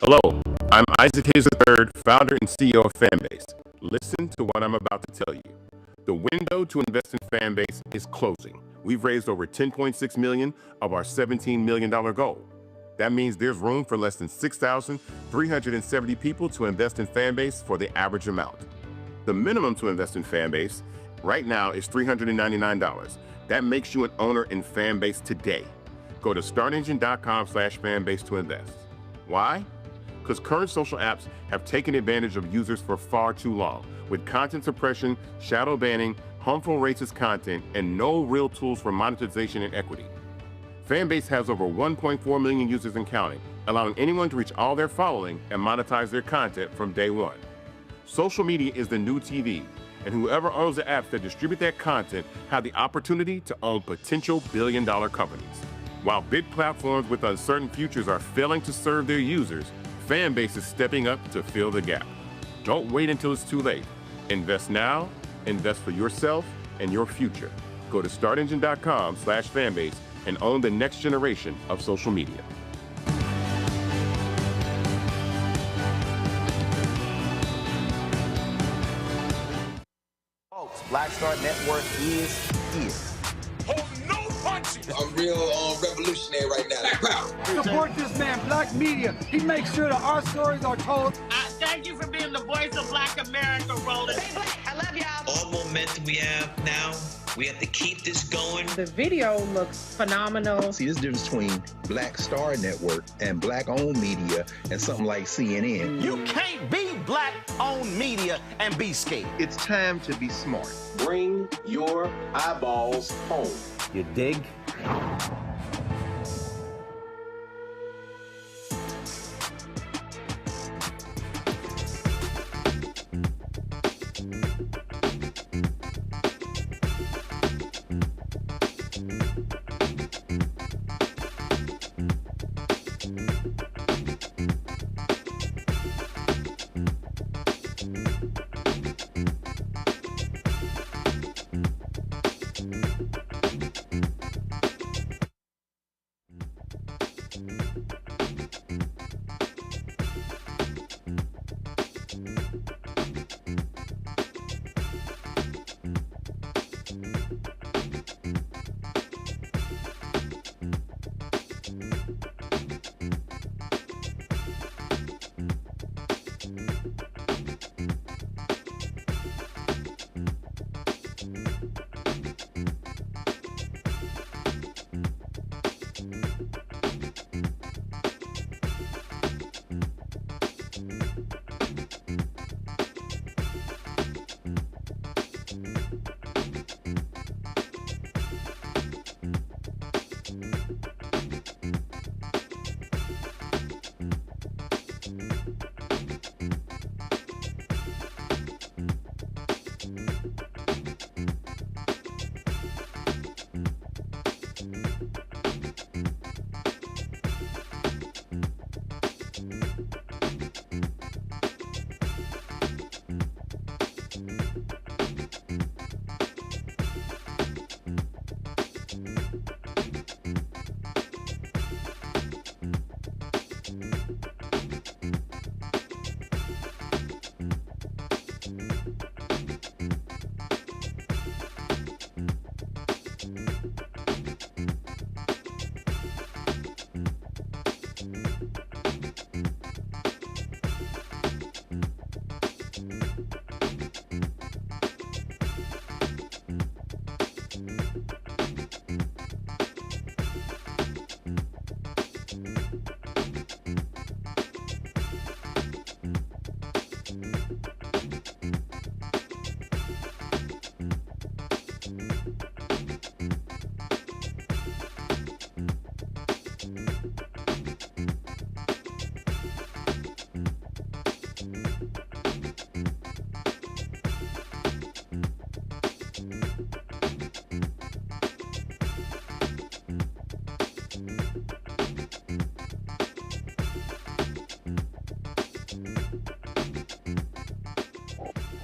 Hello, I'm Isaac Hayes III, founder and CEO of Fanbase. Listen to what I'm about to tell you. The window to invest in Fanbase is closing. We've raised over $10.6 million of our $17 million goal. That means there's room for less than 6,370 people to invest in Fanbase for the average amount. The minimum to invest in Fanbase right now is $399. That makes you an owner in Fanbase today. Go to startengine.com/fanbase to invest. Why? Because current social apps have taken advantage of users for far too long, with content suppression, shadow banning, harmful racist content, and no real tools for monetization and equity. Fanbase has over 1.4 million users and counting, allowing anyone to reach all their following and monetize their content from day one. Social media is the new TV, and whoever owns the apps that distribute that content have the opportunity to own potential billion-dollar companies. While big platforms with uncertain futures are failing to serve their users, Fanbase is stepping up to fill the gap. Don't wait until it's too late. Invest now, invest for yourself and your future. Go to startengine.com/fanbase and own the next generation of social media. Folks, Black Star Network is here. Hold no punches. I'm real revolutionary right now. Black power. Support this man, Black media. He makes sure that our stories are told. Thank you for being the voice of Black America, Roland. Stay black. I love y'all. All momentum we have now, we have to keep this going. The video looks phenomenal. See, this difference between Black Star Network and Black-owned media and something like CNN. You can't be Black-owned media and be scared. It's time to be smart. Bring your eyeballs home. You dig?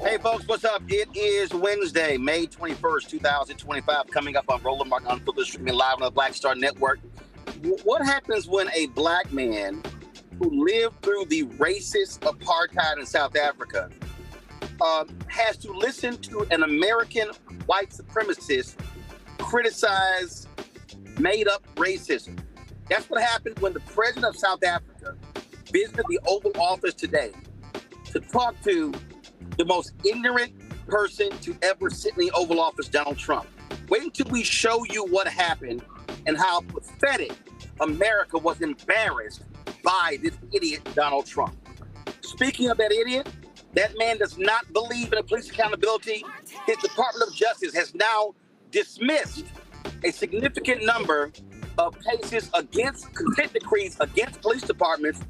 Hey, folks, what's up? It is Wednesday, May 21st, 2025, coming up on Roland Mark Unfiltered, streaming live on the Black Star Network. What happens when a Black man who lived through the racist apartheid in South Africa has to listen to an American white supremacist criticize made-up racism. That's what happened when the president of South Africa visited the Oval Office today to talk to the most ignorant person to ever sit in the Oval Office, Donald Trump. Wait until we show you what happened and how pathetic America was embarrassed by this idiot, Donald Trump. Speaking of that idiot, that man does not believe in police accountability. His Department of Justice has now dismissed a significant number of cases against consent decrees against police departments.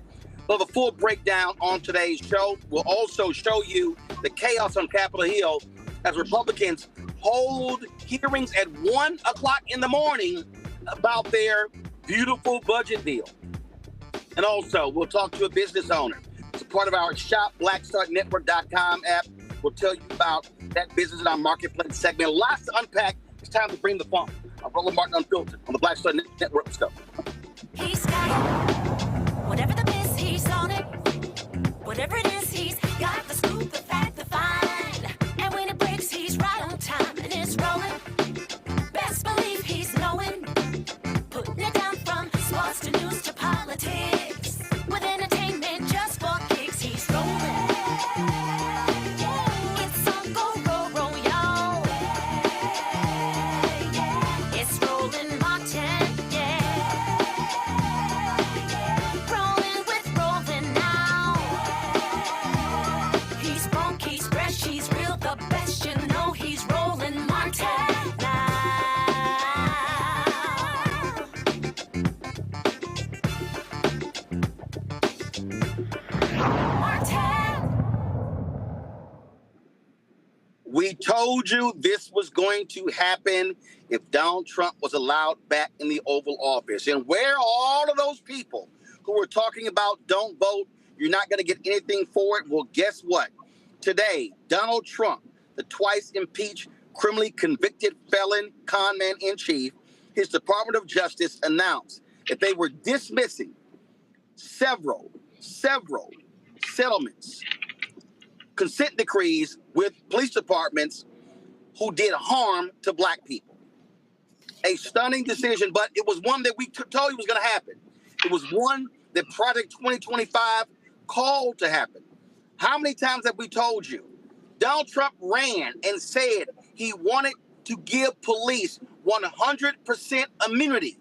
We'll have a full breakdown on today's show. We'll also show you the chaos on Capitol Hill as Republicans hold hearings at 1 o'clock in the morning about their beautiful budget deal. And also, we'll talk to a business owner. It's a part of our Shop BlackStarNetwork.com app. We'll tell you about that business in our marketplace segment. Lots to unpack. It's time to bring the funk. I'm Roland Martin Unfiltered on the Black Star Network. Let's go. He's got it. Whatever the miss, he's on it. Whatever it is, he's got the scoop, the fact, the find. And when it breaks, he's right on time and it's rolling. Best believe he's knowing. Putting it down from sports to news to politics. With entertainment just for kicks, he's rolling. It's on go, roll, roll, y'all. It's Roland Martin, yeah. Rolling with Roland now. He's funk, he's fresh, he's real, the best, you know he's Roland Martin now. We told you this was going to happen if Donald Trump was allowed back in the Oval Office. And where are all of those people who were talking about don't vote, you're not going to get anything for it? Well, guess what? Today, Donald Trump, the twice impeached, criminally convicted felon conman in chief, his Department of Justice announced that they were dismissing several settlements, consent decrees with police departments who did harm to black people. A stunning decision, but it was one that we told you was going to happen. It was one that Project 2025 called to happen. How many times have we told you? Donald Trump ran and said he wanted to give police 100% immunity.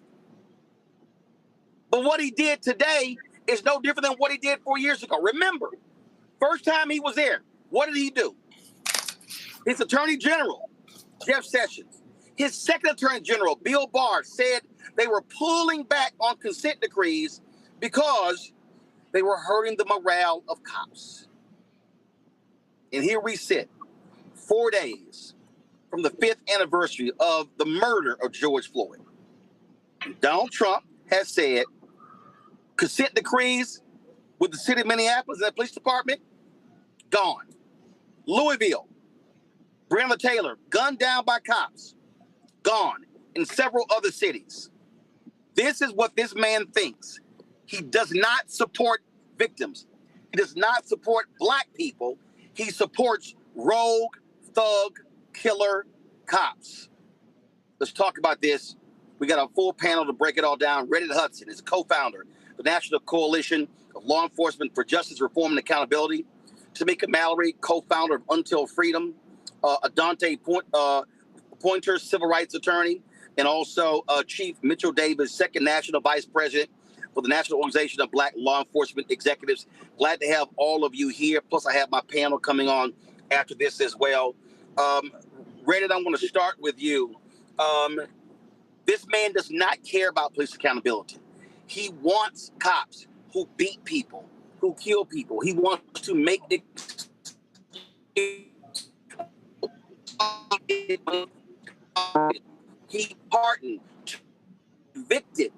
But what he did today is no different than what he did 4 years ago. Remember, first time he was there, what did he do? His Attorney General, Jeff Sessions, his second Attorney General, Bill Barr, said they were pulling back on consent decrees because they were hurting the morale of cops. And here we sit, 4 days from the 5th anniversary of the murder of George Floyd. Donald Trump has said consent decrees with the city of Minneapolis and the police department, gone. Louisville, Breonna Taylor, gunned down by cops, gone. In several other cities. This is what this man thinks. He does not support victims. He does not support black people. He supports rogue, thug, killer cops. Let's talk about this. We got a full panel to break it all down. Reddit Hudson is a co-founder of the National Coalition of Law Enforcement for Justice, Reform, and Accountability. Tamika Mallory, co-founder of Until Freedom. Adante Pointer, civil rights attorney. And also Chief Mitchell Davis, second national vice president for the National Organization of Black Law Enforcement Executives. Glad to have all of you here. Plus, I have my panel coming on after this as well. Reddit, I'm going to start with you. This man does not care about police accountability. He wants cops who beat people, who kill people. He wants to make it. He pardoned, convicted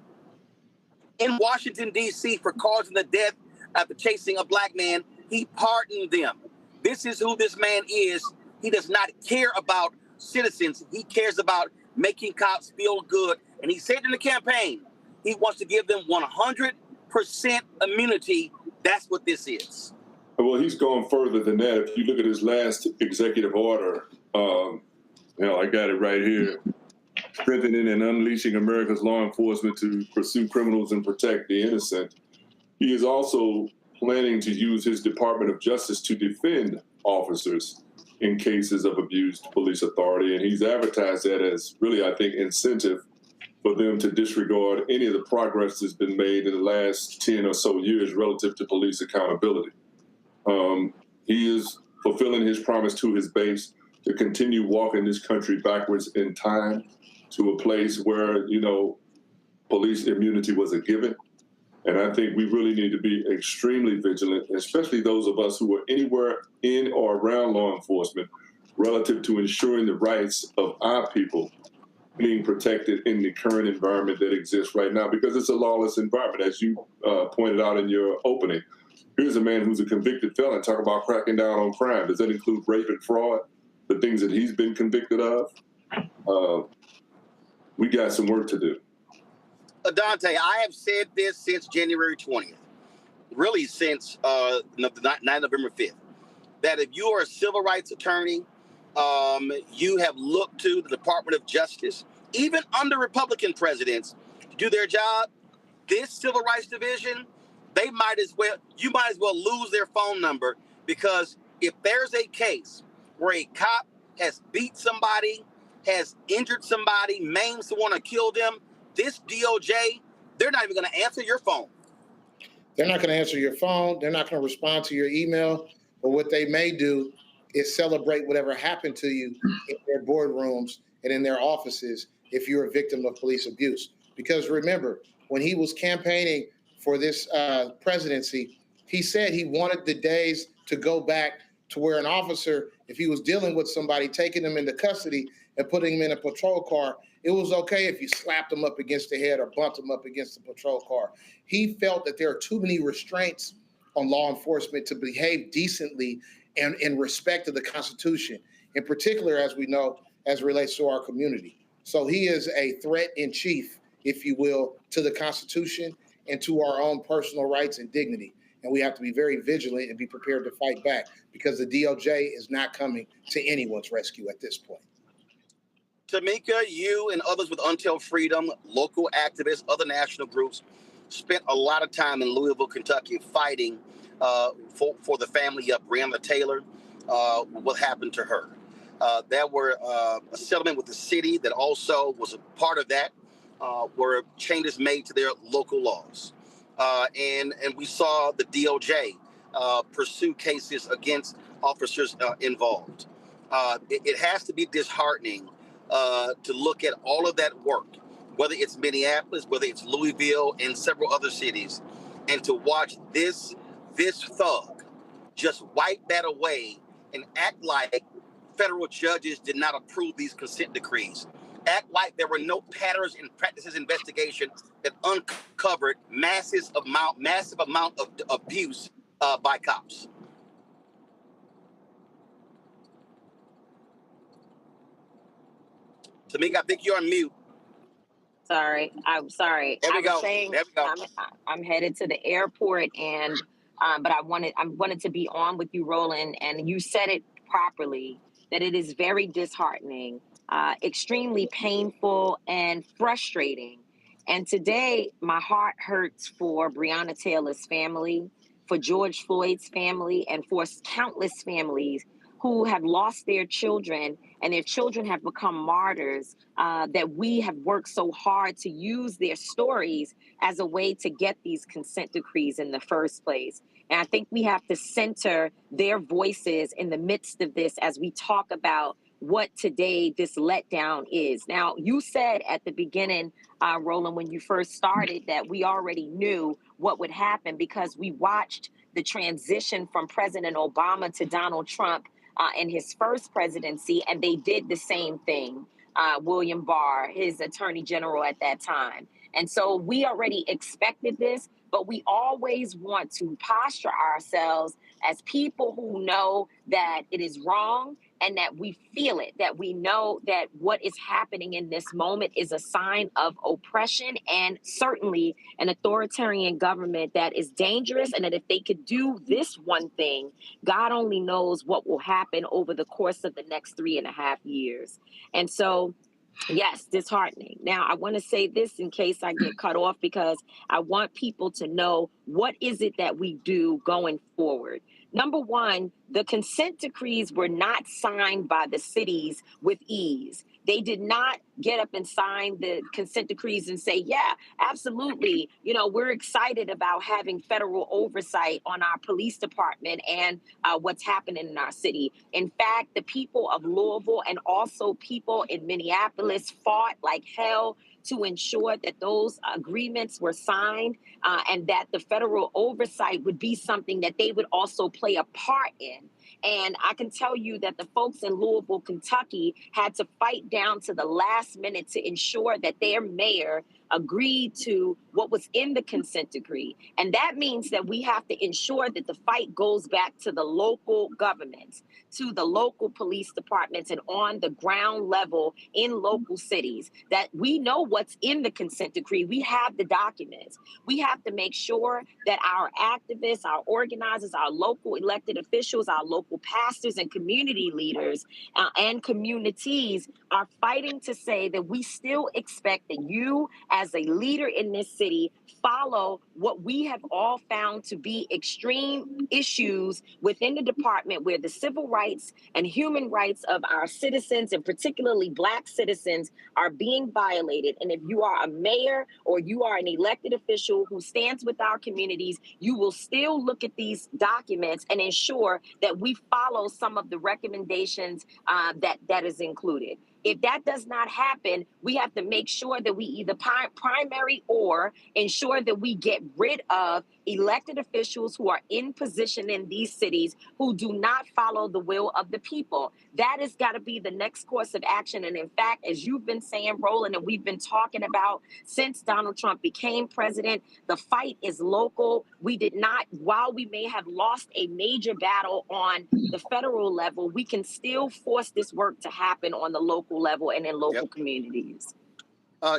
in Washington, D.C. for causing the death after chasing a black man. He pardoned them. This is who this man is. He does not care about citizens. He cares about making cops feel good. And he said in the campaign, he wants to give them 100% 100% immunity. That's what this is. Well, he's gone further than that. If you look at his last executive order, I got it right here. Strengthening and unleashing America's law enforcement to pursue criminals and protect the innocent. He is also planning to use his Department of Justice to defend officers in cases of abused police authority. And he's advertised that as really, I think, incentive for them to disregard any of the progress that's been made in the last 10 or so years relative to police accountability. He is fulfilling his promise to his base to continue walking this country backwards in time to a place where, police immunity was a given. And I think we really need to be extremely vigilant, especially those of us who are anywhere in or around law enforcement, relative to ensuring the rights of our people being protected in the current environment that exists right now, because it's a lawless environment. As you pointed out in your opening, here's a man who's a convicted felon. Talk about cracking down on crime. Does that include rape and fraud, the things that he's been convicted of? We got some work to do. Dante, I have said this since January 20th, really since November 5th, that if you are a civil rights attorney, you have looked to the Department of Justice, even under Republican presidents, to do their job. This civil rights division, you might as well lose their phone number, because if there's a case where a cop has beat somebody, has injured somebody, maimed someone, or killed them, this DOJ, they're not even going to answer your phone. They're not going to answer your phone. They're not going to respond to your email. But what they may do is celebrate whatever happened to you in their boardrooms and in their offices if you're a victim of police abuse. Because remember, when he was campaigning for this presidency, he said he wanted the days to go back to where an officer, if he was dealing with somebody, taking them into custody and putting them in a patrol car, it was okay if you slapped them up against the head or bumped them up against the patrol car. He felt that there are too many restraints on law enforcement to behave decently and in respect to the Constitution, in particular, as we know, as it relates to our community. So he is a threat in chief, if you will, to the Constitution and to our own personal rights and dignity. And we have to be very vigilant and be prepared to fight back, because the DOJ is not coming to anyone's rescue at this point. Tamika, you and others with Until Freedom, local activists, other national groups, spent a lot of time in Louisville, Kentucky, fighting for the family of Breonna Taylor, what happened to her. There were a settlement with the city that also was a part of that, where changes made to their local laws. And we saw the DOJ pursue cases against officers involved. It has to be disheartening to look at all of that work, whether it's Minneapolis, whether it's Louisville, and several other cities, and to watch this thug just wipe that away and act like federal judges did not approve these consent decrees. Act like there were no patterns and practices investigation that uncovered massive amount of abuse by cops. Tamika, I think you're on mute. Sorry, I'm sorry. There we go. Saying, there we go. I'm headed to the airport, and but I wanted to be on with you, Roland, and you said it properly, that it is very disheartening, extremely painful and frustrating. And today, my heart hurts for Breonna Taylor's family, for George Floyd's family, and for countless families who have lost their children, and their children have become martyrs, that we have worked so hard to use their stories as a way to get these consent decrees in the first place. And I think we have to center their voices in the midst of this as we talk about what today this letdown is. Now, you said at the beginning, Roland, when you first started, that we already knew what would happen because we watched the transition from President Obama to Donald Trump in his first presidency, and they did the same thing. William Barr, his attorney general at that time. And so we already expected this, but we always want to posture ourselves as people who know that it is wrong and that we feel it, that we know that what is happening in this moment is a sign of oppression and certainly an authoritarian government that is dangerous, and that if they could do this one thing, God only knows what will happen over the course of the next 3.5 years. And so, yes, disheartening. Now, I want to say this in case I get cut off, because I want people to know what is it that we do going forward. Number one, the consent decrees were not signed by the cities with ease. They did not get up and sign the consent decrees and say, yeah, absolutely, we're excited about having federal oversight on our police department and what's happening in our city. In fact, the people of Louisville and also people in Minneapolis fought like hell to ensure that those agreements were signed and that the federal oversight would be something that they would also play a part in. And I can tell you that the folks in Louisville, Kentucky had to fight down to the last minute to ensure that their mayor agreed to what was in the consent decree. And that means that we have to ensure that the fight goes back to the local governments, to the local police departments, and on the ground level in local cities, that we know what's in the consent decree. We have the documents. We have to make sure that our activists, our organizers, our local elected officials, our local pastors and community leaders and communities are fighting to say that we still expect that you, as a leader in this city, follow what we have all found to be extreme issues within the department, where the civil rights and human rights of our citizens, and particularly Black citizens, are being violated. And if you are a mayor or you are an elected official who stands with our communities, you will still look at these documents and ensure that we follow some of the recommendations that is included. If that does not happen, we have to make sure that we either primary or ensure that we get rid of elected officials who are in position in these cities who do not follow the will of the people. That has got to be the next course of action. And in fact, as you've been saying, Roland, and we've been talking about since Donald Trump became president, the fight is local. We did not, while we may have lost a major battle on the federal level, we can still force this work to happen on the local level and in local communities.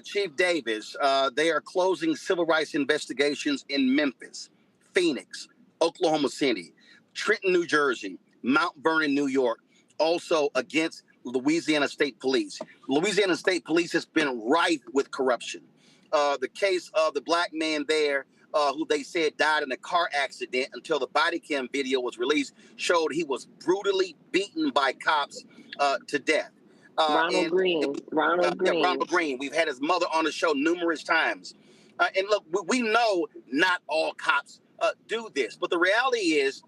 Chief Davis, they are closing civil rights investigations in Memphis, Phoenix, Oklahoma City, Trenton, New Jersey, Mount Vernon, New York, also against Louisiana State Police. Louisiana State Police has been rife with corruption. The case of the Black man there who they said died in a car accident, until the body cam video was released, showed he was brutally beaten by cops to death. Ronald Green. Ronald Green. We've had his mother on the show numerous times. And look, we know not all cops do this, but the reality is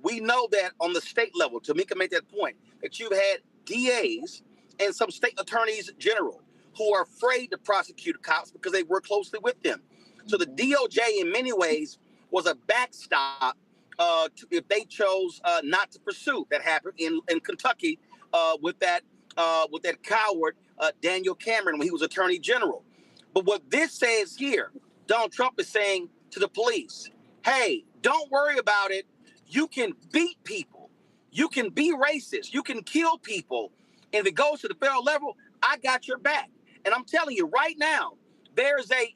we know that on the state level, Tamika made that point, that you've had DAs and some state attorneys general who are afraid to prosecute cops because they work closely with them. So the DOJ in many ways was a backstop if they chose not to pursue. That happened in Kentucky with that coward Daniel Cameron when he was attorney general. But what this says here, Donald Trump is saying to the police, hey, don't worry about it. You can beat people. You can be racist. You can kill people. And if it goes to the federal level, I got your back. And I'm telling you right now, there's a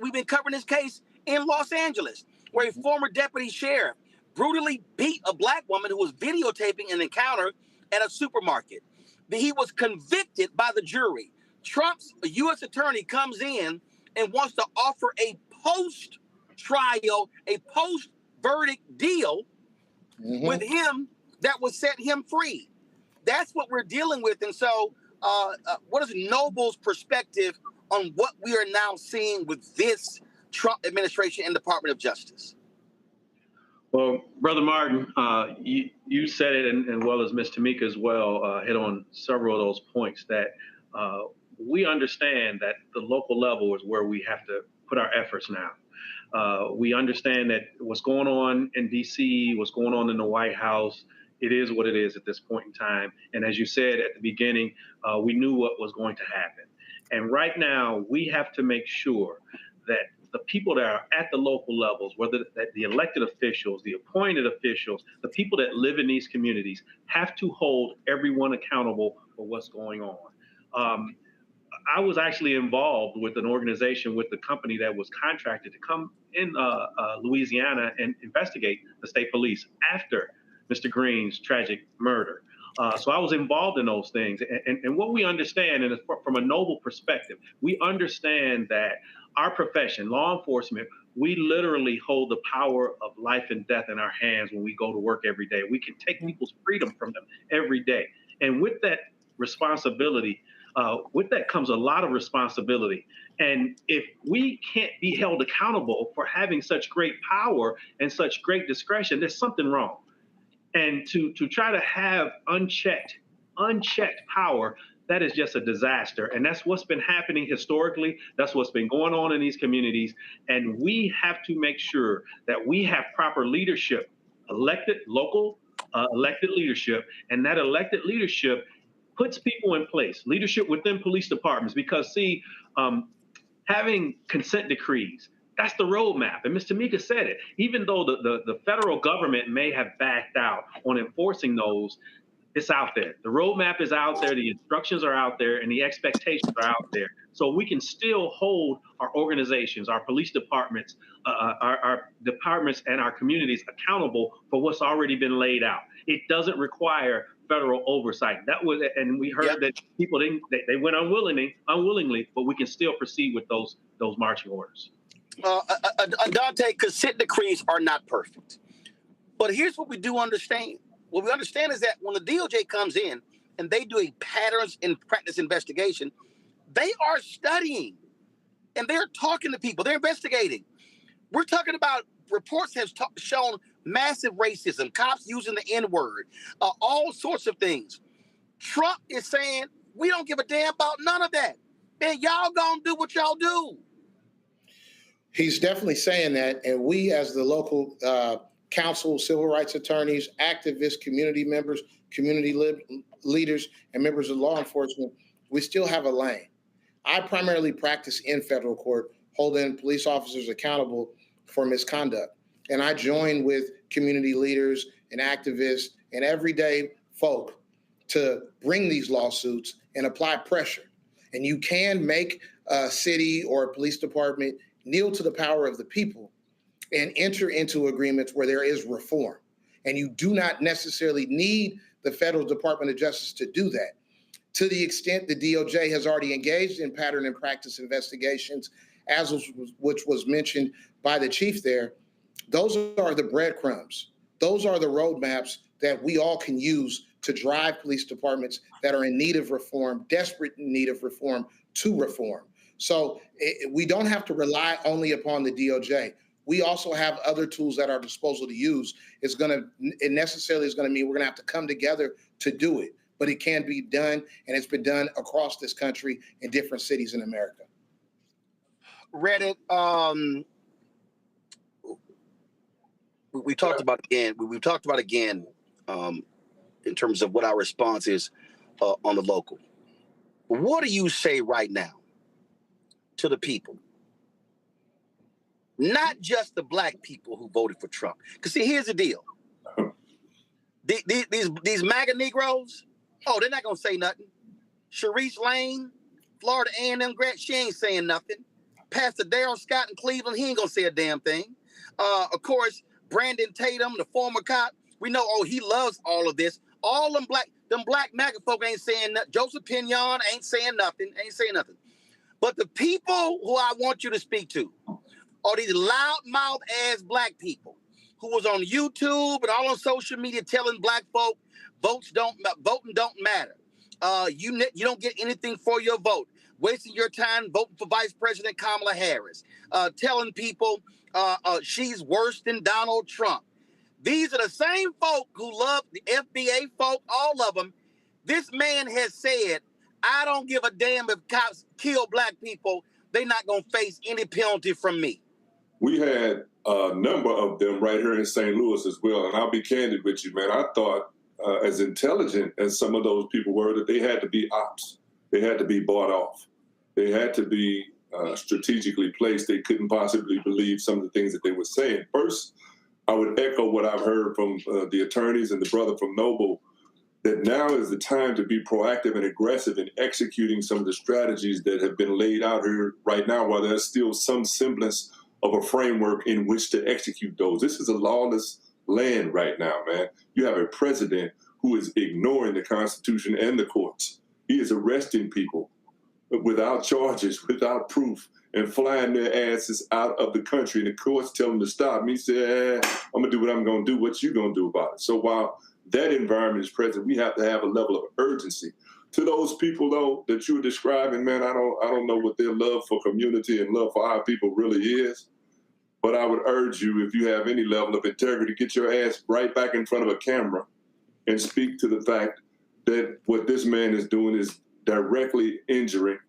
we've been covering this case in Los Angeles, where a former deputy sheriff brutally beat a Black woman who was videotaping an encounter at a supermarket. He was convicted by the jury. Trump's U.S. attorney comes in and wants to offer a post-trial, a post-verdict deal with him that would set him free. That's what we're dealing with. And so what is Noble's perspective on what we are now seeing with this Trump administration and Department of Justice? Well, Brother Martin, you said it, and well as Ms. Tamika as well, hit on several of those points, that we understand that the local level is where we have to put our efforts now. We understand that what's going on in D.C., what's going on in the White House, it is what it is at this point in time. And as you said at the beginning, we knew what was going to happen. And right now, we have to make sure that the people that are at the local levels, whether that the elected officials, the appointed officials, the people that live in these communities, have to hold everyone accountable for what's going on. I was actually involved with an organization with the company that was contracted to come in Louisiana and investigate the state police after Mr. Green's tragic murder. So I was involved in those things. And what we understand, and from a noble perspective, we understand that our profession, law enforcement, we literally hold the power of life and death in our hands when we go to work every day. We can take people's freedom from them every day. And with that responsibility, with that comes a lot of responsibility. And if we can't be held accountable for having such great power and such great discretion, there's something wrong. And to try to have unchecked power, that is just a disaster. And that's what's been happening historically. That's what's been going on in these communities. And we have to make sure that we have proper leadership, elected, local elected leadership. And that elected leadership puts people in place, leadership within police departments, because see, having consent decrees, that's the roadmap. And Ms. Tamika said it, even though the federal government may have backed out on enforcing those, it's out there. The roadmap is out there, the instructions are out there, and the expectations are out there. So we can still hold our organizations, our police departments, our departments and our communities accountable for what's already been laid out. It doesn't require federal oversight. That was, and we heard that people they went unwillingly, but we can still proceed with those marching orders. Dante, consent decrees are not perfect. But here's what we do understand. What we understand is that when the DOJ comes in and they do a patterns and practice investigation, they are studying and they're talking to people. They're investigating. We're talking about reports have shown massive racism, cops using the N-word, all sorts of things. Trump is saying, we don't give a damn about none of that. Man, y'all gonna do what y'all do. He's definitely saying that, and we as the local council, civil rights attorneys, activists, community members, community leaders, and members of law enforcement, we still have a lane. I primarily practice in federal court, holding police officers accountable for misconduct. And I join with community leaders and activists and everyday folk to bring these lawsuits and apply pressure. And you can make a city or a police department kneel to the power of the people and enter into agreements where there is reform. And you do not necessarily need the Federal Department of Justice to do that. To the extent the DOJ has already engaged in pattern and practice investigations, which was mentioned by the chief there, those are the breadcrumbs. Those are the roadmaps that we all can use to drive police departments that are in need of reform, desperate in need of reform, to reform. So we don't have to rely only upon the DOJ. We also have other tools at our disposal to use. It necessarily is going to mean we're going to have to come together to do it, but it can be done, and it's been done across this country in different cities in America. Reddit, we talked about again. We've talked about again in terms of what our response is on the local. What do you say right now to the people? Not just the black people who voted for Trump. Because see, here's the deal. These MAGA Negroes, they're not gonna say nothing. Sharice Lane, Florida A&M grad, she ain't saying nothing. Pastor Darrell Scott in Cleveland, he ain't gonna say a damn thing. Of course, Brandon Tatum, the former cop, we know, he loves all of this. All them black MAGA folk ain't saying nothing. Joseph Pinion ain't saying nothing. But the people who I want you to speak to are these loudmouth ass black people who was on YouTube and all on social media telling black folk voting don't matter. You don't get anything for your vote. Wasting your time voting for Vice President Kamala Harris. Telling people she's worse than Donald Trump. These are the same folk who love the FBA folk, all of them. This man has said, I don't give a damn if cops kill black people. They're not going to face any penalty from me. We had a number of them right here in St. Louis as well. And I'll be candid with you, man. I thought as intelligent as some of those people were, that they had to be ops. They had to be bought off. They had to be strategically placed, they couldn't possibly believe some of the things that they were saying. First, I would echo what I've heard from the attorneys and the brother from Noble, that now is the time to be proactive and aggressive in executing some of the strategies that have been laid out here right now, while there's still some semblance of a framework in which to execute those. This is a lawless land right now, man. You have a president who is ignoring the Constitution and the courts. He is arresting people without charges, without proof, and flying their asses out of the country. And the courts tell him to stop. And he said, I'm gonna do what I'm gonna do. What you gonna do about it? So while that environment is present, we have to have a level of urgency. To those people, though, that you're describing, man, I don't know what their love for community and love for our people really is. But I would urge you, if you have any level of integrity, get your ass right back in front of a camera and speak to the fact that what this man is doing is directly injuring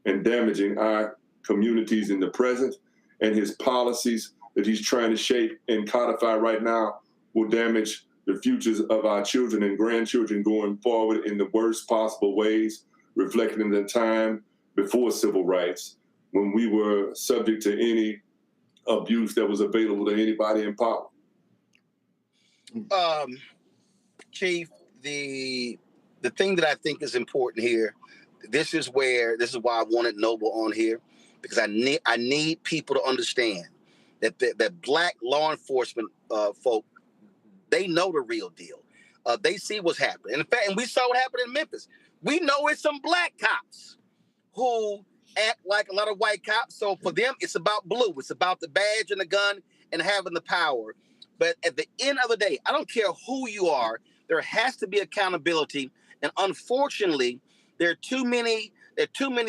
and damaging our communities in the present, and his policies that he's trying to shape and codify right now will damage the futures of our children and grandchildren going forward in the worst possible ways, reflecting the time before civil rights, when we were subject to any abuse that was available to anybody in power. Chief, the thing that I think is important here, this is why I wanted Noble on here, because I need people to understand that Black law enforcement folk, they know the real deal. They see what's happening. In fact, and we saw what happened in Memphis. We know it's some Black cops who act like a lot of white cops. So for them, it's about blue. It's about the badge and the gun and having the power. But at the end of the day, I don't care who you are, there has to be accountability. And unfortunately, there are too many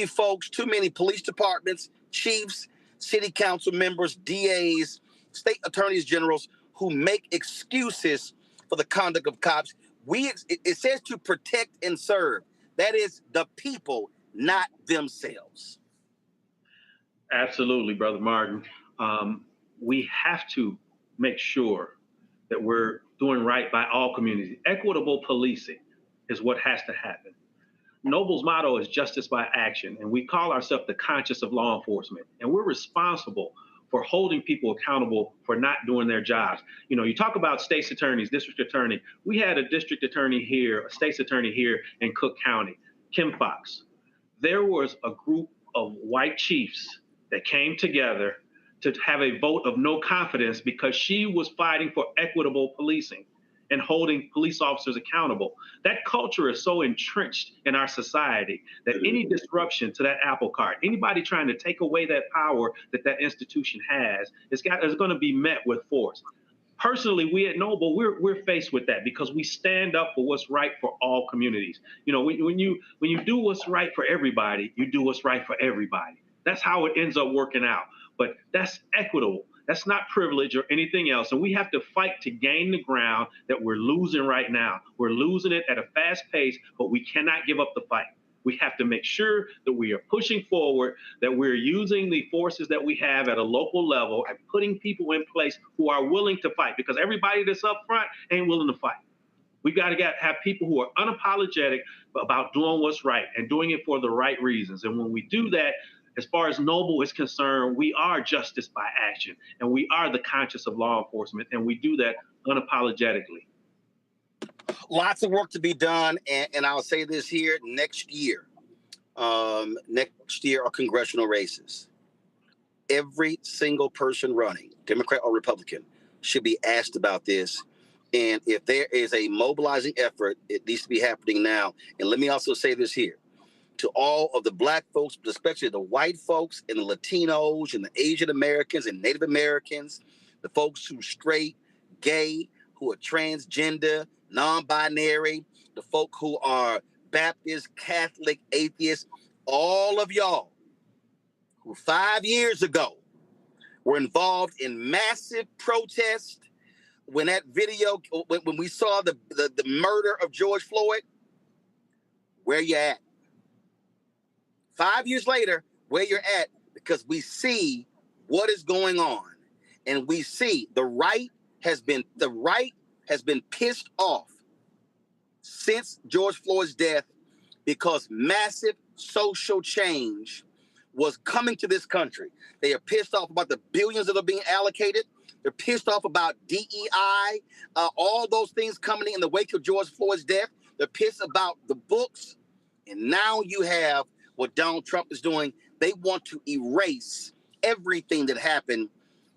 folks, too many police departments, chiefs, city council members, DAs, state attorneys generals who make excuses for the conduct of cops. It says to protect and serve. That is the people, not themselves. Absolutely, Brother Martin. We have to make sure that we're doing right by all communities. Equitable policing is what has to happen. Noble's motto is justice by action, and we call ourselves the conscience of law enforcement, and we're responsible for holding people accountable for not doing their jobs. You know, you talk about state's attorneys, district attorney. We had a district attorney here, a state's attorney here in Cook County, Kim Fox. There was a group of white chiefs that came together to have a vote of no confidence because she was fighting for equitable policing and holding police officers accountable. That culture is so entrenched in our society that any disruption to that apple cart, anybody trying to take away that power that that institution has, is going to be met with force. Personally, we at Noble, we're faced with that because we stand up for what's right for all communities. You know, when you do what's right for everybody, you do what's right for everybody. That's how it ends up working out. But that's equitable. That's not privilege or anything else. And we have to fight to gain the ground that we're losing right now. We're losing it at a fast pace, but we cannot give up the fight. We have to make sure that we are pushing forward, that we're using the forces that we have at a local level and putting people in place who are willing to fight, because everybody that's up front ain't willing to fight. We got to have people who are unapologetic about doing what's right and doing it for the right reasons. And when we do that, as far as Noble is concerned, we are justice by action, and we are the conscience of law enforcement, and we do that unapologetically. Lots of work to be done, and I'll say this here, next year are congressional races. Every single person running, Democrat or Republican, should be asked about this. And if there is a mobilizing effort, it needs to be happening now. And let me also say this here. To all of the Black folks, but especially the white folks and the Latinos and the Asian Americans and Native Americans, the folks who are straight, gay, who are transgender, non-binary, the folk who are Baptist, Catholic, atheist, all of y'all who 5 years ago were involved in massive protest when that video, when we saw the murder of George Floyd, where you at? 5 years later, where you're at, because we see what is going on, and we see the right has been pissed off since George Floyd's death, because massive social change was coming to this country. They are pissed off about the billions that are being allocated. They're pissed off about DEI, all those things coming in the wake of George Floyd's death. They're pissed about the books. And now you have what Donald Trump is doing. They want to erase everything that happened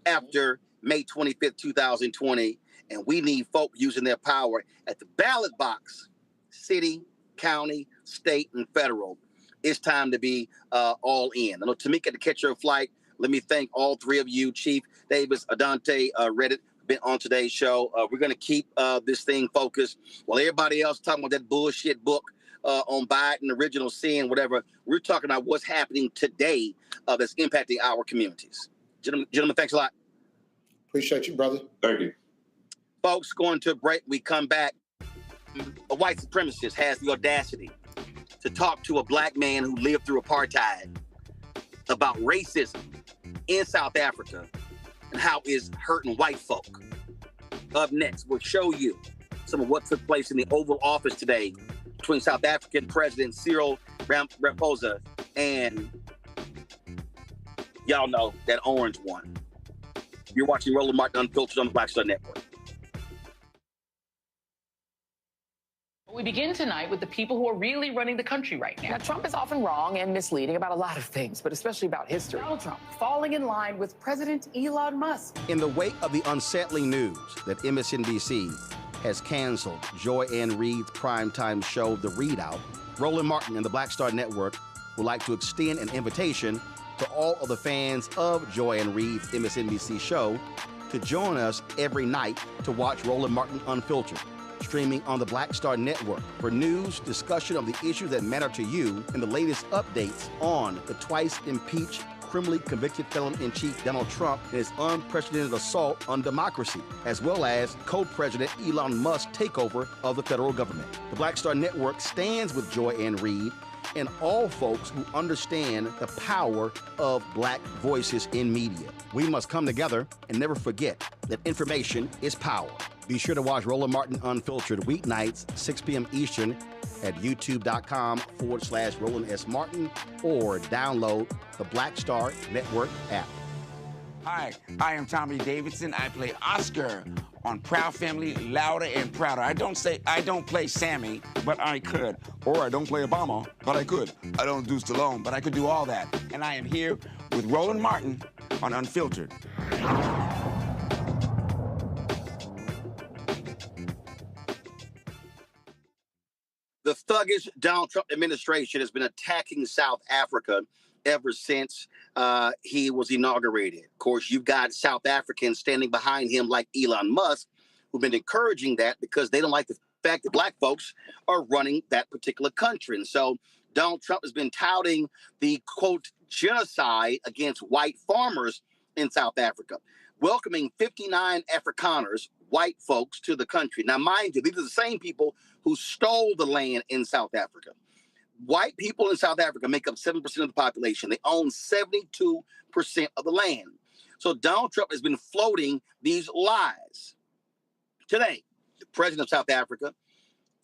after May 25th, 2020. And we need folk using their power at the ballot box, city, county, state, and federal. It's time to be all in. I know Tamika to catch your flight. Let me thank all three of you, Chief Davis, Adante, Reddit, been on today's show. We're going to keep this thing focused. While everybody else talking about that bullshit book on Biden, original sin, whatever, we're talking about what's happening today that's impacting our communities. Gentlemen, thanks a lot. Appreciate you, brother. Thank you. Folks, going to a break. We come back. A white supremacist has the audacity to talk to a black man who lived through apartheid about racism in South Africa and how it's hurting white folk. Up next, we'll show you some of what took place in the Oval Office today between South African President Cyril Ramaphosa and, y'all know, that orange one. You're watching Roland Martin Unfiltered on the Black Star Network. We begin tonight with the people who are really running the country right now. Now, Trump is often wrong and misleading about a lot of things, but especially about history. Donald Trump falling in line with President Elon Musk. In the wake of the unsettling news that MSNBC has canceled Joy Ann Reid's primetime show, The Readout, Roland Martin and the Black Star Network would like to extend an invitation to all of the fans of Joy Ann Reid's MSNBC show to join us every night to watch Roland Martin Unfiltered, streaming on the Black Star Network for news, discussion of the issues that matter to you, and the latest updates on the twice impeached, criminally convicted felon-in-chief Donald Trump and his unprecedented assault on democracy, as well as co-president Elon Musk's takeover of the federal government. The Black Star Network stands with Joy Ann Reid and all folks who understand the power of black voices in media. We must come together and never forget that information is power. Be sure to watch Roland Martin Unfiltered weeknights, 6 p.m. Eastern at youtube.com/Roland S. Martin or download the Black Star Network app. Hi, I am Tommy Davidson. I play Oscar on Proud Family, Louder and Prouder. I don't play Sammy, but I could. Or I don't play Obama, but I could. I don't do Stallone, but I could do all that. And I am here with Roland Martin on Unfiltered. The thuggish Donald Trump administration has been attacking South Africa ever since he was inaugurated. Of course, you've got South Africans standing behind him like Elon Musk, who've been encouraging that because they don't like the fact that black folks are running that particular country. And so Donald Trump has been touting the, quote, genocide against white farmers in South Africa, welcoming 59 Afrikaners, white folks, to the country. Now, mind you, these are the same people who stole the land in South Africa. White people in South Africa make up 7% of the population. They own 72% of the land. So Donald Trump has been floating these lies. Today, the president of South Africa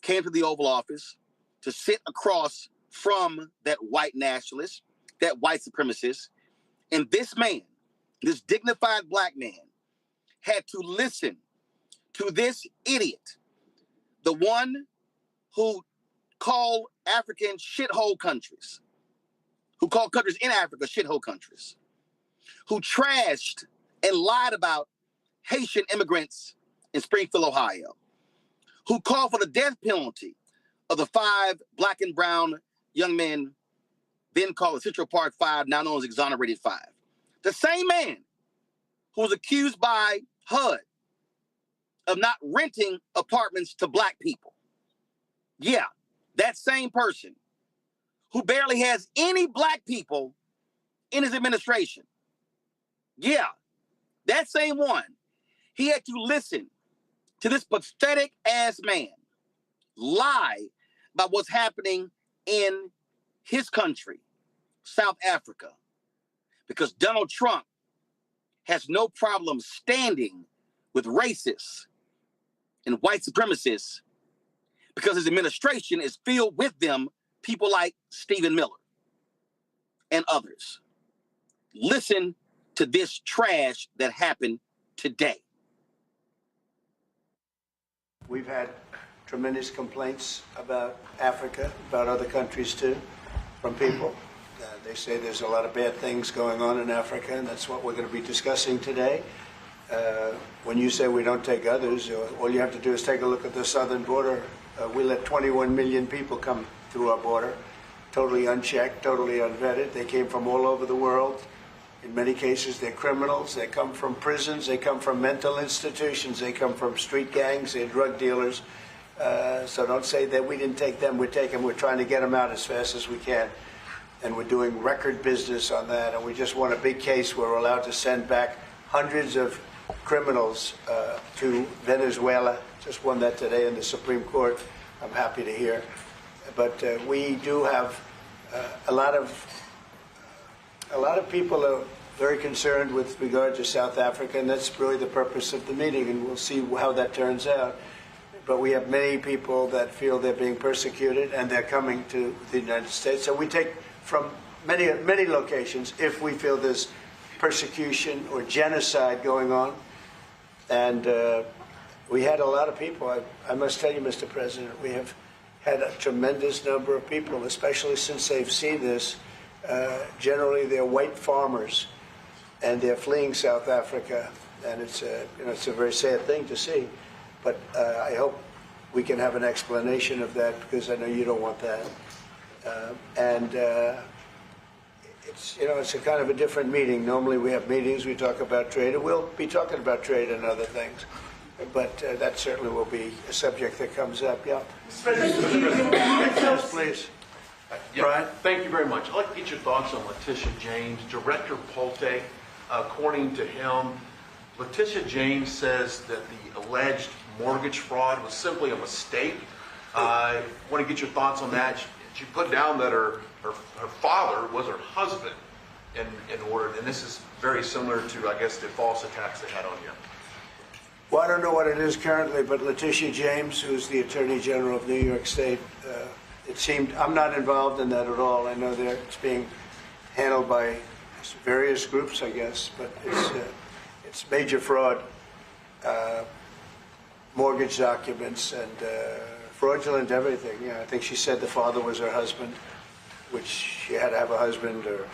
came to the Oval Office to sit across from that white nationalist, that white supremacist. And this man, this dignified black man, had to listen to this idiot, the one who called African shithole countries, who called countries in Africa shithole countries, who trashed and lied about Haitian immigrants in Springfield, Ohio, who called for the death penalty of the 5 black and brown young men, then called the Central Park 5, now known as Exonerated 5. The same man who was accused by HUD of not renting apartments to black people. Yeah, that same person who barely has any black people in his administration. Yeah, that same one. He had to listen to this pathetic ass man lie about what's happening in his country, South Africa, because Donald Trump has no problem standing with racists and white supremacists because his administration is filled with them, people like Stephen Miller and others. Listen to this trash that happened today. We've had tremendous complaints about Africa, about other countries too, from people. They say there's a lot of bad things going on in Africa, and that's what we're going to be discussing today. When you say we don't take others, all you have to do is take a look at the southern border. We let 21 million people come through our border, totally unchecked, totally unvetted. They came from all over the world. In many cases, they're criminals. They come from prisons. They come from mental institutions. They come from street gangs. They're drug dealers. So don't say that we didn't take them. We're trying to get them out as fast as we can. And we're doing record business on that. And we just won a big case where we're allowed to send back hundreds of criminals to Venezuela. Just won that today in the Supreme Court. I'm happy to hear. But we do have a lot of people are very concerned with regard to South Africa, and that's really the purpose of the meeting, and we'll see how that turns out. But we have many people that feel they're being persecuted, and they're coming to the United States. So we take from many locations if we feel there's persecution or genocide going on. And we had a lot of people. I must tell you, Mr. President, we have had a tremendous number of people, especially since they've seen this. Generally, they're white farmers, and they're fleeing South Africa, and it's a very sad thing to see. But I hope we can have an explanation of that, because I know you don't want that. It's a kind of a different meeting. Normally, we have meetings, we talk about trade, and we'll be talking about trade and other things. But that certainly will be a subject that comes up. Yeah. Yes, please. Brian, thank you very much. I'd like to get your thoughts on Letitia James. Director Polte, according to him, Letitia James says that the alleged mortgage fraud was simply a mistake. I want to get your thoughts on that. She put down that her father was her husband in order, and this is very similar to, I guess, the false attacks they had on you. Well, I don't know what it is currently, but Letitia James, who's the Attorney General of New York State, it seemed, I'm not involved in that at all. I know that it's being handled by various groups, I guess, but it's major fraud, mortgage documents, and fraudulent everything. Yeah, I think she said the father was her husband, which she had to have a husband, or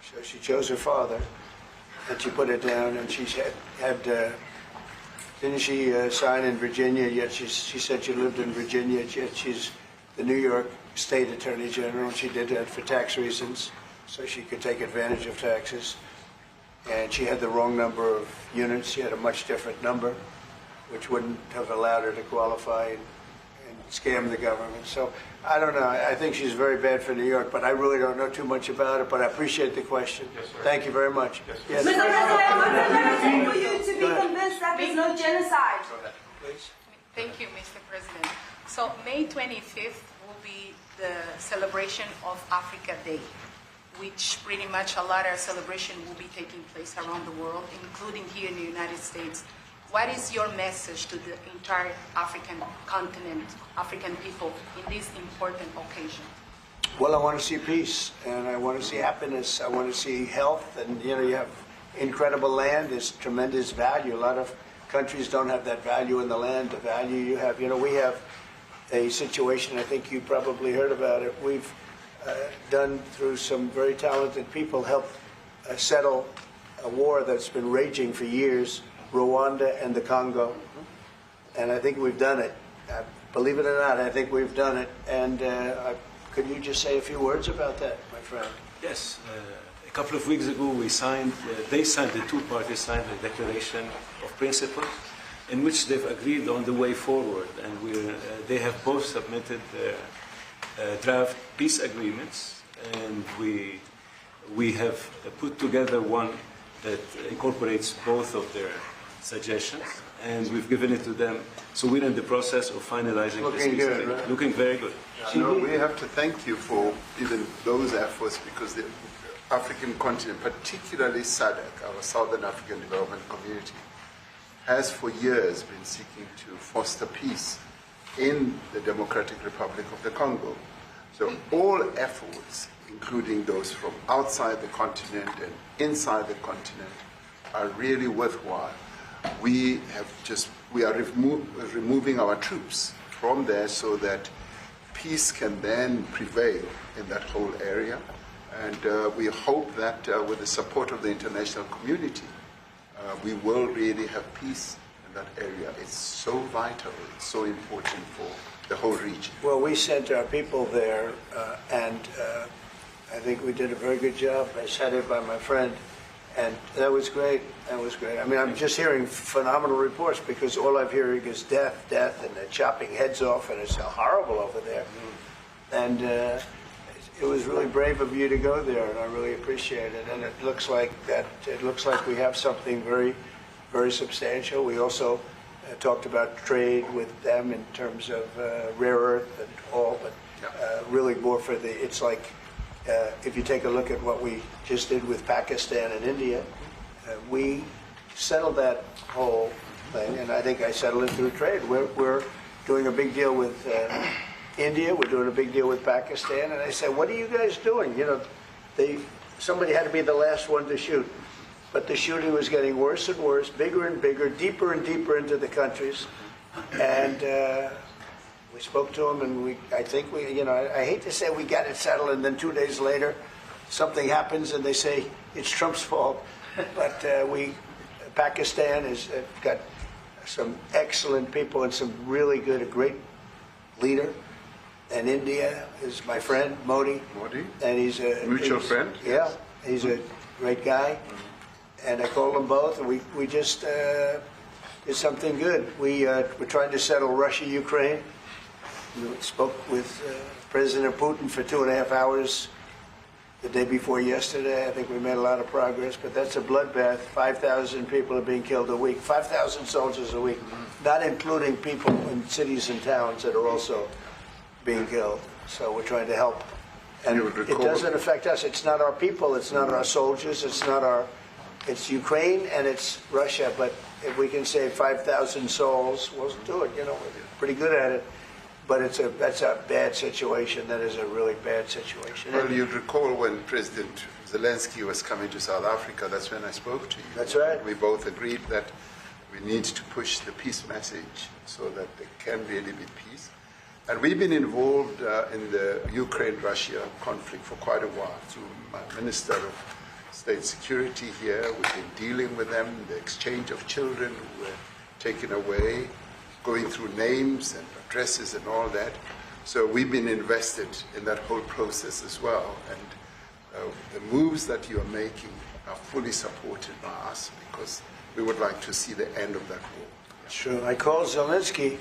so she chose her father, and she put it down, and she had didn't she sign in Virginia? Yet she said she lived in Virginia, yet she's the New York State Attorney General. She did that for tax reasons, so she could take advantage of taxes. And she had the wrong number of units. She had a much different number, which wouldn't have allowed her to qualify and scam the government. So I don't know. I think she's very bad for New York, but I really don't know too much about it. But I appreciate the question. Yes, thank you very much. Yes. Mr. President, what's the limit for you to be convinced that there's no genocide? Go ahead, please. Thank you, Mr. President. So May 25th will be the celebration of Africa Day, which pretty much a lot of celebration will be taking place around the world, including here in the United States. What is your message to the entire African continent, African people, in this important occasion? Well, I want to see peace, and I want to see happiness. I want to see health, and you have incredible land. There's tremendous value. A lot of countries don't have that value in the land, the value you have. We have a situation, I think you probably heard about it. We've done, through some very talented people, helped settle a war that's been raging for years, Rwanda and the Congo. And I think we've done it. Believe it or not, I think we've done it. And could you just say a few words about that, my friend? Yes. A couple of weeks ago, the two parties signed a declaration of principles in which they've agreed on the way forward. And they have both submitted draft peace agreements, and we have put together one that incorporates both of their suggestions, and we've given it to them. So we're in the process of finalizing this peace agreement. Right? Looking very good. We have to thank you for even those efforts, because the African continent, particularly SADC, our Southern African Development Community, has for years been seeking to foster peace in the Democratic Republic of the Congo. So all efforts including those from outside the continent and inside the continent, are really worthwhile. We are removing our troops from there so that peace can then prevail in that whole area. And we hope that with the support of the international community, we will really have peace in that area. It's so vital, it's so important for the whole region. Well, we sent our people there, and I think we did a very good job. I was headed by my friend, and that was great. That was great. I mean, I'm just hearing phenomenal reports because all I'm hearing is death, and they're chopping heads off, and it's horrible over there. And it was really brave of you to go there, and I really appreciate it. And it looks like we have something very, very substantial. We also talked about trade with them in terms of rare earth and all, but really more for it's like if you take a look at what we just did with Pakistan and India, we settled that whole thing, and I think I settled it through trade. We're doing a big deal with India, we're doing a big deal with Pakistan, and I said, what are you guys doing? You know, somebody had to be the last one to shoot. But the shooting was getting worse and worse, bigger and bigger, deeper and deeper into the countries. And we spoke to them, and I think I hate to say we got it settled, and then 2 days later, something happens, and they say it's Trump's fault. But Pakistan has got some excellent people and some really good, a great leader. And India is my friend, Modi. And he's a mutual friend. Yeah, he's a great guy. And I called them both, and we just did something good. We're trying to settle Russia, Ukraine. We spoke with President Putin for 2.5 hours the day before yesterday. I think we made a lot of progress, but that's a bloodbath. 5,000 people are being killed a week, 5,000 soldiers a week, not including people in cities and towns that are also being killed. So we're trying to help. And it doesn't affect us. It's not our people. It's not our soldiers. It's Ukraine and it's Russia. But if we can save 5,000 souls, we'll do it. You know, we're pretty good at it. But that's a bad situation. That is a really bad situation. Well, you'd recall when President Zelensky was coming to South Africa, that's when I spoke to you. That's right. We both agreed that we need to push the peace message so that there can really be peace. And we've been involved in the Ukraine-Russia conflict for quite a while through my Minister of State Security here. We've been dealing with them, the exchange of children who were taken away, going through names and addresses and all that. So we've been invested in that whole process as well. And the moves that you are making are fully supported by us because we would like to see the end of that war. Sure. I called Zelensky,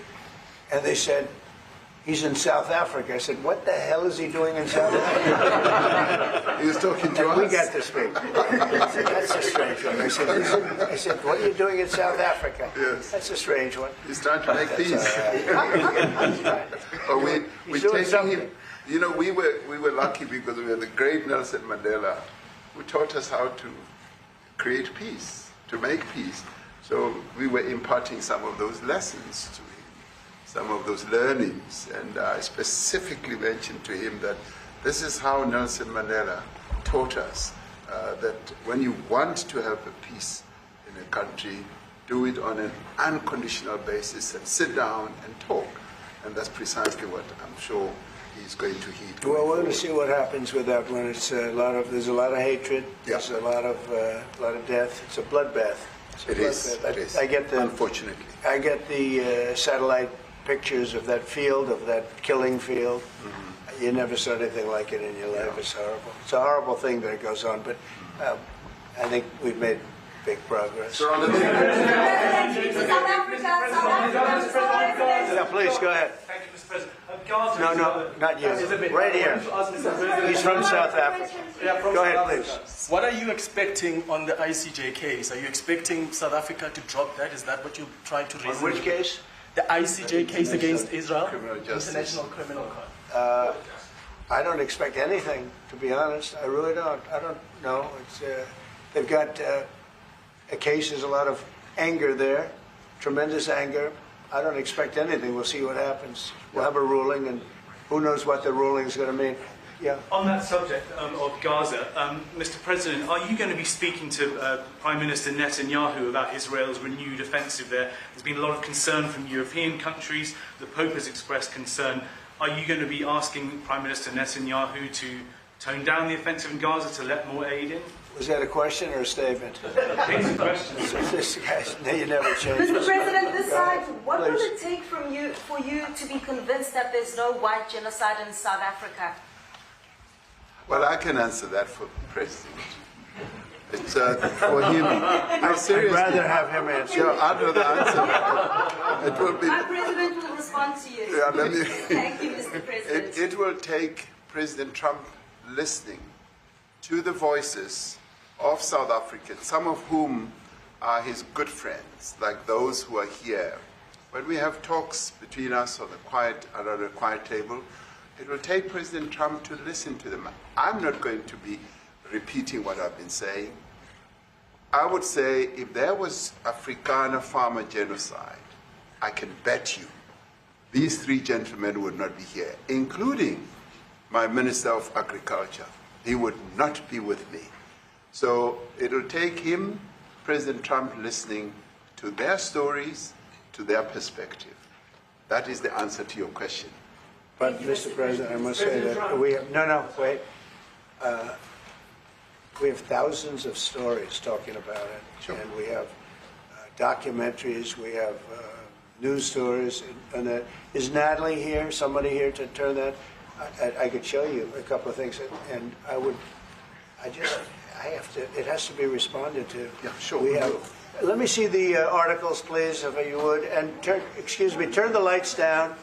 and they said, he's in South Africa. I said, what the hell is he doing in South Africa? He was talking to us. We got to speak. That's a strange one. I said, what are you doing in South Africa? Yes. That's a strange one. He's trying to make peace. We're taking him. You know, we were lucky because we had the great Nelson Mandela who taught us how to create peace, to make peace. So we were imparting some of those lessons to him, some of those learnings. And I specifically mentioned to him that this is how Nelson Mandela taught us that when you want to have a peace in a country, do it on an unconditional basis and sit down and talk. And that's precisely what I'm sure he's going to heed. Well, we're going to see what happens with that one. It's there's a lot of hatred. There's a lot of death. It's a bloodbath. It is. I get unfortunately. I get the satellite pictures of that field, of that killing field. Mm-hmm. You never saw anything like it in your life. Yeah. It's horrible. It's a horrible thing that it goes on, but I think we've made big progress. Yeah, please, go ahead. Thank you, Mr. President. No, not you. Right here. He's from South Africa. Go ahead, please. What are you expecting on the ICJ case? Are you expecting South Africa to drop that? Is that what you're trying to raise? On which case? The ICJ case against Israel, International Criminal Court. I don't expect anything, to be honest. I really don't. I don't know. They've got a case. There's a lot of anger there, tremendous anger. I don't expect anything. We'll see what happens. We'll have a ruling, and who knows what the ruling is going to mean. Yeah. On that subject of Gaza, Mr. President, are you going to be speaking to Prime Minister Netanyahu about Israel's renewed offensive there? There's been a lot of concern from European countries. The Pope has expressed concern. Are you going to be asking Prime Minister Netanyahu to tone down the offensive in Gaza, to let more aid in? Was that a question or a statement? It's a question. This guy's, you never change. Mr. President, this side, what will Please. it take from you for you to be convinced that there's no white genocide in South Africa? Well, I can answer that for the President. It's for him. I'm seriously. I'd rather have him answer. Yeah, I'd rather answer that. It will be. My President will respond to you. Yeah, let me. Thank you, Mr. President. It will take President Trump listening to the voices of South Africans, some of whom are his good friends, like those who are here. When we have talks between us on around a quiet table, it will take President Trump to listen to them. I'm not going to be repeating what I've been saying. I would say if there was Afrikaner farmer genocide, I can bet you these three gentlemen would not be here, including my Minister of Agriculture. He would not be with me. So it'll take him, President Trump, listening to their stories, to their perspective. That is the answer to your question. But, Mr. President, I must say that we have, wait. We have thousands of stories talking about it. Sure. And we have documentaries, we have news stories. And that. Is Natalie here, somebody here to turn that? I could show you a couple of things. And it has to be responded to. Yeah, sure. Let me see the articles, please, if you would. And turn the lights down.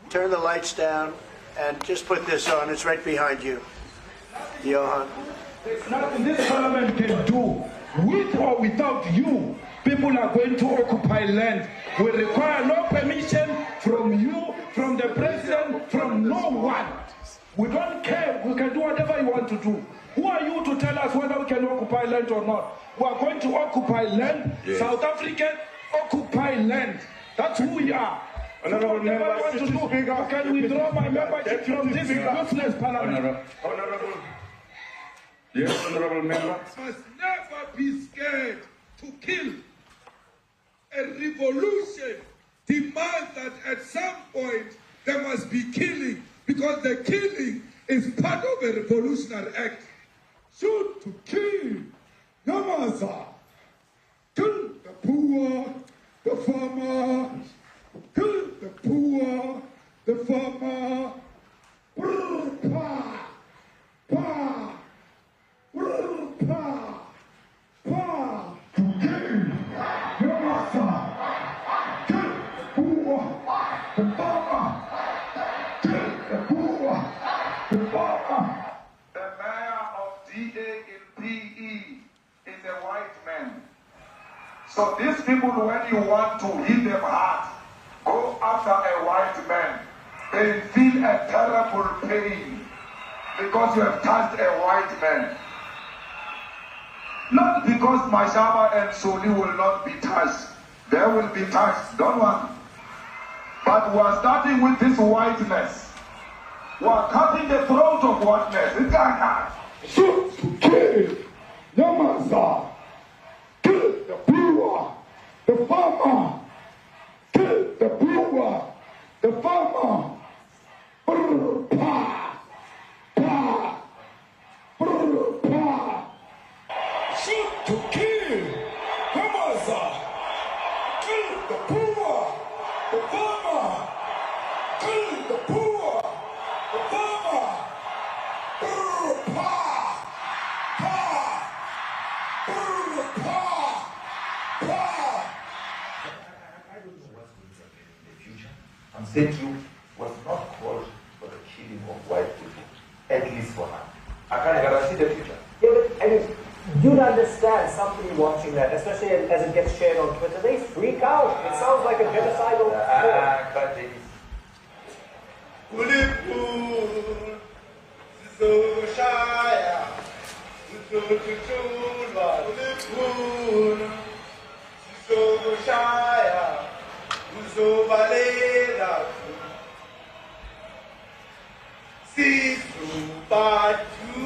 Turn the lights down and just put this on. It's right behind you, Johan. There's nothing this parliament can do. With or without you, people are going to occupy land. We require no permission from you, from the president, from no one. We don't care. We can do whatever you want to do. Who are you to tell us whether we can occupy land or not? We are going to occupy land. Yes. South Africa, occupy land. That's who we are. Honorable member, can withdraw my membership from this useless parliament. Honorable. Yes, honorable member. Must never be scared to kill. A revolution demands that at some point there must be killing, because the killing is part of a revolutionary act. Shoot to kill. Yamaza. Kill the poor, the farmer. Kill the poor, the farmer. Pa, pa, pa, pa. To kill. Yamaza. Kill the poor, the farmer. Kill the poor, the farmer. The mayor of DA in PE is a white man. So these people, when you want to hit them hard, go after a white man. They feel a terrible pain because you have touched a white man. Not because Mashaba and Soli will not be touched. They will be touched, don't worry. But we are starting with this whiteness. We are cutting the throat of whiteness. It's like that. Shoot, kill, Yamaza. Kill the poor, the farmer. Kill the poor, the farmer. Pa, pa, pa. Shoot to kill, Yamaza. Kill the poor, the farmer. Kill the poor, the farmer. Pa, pa, pa, pa. I'm saying you was not called for the killing of white people, at least for now. I can't guarantee the future. Yeah, but I mean, you'd understand somebody watching that, especially as it gets shared on Twitter, they freak out. It sounds like a genocidal See through. Who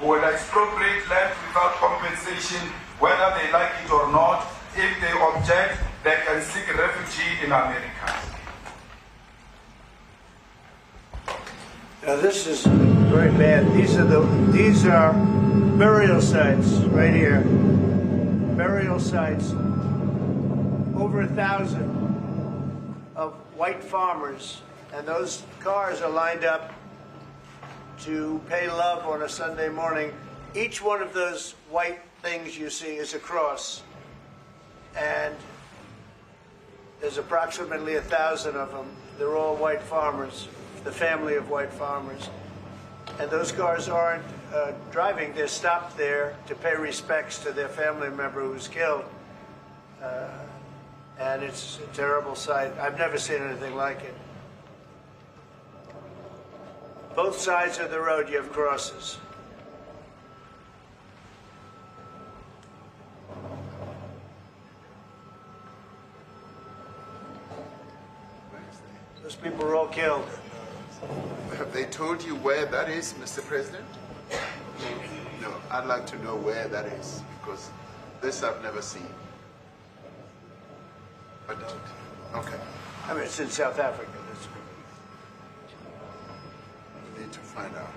will expropriate land without compensation, whether they like it or not. If they object, they can seek refuge in America. Now this is very bad. These are burial sites right here. Burial sites. Over 1,000 of white farmers, and those cars are lined up to pay love on a Sunday morning. Each one of those white things you see is a cross, and there's approximately 1,000 of them. They're all white farmers, the family of white farmers. And those cars aren't driving, they're stopped there to pay respects to their family member who's killed. And it's a terrible sight. I've never seen anything like it. Both sides of the road you have crosses. Those people were all killed. Have they told you where that is, Mr. President? No, I'd like to know where that is, because this I've never seen. But, okay. I mean, it's in South Africa. We need to find out.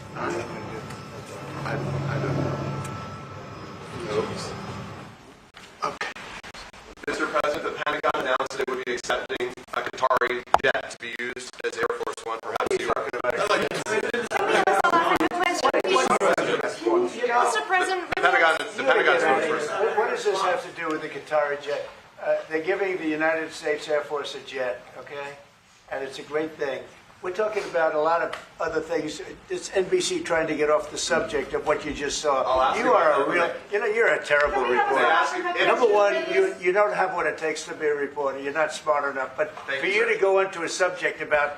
I don't know. I don't know. Okay. Mr. President, the Pentagon announced that it would be accepting a Qatari jet to be used as Air Force One. Perhaps you are. Mr. President, The Pentagon's vote first. What does this have to do with the Qatari jet? They're giving the United States Air Force a jet, okay? And it's a great thing. We're talking about a lot of other things. It's NBC trying to get off the subject of what you just saw. You are a real, you're a terrible reporter. Number one, you don't have what it takes to be a reporter. You're not smart enough. But for you to go into a subject about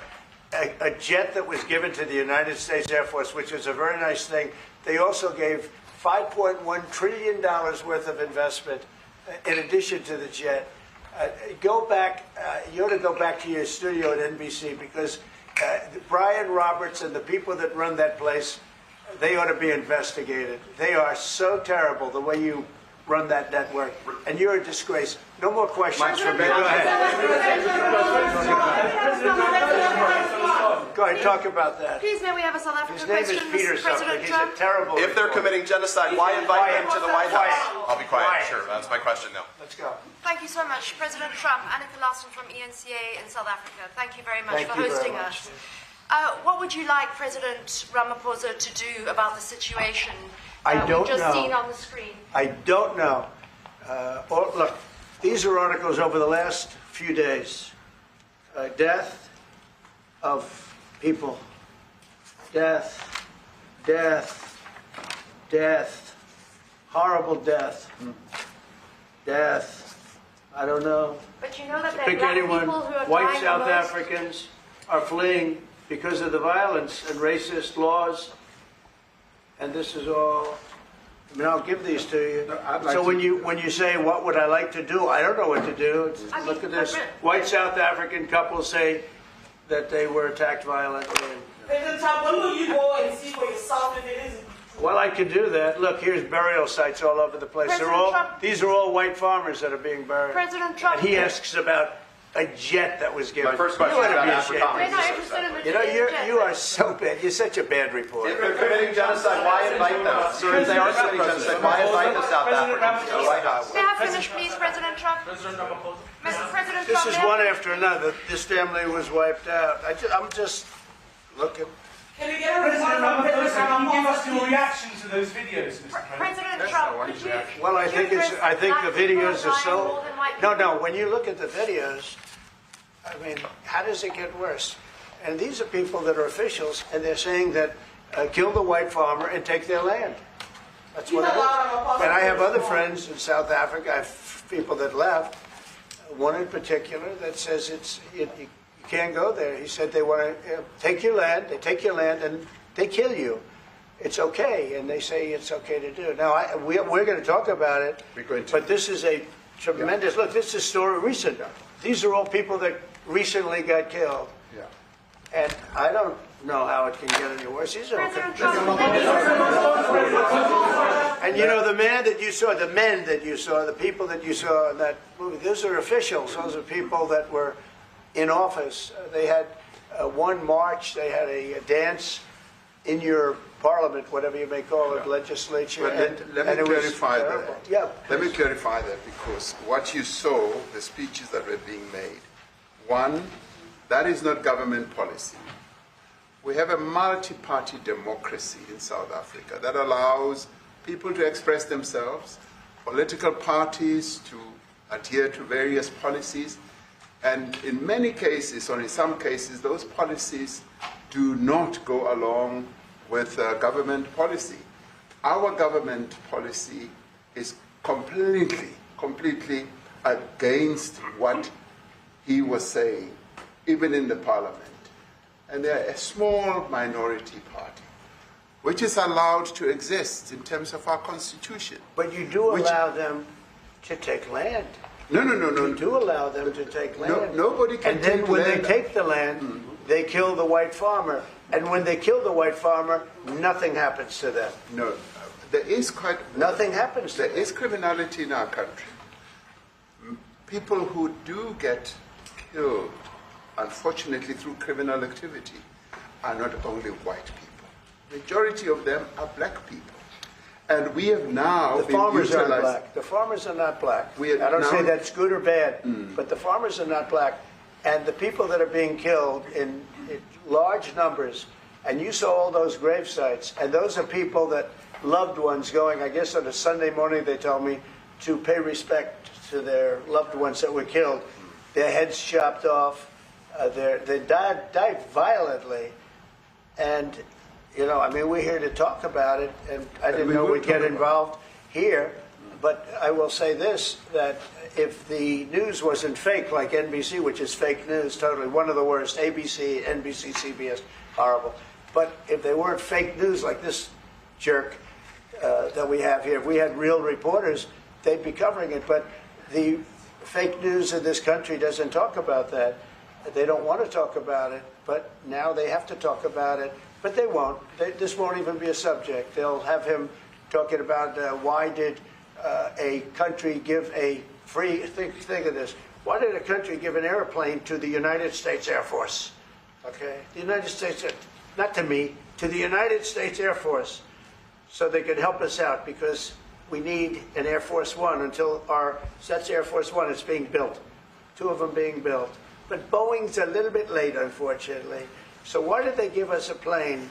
a jet that was given to the United States Air Force, which is a very nice thing, they also gave $5.1 trillion worth of investment in addition to the jet. Go back, you ought to go back to your studio at NBC, because Brian Roberts and the people that run that place, they ought to be investigated. They are so terrible the way you run that network, and you're a disgrace. No more questions from me. Go ahead. Go ahead, talk about that. Please, may we have a South African question? His name is Peter something. He's a terrible If they're committing genocide, why invite them to the White House? I'll be quiet. Quiet. Sure, that's my question now. Let's go. Thank you so much, President Trump. Annika Larson from ENCA in South Africa. Thank you very much for hosting us. What would you like President Ramaphosa to do about the situation we've just seen on the screen? I don't know. Look, these are articles over the last few days. Death of people. Death. Death. Death. Horrible death. Death. I don't know. But you know that there are Pick black anyone. people who are White dying South the most. Africans are fleeing because of the violence and racist laws. And this is all. I mean, I'll give these to you. So when you say, what would I like to do? I don't know what to do. Look at this. White South African couple say that they were attacked violently. President Trump, when will you go and see for yourself if it is? Well, I can do that. Look, here's burial sites all over the place. These are all white farmers that are being buried. President Trump. And he asks about a jet that was given. My first question is about Africans. We're not interested in the You are so bad. You're such a bad reporter. If they're committing genocide, why invite them? Sir, if they are committing genocide, why invite the South Africans to the White House? May I finish, please, President Trump? President Trump. This is one after another. This family was wiped out. I'm just looking. Can we get a response from President Trump? Can you give us your reaction to those videos, Mr. President Trump, could you? Well, I think the videos are so. No. When you look at the videos, I mean, how does it get worse? And these are people that are officials, and they're saying that kill the white farmer and take their land. That's what it is. And I have other friends in South Africa. I have people that left. One in particular that says you can't go there. He said they want to take your land. They take your land and they kill you. It's okay, and they say it's okay to do. Now we're going to talk about it. But this is a tremendous look. This is a story recent. These are all people that recently got killed. Yeah. And I don't know how it can get any worse. These are and you know, the men that you saw, the people that you saw in that movie, those are officials. Those are people that were in office. They had one march, they had a dance in your parliament, whatever you may call it, legislature. Let me clarify that. Yeah. Let me clarify that, because what you saw, the speeches that were being made, one, that is not government policy. We have a multi-party democracy in South Africa that allows people to express themselves, political parties to adhere to various policies, and in many cases, or in some cases, those policies do not go along with government policy. Our government policy is completely against what he was saying, even in the parliament. And they're a small minority party, which is allowed to exist in terms of our constitution. But you do allow them to take land. No. You do allow them to take land. Nobody can take land. And then when they take the land, they kill the white farmer. And when they kill the white farmer, nothing happens to them. No, there is nothing happens to them. There is criminality in our country. People who do get killed, unfortunately, through criminal activity, are not only white people. Majority of them are black people. And we have now the farmers are not black. The farmers are not black. I don't say that's good or bad, but the farmers are not black. And the people that are being killed in large numbers, and you saw all those grave sites, and those are people that loved ones going, I guess on a Sunday morning, they told me, to pay respect to their loved ones that were killed. Their heads chopped off. They died violently. And, you know, I mean, we're here to talk about it, and I didn't know we'd get involved here. But I will say this, that if the news wasn't fake, like NBC, which is fake news, totally, one of the worst, ABC, NBC, CBS, horrible. But if they weren't fake news like this jerk that we have here, if we had real reporters, they'd be covering it. But the fake news in this country doesn't talk about that. They don't want to talk about it, but now they have to talk about it. But they won't. This won't even be a subject. They'll have him talking about why did a country give a free, think of this, why did a country give an airplane to the United States Air Force? Okay, the United States, not to me, to the United States Air Force, so they could help us out, because we need an Air Force One until that's Air Force One, it's being built. 2 of them being built. But Boeing's a little bit late, unfortunately. So why did they give us a plane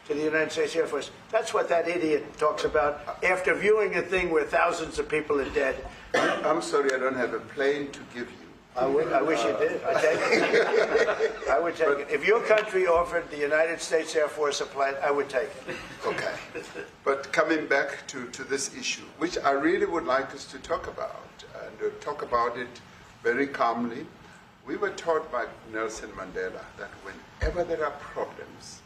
to the United States Air Force? That's what that idiot talks about after viewing a thing where thousands of people are dead. I'm sorry, I don't have a plane to give you. I wish you did. I'd take it. I would take it. If your country offered the United States Air Force a plane, I would take it. Okay. But coming back to this issue, which I really would like us to talk about, and talk about it very calmly. We were taught by Nelson Mandela that whenever there are problems,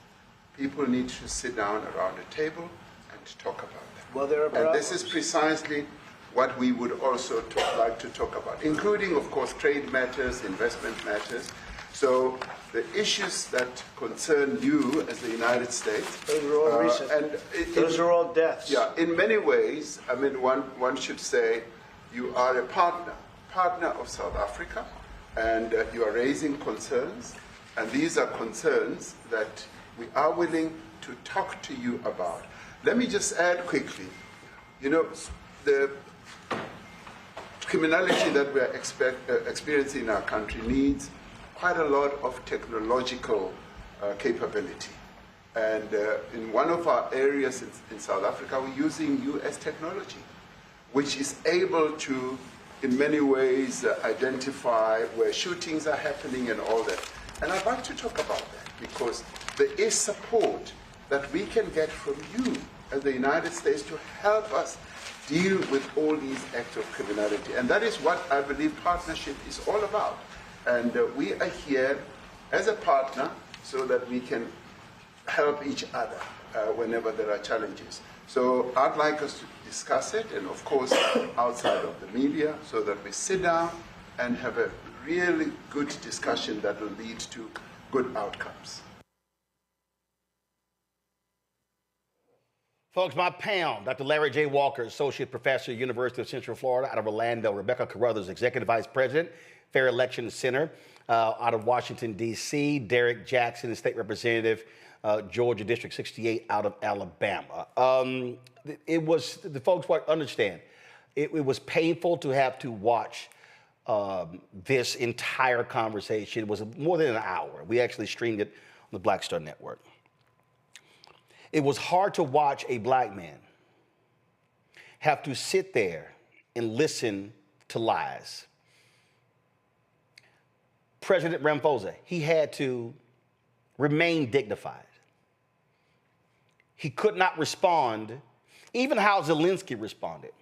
people need to sit down around a table and talk about them. Well, there are problems. And this is precisely what we would also like to talk about, including, of course, trade matters, investment matters. So the issues that concern you as the United States. Those are all recent. And those are all deaths. Yeah, in many ways, I mean, one should say you are a partner of South Africa, and you are raising concerns, and these are concerns that we are willing to talk to you about. Let me just add quickly, you know, the criminality that we are experiencing in our country needs quite a lot of technological capability. And in one of our areas in South Africa, we're using US technology, which is able to in many ways identify where shootings are happening and all that. And I'd like to talk about that because there is support that we can get from you as the United States to help us deal with all these acts of criminality. And that is what I believe partnership is all about. And we are here as a partner so that we can help each other whenever there are challenges. So I'd like us to discuss it, and of course outside of the media, so that we sit down and have a really good discussion that will lead to good outcomes. Folks, my pound, Dr. Larry J. Walker, Associate Professor, University of Central Florida, out of Orlando. Rebecca Carruthers, Executive Vice President, Fair Election Center, out of Washington, D.C. Derek Jackson, State Representative, Georgia District 68, out of Alabama. It was, the folks understand, it was painful to have to watch this entire conversation. It was more than an hour. We actually streamed it on the Black Star Network. It was hard to watch a black man have to sit there and listen to lies. President Ramaphosa, he had to remain dignified. He could not respond, even how Zelensky responded.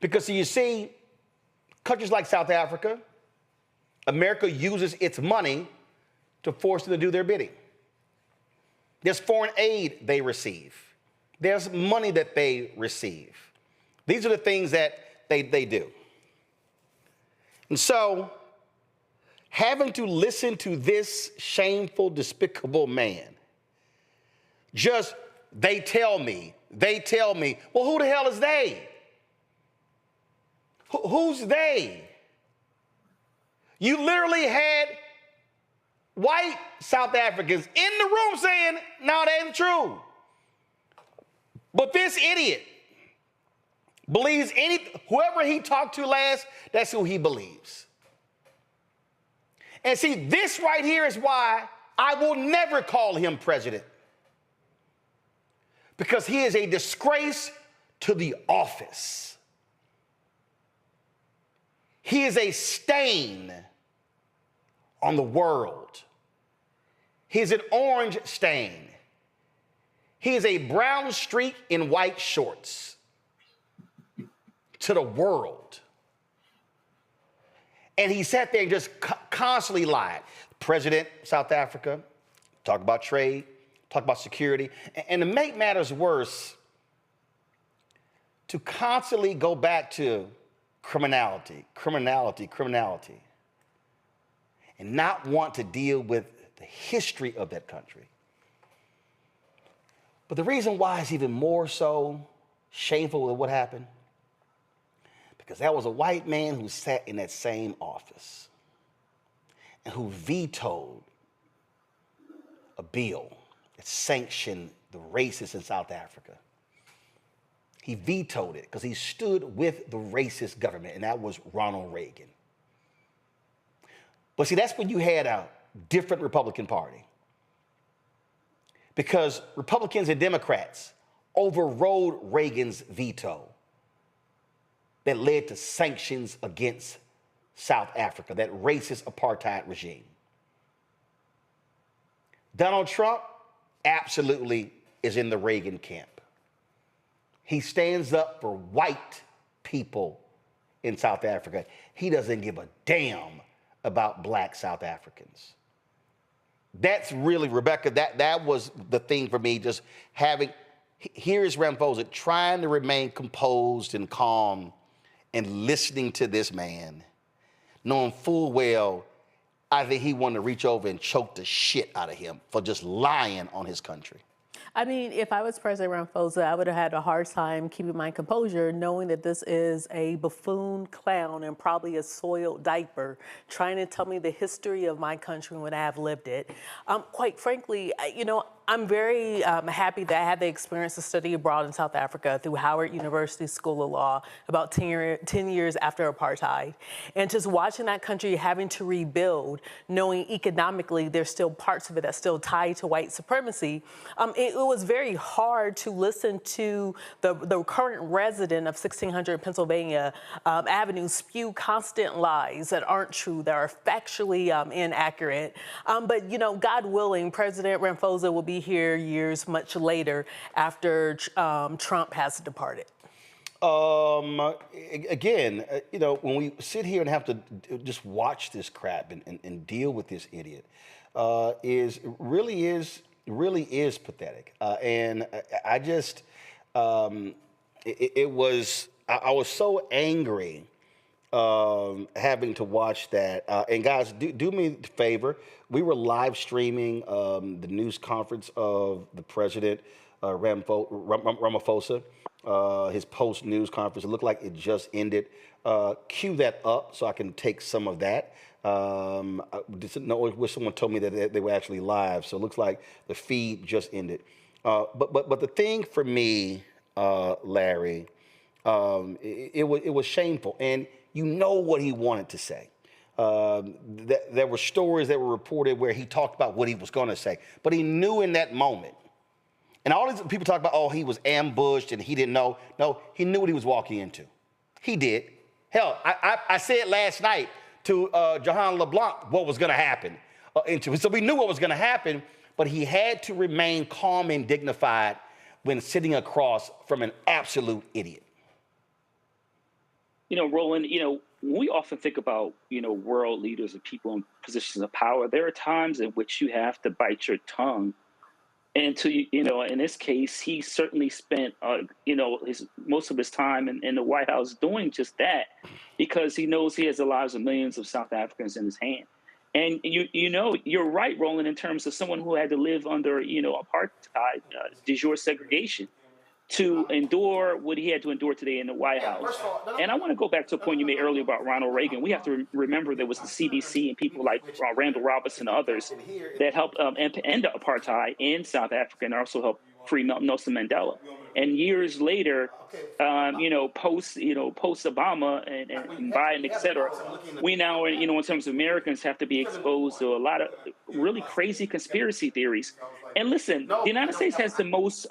Because you see, countries like South Africa, America uses its money to force them to do their bidding. There's foreign aid they receive. There's money that they receive. These are the things that they do. And so, having to listen to this shameful, despicable man, just, they tell me, well, who the hell is they? Who's they? You literally had white South Africans in the room saying, no, that ain't true. But this idiot believes whoever he talked to last, that's who he believes. And see, this right here is why I will never call him president. Because he is a disgrace to the office. He is a stain on the world. He is an orange stain. He is a brown streak in white shorts to the world. And he sat there and just constantly lied. President of South Africa, talk about trade, talk about security. And to make matters worse, to constantly go back to criminality, and not want to deal with the history of that country. But the reason why it's even more so shameful with what happened, because that was a white man who sat in that same office and who vetoed a bill that sanctioned the racists in South Africa. He vetoed it because he stood with the racist government, and that was Ronald Reagan. But see, that's when you had a different Republican Party. Because Republicans and Democrats overrode Reagan's veto that led to sanctions against South Africa, that racist apartheid regime. Donald Trump absolutely is in the Reagan camp. He stands up for white people in South Africa. He doesn't give a damn about black South Africans. That's really, Rebecca, that was the thing for me, just having, here is Ramaphosa trying to remain composed and calm and listening to this man, knowing full well, I think he wanted to reach over and choke the shit out of him for just lying on his country. I mean, if I was President Ramaphosa, I would have had a hard time keeping my composure, knowing that this is a buffoon clown and probably a soiled diaper trying to tell me the history of my country when I have lived it. Quite frankly, you know, I'm very happy that I had the experience to study abroad in South Africa through Howard University School of Law about 10 years after apartheid. And just watching that country having to rebuild, knowing economically there's still parts of it that's still tied to white supremacy, it was very hard to listen to the current resident of 1600 Pennsylvania Avenue spew constant lies that aren't true, that are factually inaccurate. But, you know, God willing, President Ramaphosa will be here years much later after Trump has departed. Again, you know, when we sit here and have to just watch this crap and deal with this idiot, really is pathetic. And I just, I was so angry having to watch that. And guys, do me a favor. We were live streaming the news conference of the president, Ramaphosa, his post news conference. It looked like it just ended. Cue that up so I can take some of that. I wish someone told me that they were actually live. So it looks like the feed just ended. But the thing for me, Larry, it was shameful. And you know what he wanted to say. There were stories that were reported where he talked about what he was going to say, but he knew in that moment. And all these people talk about, oh, he was ambushed and he didn't know. No, he knew what he was walking into. He did. Hell, I said last night to Jahan LeBlanc what was going to happen. So we knew what was going to happen, but he had to remain calm and dignified when sitting across from an absolute idiot. You know, Roland, you know, when we often think about, you know, world leaders and people in positions of power, there are times in which you have to bite your tongue. And you know, in this case, he certainly spent, you know, most of his time in the White House doing just that, because he knows he has the lives of millions of South Africans in his hand. And you know, you're right, Roland, in terms of someone who had to live under, you know, apartheid, de jure segregation, to endure what he had to endure today in the White House. And I want to go back to a point you made earlier about Ronald Reagan. We have to remember there was the CDC and people like Randall Robinson and others that helped end apartheid in South Africa and also helped free Nelson Mandela. And years later, you know, post Obama and Biden, et cetera, we now, you know, in terms of Americans, have to be exposed to a lot of really crazy conspiracy theories. And listen, the United States has the most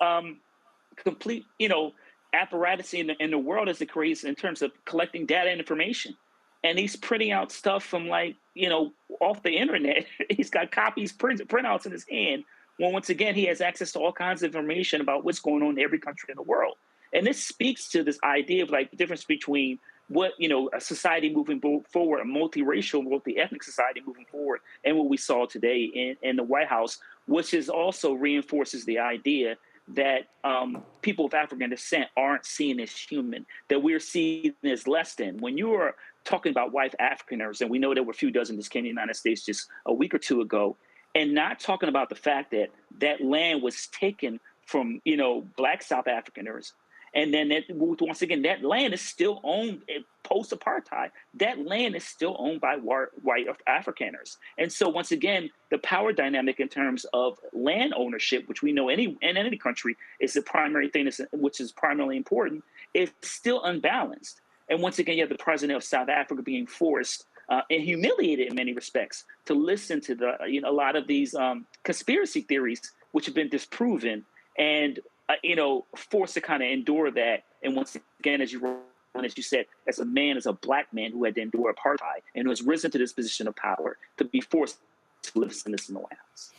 complete, you know, apparatus in the world as it creates in terms of collecting data and information. And he's printing out stuff from, like, you know, off the internet. He's got copies, printouts in his hand. When once again, he has access to all kinds of information about what's going on in every country in the world. And this speaks to this idea of, like, the difference between what, you know, a society moving forward, a multiracial, multi-ethnic society moving forward, and what we saw today in the White House, which is also reinforces the idea that people of African descent aren't seen as human, that we're seen as less than. When you are talking about white Afrikaners, and we know there were a few dozen that came to the United States just a week or two ago, and not talking about the fact that that land was taken from, you know, black South Afrikaners. And then once again, that land is still owned post-apartheid. That land is still owned by white Afrikaners. And so once again, the power dynamic in terms of land ownership, which we know in any country is the primary thing which is primarily important, is still unbalanced. And once again, you have the president of South Africa being forced and humiliated in many respects to listen to a lot of these conspiracy theories, which have been disproven, and you know, forced to kind of endure that. And once again, as you said, as a black man who had to endure apartheid and who has risen to this position of power, to be forced to listen to this in the White House.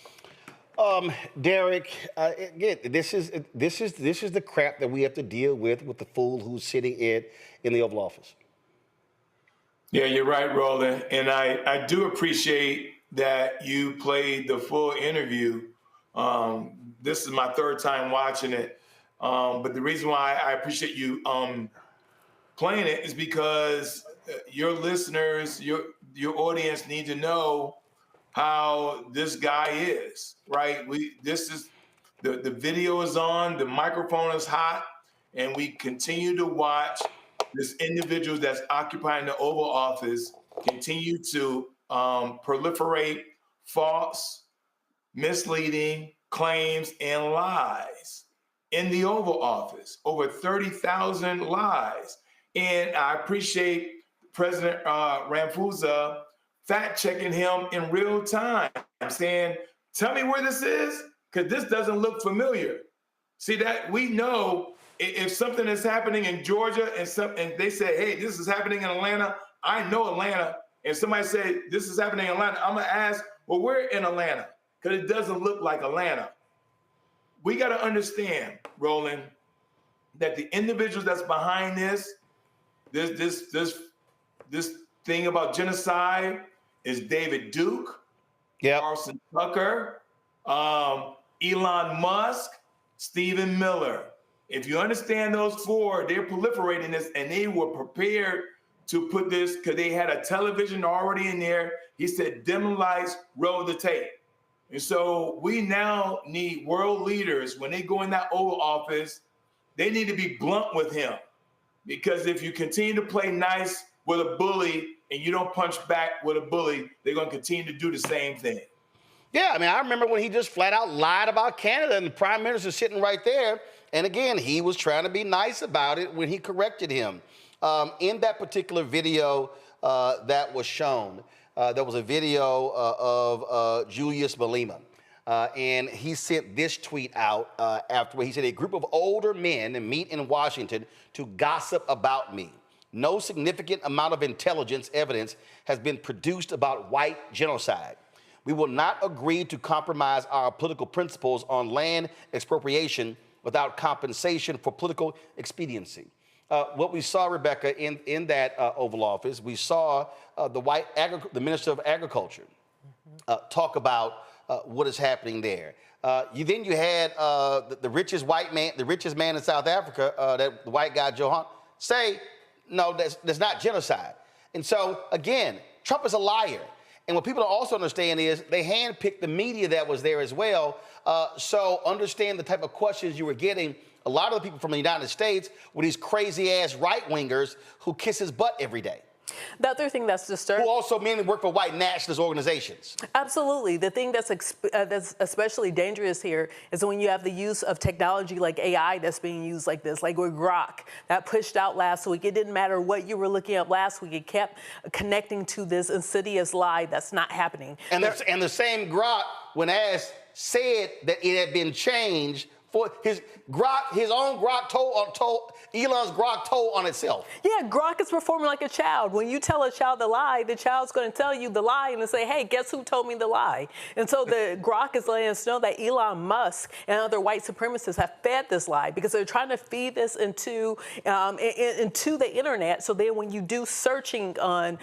Derek, again, this is the crap that we have to deal with the fool who's sitting in the Oval Office. Yeah, you're right, Roland. And I do appreciate that you played the full interview. This is my third time watching it. But the reason why I appreciate you playing it is because your listeners, your audience need to know how this guy is, right? The video is on, the microphone is hot, and we continue to watch this individual that's occupying the Oval Office continue to proliferate false, misleading, claims and lies in the Oval Office, over 30,000 lies. And I appreciate President Ramaphosa fact-checking him in real time, saying, tell me where this is, because this doesn't look familiar. See, that we know if something is happening in Georgia and they say, hey, this is happening in Atlanta, I know Atlanta, and somebody say, this is happening in Atlanta, I'm gonna ask, well, where in Atlanta? Because it doesn't look like Atlanta. We gotta understand, Roland, that the individuals that's behind this thing about genocide is David Duke, Carson Tucker, Elon Musk, Stephen Miller. If you understand those four, they're proliferating this, and they were prepared to put this because they had a television already in there. He said, dim lights, roll the tape. And so we now need world leaders, when they go in that Oval Office, they need to be blunt with him. Because if you continue to play nice with a bully and you don't punch back with a bully, they're going to continue to do the same thing. Yeah, I mean, I remember when he just flat out lied about Canada and the prime minister's sitting right there. And again, he was trying to be nice about it when he corrected him. In that particular video that was shown, there was a video of Julius Malema. And he sent this tweet out afterward. He said, a group of older men meet in Washington to gossip about me. No significant amount of intelligence evidence has been produced about white genocide. We will not agree to compromise our political principles on land expropriation without compensation for political expediency. What we saw, Rebecca, in that Oval Office, we saw the Minister of Agriculture talk about what is happening there. Then you had the richest man in South Africa, the white guy, Johan, say, no, that's not genocide. And so, again, Trump is a liar. And what people don't also understand is they handpicked the media that was there as well. So understand the type of questions you were getting. A lot of the people from the United States were these crazy-ass right-wingers who kiss his butt every day. The other thing that's disturbing... Who also mainly work for white nationalist organizations. Absolutely. The thing that's especially dangerous here is when you have the use of technology like AI that's being used like this, like with Grok, that pushed out last week. It didn't matter what you were looking up last week. It kept connecting to this insidious lie that's not happening. And the same Grok, when asked, said that it had been changed for his own Grok told Elon's Grok told on itself. Yeah, Grok is performing like a child. When you tell a child the lie, the child's going to tell you the lie and say, hey, guess who told me the lie? And so the Grok is letting us know that Elon Musk and other white supremacists have fed this lie because they're trying to feed this into the internet. So then when you do searching on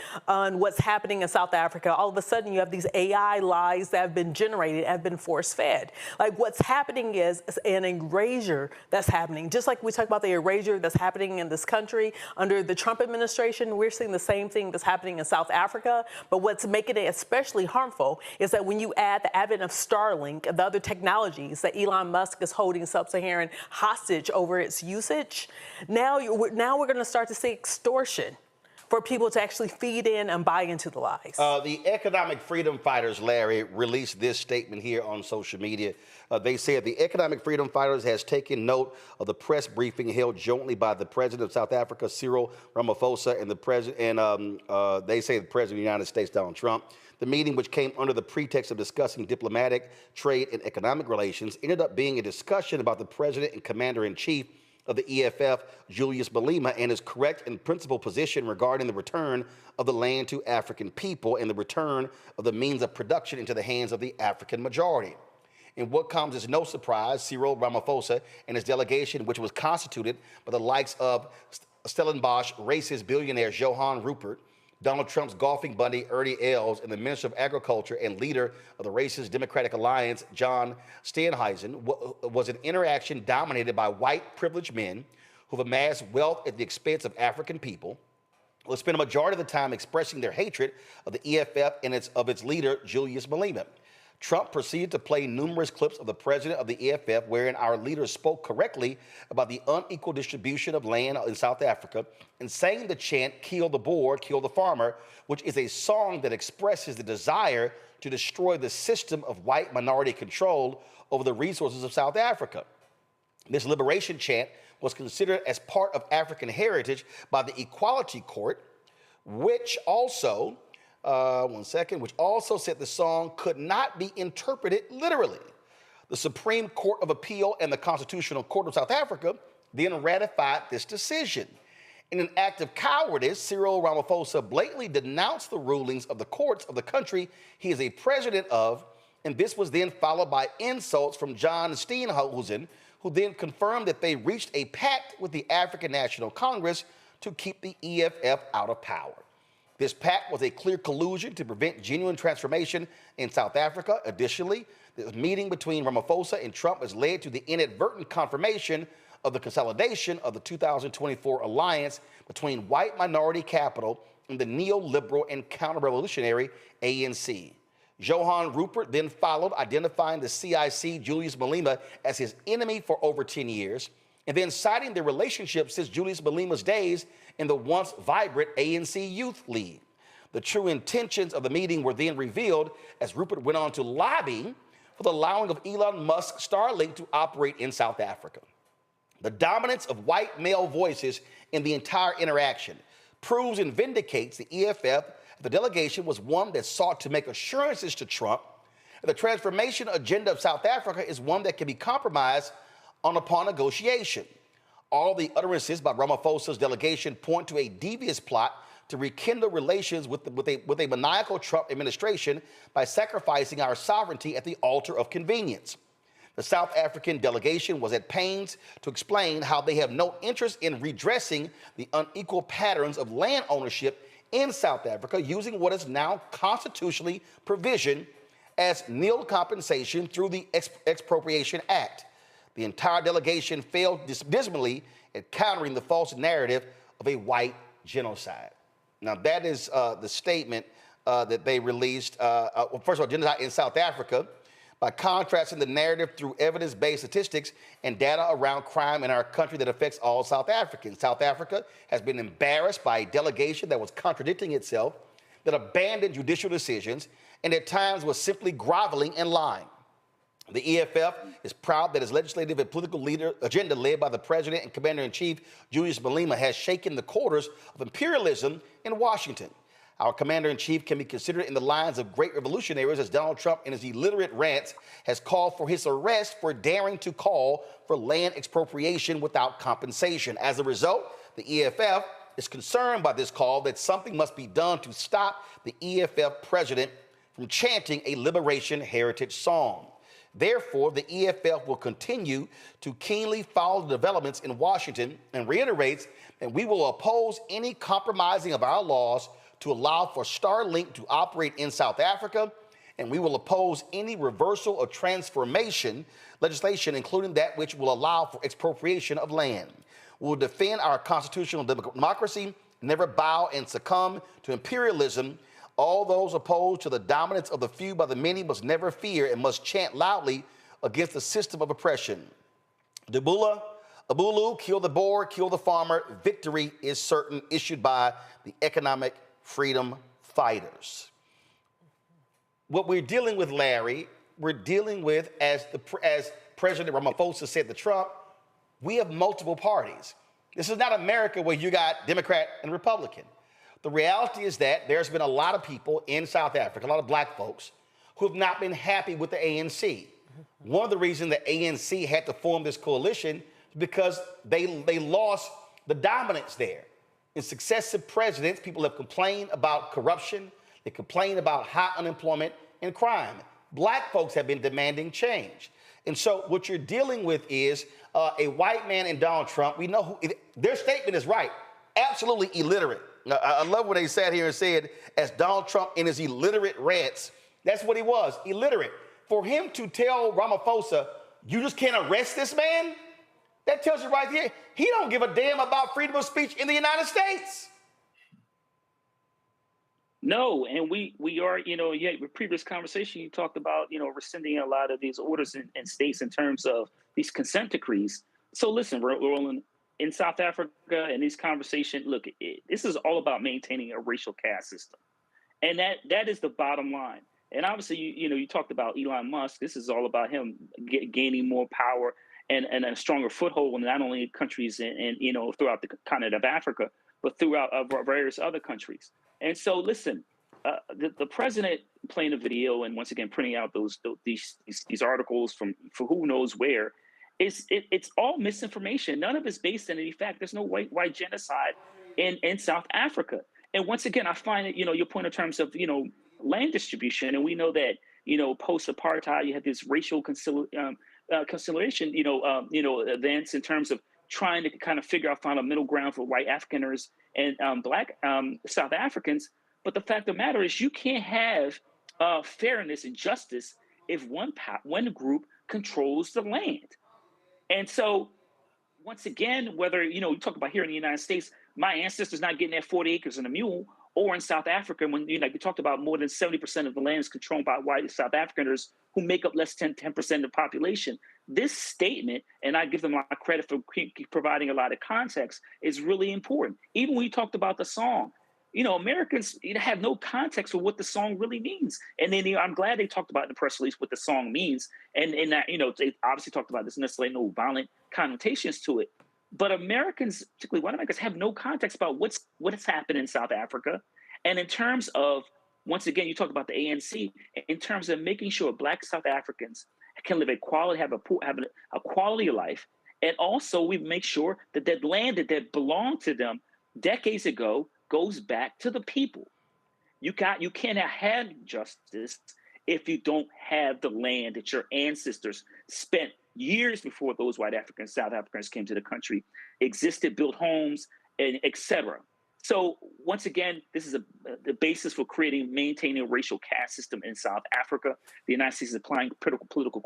what's happening in South Africa, all of a sudden you have these AI lies that have been generated, have been force-fed. Like what's happening is an erasure that's happening. Just like we talk about the erasure that's happening in this country under the Trump administration, we're seeing the same thing that's happening in South Africa. But what's making it especially harmful is that when you add the advent of Starlink and the other technologies that Elon Musk is holding sub-Saharan hostage over its usage, now we're going to start to see extortion for people to actually feed in and buy into the lies. The economic freedom fighters, Larry, released this statement here on social media. They said the economic freedom fighters has taken note of the press briefing held jointly by the president of South Africa, Cyril Ramaphosa, and they say the president of the United States, Donald Trump. The meeting, which came under the pretext of discussing diplomatic, trade, and economic relations, ended up being a discussion about the president and commander-in-chief of the EFF, Julius Malema, and his correct and principled position regarding the return of the land to African people and the return of the means of production into the hands of the African majority. And what comes as no surprise, Cyril Ramaphosa and his delegation, which was constituted by the likes of Stellenbosch racist billionaire Johan Rupert, Donald Trump's golfing buddy Ernie Els, and the Minister of Agriculture and leader of the racist Democratic Alliance, John Steenhuisen, was an interaction dominated by white privileged men who've amassed wealth at the expense of African people, who spent a majority of the time expressing their hatred of the EFF and of its leader, Julius Malema. Trump proceeded to play numerous clips of the president of the EFF wherein our leader spoke correctly about the unequal distribution of land in South Africa and sang the chant, "Kill the Boer, kill the farmer," which is a song that expresses the desire to destroy the system of white minority control over the resources of South Africa. This liberation chant was considered as part of African heritage by the Equality Court, which also, which also said the song could not be interpreted literally. The Supreme Court of Appeal and the Constitutional Court of South Africa then ratified this decision. In an act of cowardice, Cyril Ramaphosa blatantly denounced the rulings of the courts of the country he is a president of, and this was then followed by insults from John Steenhuisen, who then confirmed that they reached a pact with the African National Congress to keep the EFF out of power. This pact was a clear collusion to prevent genuine transformation in South Africa. Additionally, the meeting between Ramaphosa and Trump has led to the inadvertent confirmation of the consolidation of the 2024 alliance between white minority capital and the neoliberal and counter-revolutionary ANC. Johann Rupert then followed, identifying the CIC Julius Malema as his enemy for over 10 years, and then citing their relationship since Julius Malema's days in the once vibrant ANC Youth League. The true intentions of the meeting were then revealed as Rupert went on to lobby for the allowing of Elon Musk's Starlink to operate in South Africa. The dominance of white male voices in the entire interaction proves and vindicates the EFF. The delegation was one that sought to make assurances to Trump that the transformation agenda of South Africa is one that can be compromised upon negotiation. All the utterances by Ramaphosa's delegation point to a devious plot to rekindle relations with a maniacal Trump administration by sacrificing our sovereignty at the altar of convenience. The South African delegation was at pains to explain how they have no interest in redressing the unequal patterns of land ownership in South Africa using what is now constitutionally provisioned as nil compensation through the Expropriation Act. The entire delegation failed dismally at countering the false narrative of a white genocide. Now, that is the statement that they released, first of all, genocide in South Africa, by contrasting the narrative through evidence-based statistics and data around crime in our country that affects all South Africans. South Africa has been embarrassed by a delegation that was contradicting itself, that abandoned judicial decisions, and at times was simply groveling and lying. The EFF is proud that its legislative and political agenda led by the President and Commander-in-Chief, Julius Malema, has shaken the quarters of imperialism in Washington. Our Commander-in-Chief can be considered in the lines of great revolutionaries, as Donald Trump, in his illiterate rants, has called for his arrest for daring to call for land expropriation without compensation. As a result, the EFF is concerned by this call that something must be done to stop the EFF president from chanting a liberation heritage song. Therefore, the EFF will continue to keenly follow the developments in Washington and reiterates that we will oppose any compromising of our laws to allow for Starlink to operate in South Africa, and we will oppose any reversal or transformation legislation, including that which will allow for expropriation of land. We will defend our constitutional democracy, never bow and succumb to imperialism. All those opposed to the dominance of the few by the many must never fear and must chant loudly against the system of oppression. Abulu, kill the boer, kill the farmer, victory is certain, issued by the economic freedom fighters. What we're dealing with, Larry, we're dealing with, as President Ramaphosa said to Trump, we have multiple parties. This is not America where you got Democrat and Republican. The reality is that there's been a lot of people in South Africa, a lot of black folks, who have not been happy with the ANC. One of the reasons the ANC had to form this coalition is because they lost the dominance there. In successive presidents, people have complained about corruption, they complain about high unemployment and crime. Black folks have been demanding change. And so what you're dealing with is a white man in Donald Trump. We know their statement is right, absolutely illiterate. I love when they sat here and said, as Donald Trump in his illiterate rants, that's what he was, illiterate. For him to tell Ramaphosa, you just can't arrest this man, that tells you right here, he don't give a damn about freedom of speech in the United States. No, and we are, with previous conversation, you talked about, rescinding a lot of these orders in states in terms of these consent decrees. So listen, Roland, in South Africa, in these conversations, look, this is all about maintaining a racial caste system. And that is the bottom line. And obviously, you talked about Elon Musk. This is all about him gaining more power and a stronger foothold in not only countries and throughout the continent of Africa, but throughout various other countries. And so, listen, the president playing a video and once again printing out these articles from who knows where, it's all misinformation. None of it's based on any fact. There's no white genocide in South Africa. And once again, I find that your point in terms of land distribution, and we know that post apartheid you had this racial conciliation events in terms of trying to kind of find a middle ground for white Afrikaners and black South Africans. But the fact of the matter is, you can't have fairness and justice if one group controls the land. And so, once again, whether you talk about here in the United States, my ancestors not getting that 40 acres and a mule, or in South Africa, when you talked about more than 70% of the land is controlled by white South Afrikaners who make up less than 10% of the population. This statement, and I give them a lot of credit for providing a lot of context, is really important. Even when you talked about the song, Americans have no context for what the song really means. And then I'm glad they talked about in the press release what the song means, and that they obviously talked about this necessarily no violent connotations to it. But Americans, particularly white Americans, have no context about what has happened in South Africa. And in terms of, once again, you talked about the ANC, in terms of making sure Black South Africans can live have a quality of life, and also we make sure that that land that belonged to them decades ago goes back to the people. You cannot have justice if you don't have the land that your ancestors spent years before those white South Africans came to the country, existed, built homes, and etc. So once again, this is the basis for maintaining a racial caste system in South Africa. The United States is applying political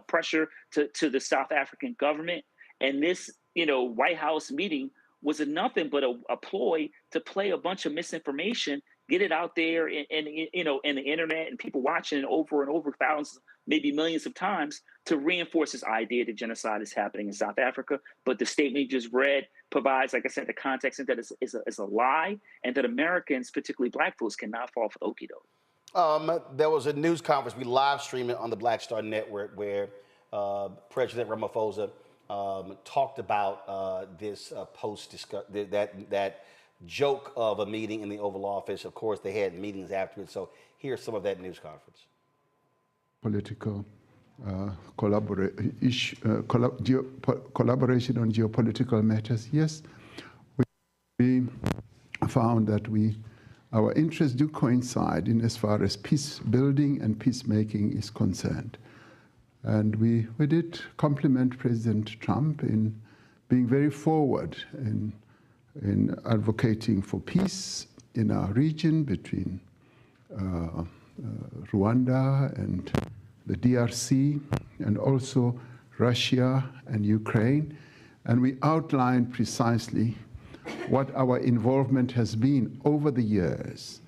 pressure to the South African government, and this White House meeting was nothing but a ploy to play a bunch of misinformation, get it out there in the internet, and people watching it over and over thousands, maybe millions of times, to reinforce this idea that genocide is happening in South Africa. But the statement you just read provides, like I said, the context that is a lie, and that Americans, particularly Black folks, cannot fall for the okie doke. There was a news conference we live streamed it on the Black Star Network where President Ramaphosa talked about this that joke of a meeting in the Oval Office. Of course, they had meetings afterwards. So here's some of that news conference. Political collaboration on geopolitical matters. Yes, we found that our interests do coincide in as far as peace building and peacemaking is concerned. And we did compliment President Trump in being very forward in advocating for peace in our region between Rwanda and the DRC, and also Russia and Ukraine. And we outlined precisely what our involvement has been over the years.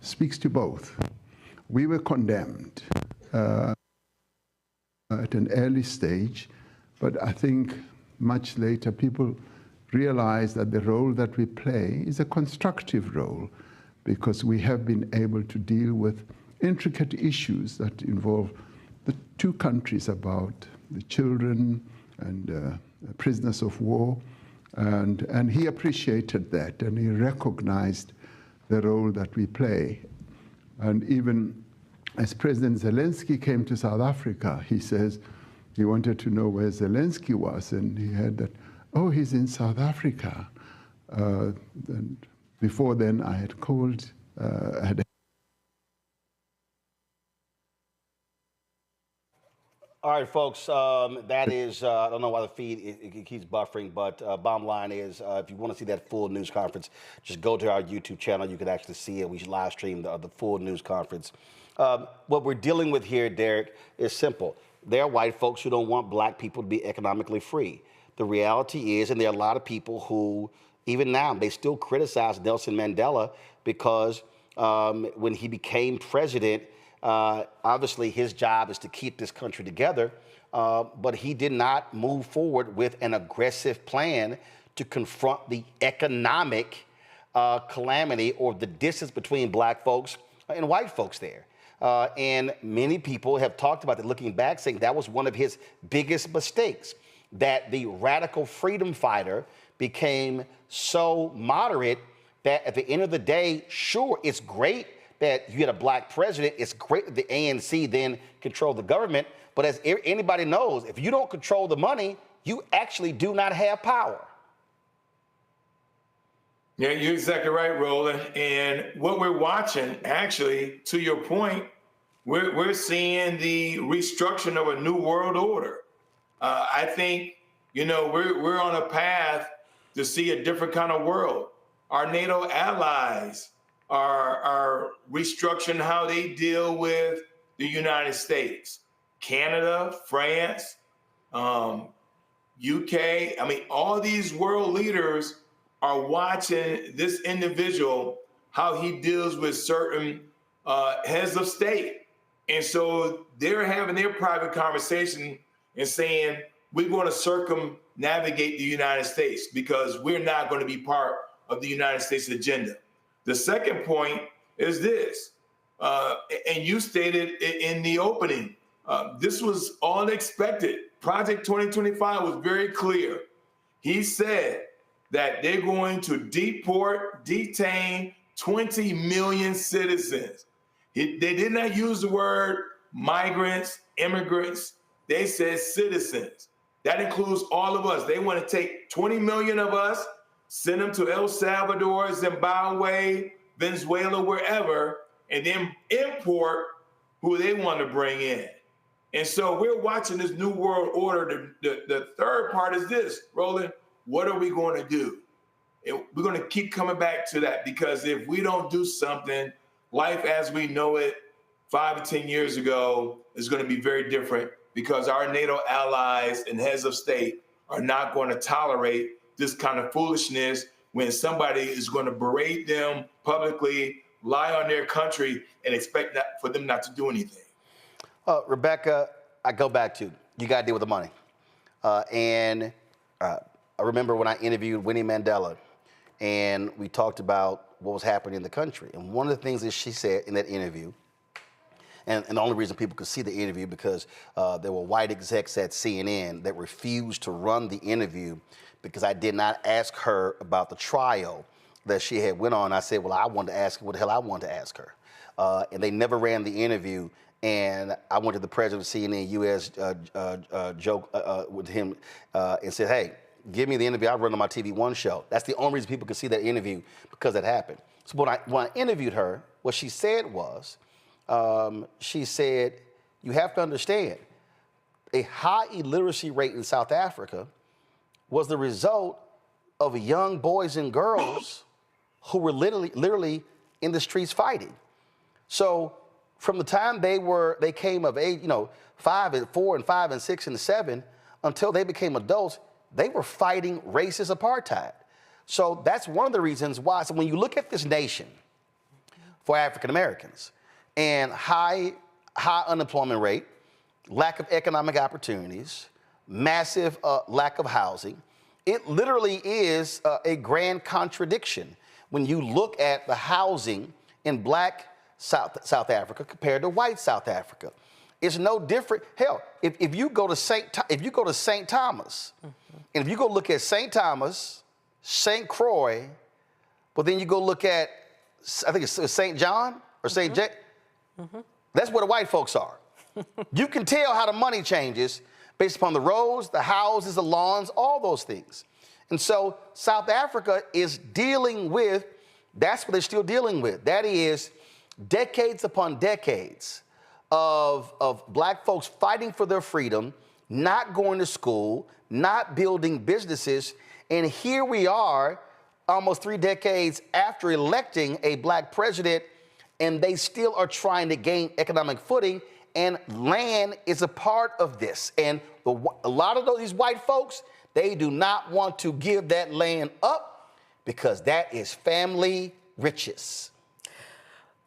Speaks to both. We were condemned at an early stage, but I think much later people realize that the role that we play is a constructive role, because we have been able to deal with intricate issues that involve the two countries, about the children and prisoners of war, and he appreciated that, and he recognized the role that we play. And even as President Zelensky came to South Africa, he says he wanted to know where Zelensky was, and he heard that, oh, he's in South Africa. And before then, I had called, All right, folks, that is, I don't know why the feed it keeps buffering, but bottom line is, if you want to see that full news conference, just go to our YouTube channel. You can actually see it. We live stream the full news conference. What we're dealing with here, Derek, is simple. There are white folks who don't want Black people to be economically free. The reality is, and there are a lot of people who, even now, they still criticize Nelson Mandela because when he became president, obviously, his job is to keep this country together, but he did not move forward with an aggressive plan to confront the economic calamity or the distance between black folks and white folks there. And many people have talked about that, looking back, saying that was one of his biggest mistakes, that the radical freedom fighter became so moderate that at the end of the day, sure, it's great that you had a black president. It's great that the ANC then controlled the government. But as anybody knows, if you don't control the money, you actually do not have power. Yeah, you're exactly right, Roland. And what we're watching, actually, to your point, we're seeing the restructuring of a new world order. I think, you know, we're on a path to see a different kind of world. Our NATO allies are restructuring how they deal with the United States. Canada, France, UK, I mean, all these world leaders are watching this individual, how he deals with certain heads of state. And so they're having their private conversation and saying, we want to circumnavigate the United States because we're not going to be part of the United States agenda. The second point is this, and you stated in the opening, this was all expected. Project 2025 was very clear. He said that they're going to detain 20 million citizens. They did not use the word migrants, immigrants. They said citizens. That includes all of us. They want to take 20 million of us, send them to El Salvador, Zimbabwe, Venezuela, wherever, and then import who they want to bring in. And so we're watching this new world order. The third part is this, Roland, what are we going to do? We're going to keep coming back to that, because if we don't do something, life as we know it 5 to 10 years ago is going to be very different, because our NATO allies and heads of state are not going to tolerate this kind of foolishness when somebody is going to berate them publicly, lie on their country, and expect that for them not to do anything. Rebecca, I go back to, you got to deal with the money. I remember when I interviewed Winnie Mandela, and we talked about what was happening in the country. And one of the things that she said in that interview, and the only reason people could see the interview because there were white execs at CNN that refused to run the interview because I did not ask her about the trial that she had went on. I said, well, I wanted to ask her what the hell I wanted to ask her. And they never ran the interview. And I went to the president of CNN US joke with him and said, hey, give me the interview. I run on my TV One show. That's the only reason people could see that interview, because that happened. So when I interviewed her, what she said was, she said, you have to understand, a high illiteracy rate in South Africa was the result of young boys and girls who were literally in the streets fighting. So from the time they came of age, 5 and 4 and 5 and 6 and 7, until they became adults, they were fighting racist apartheid. So that's one of the reasons why. So when you look at this nation for African Americans, and high unemployment rate, lack of economic opportunities, massive lack of housing, it literally is a grand contradiction when you look at the housing in black South Africa compared to white South Africa. It's no different. Hell, if you go to St. Thomas, and if you go look at St. Thomas, St. Croix, but then you go look at, I think it's St. John or St. James, that's where the white folks are. You can tell how the money changes based upon the roads, the houses, the lawns, all those things. And so South Africa is dealing with, that's what they're still dealing with. That is decades upon decades of black folks fighting for their freedom, not going to school, not building businesses. And here we are almost 3 decades after electing a black president, and they still are trying to gain economic footing, and land is a part of this. And a lot of these white folks, they do not want to give that land up because that is family riches.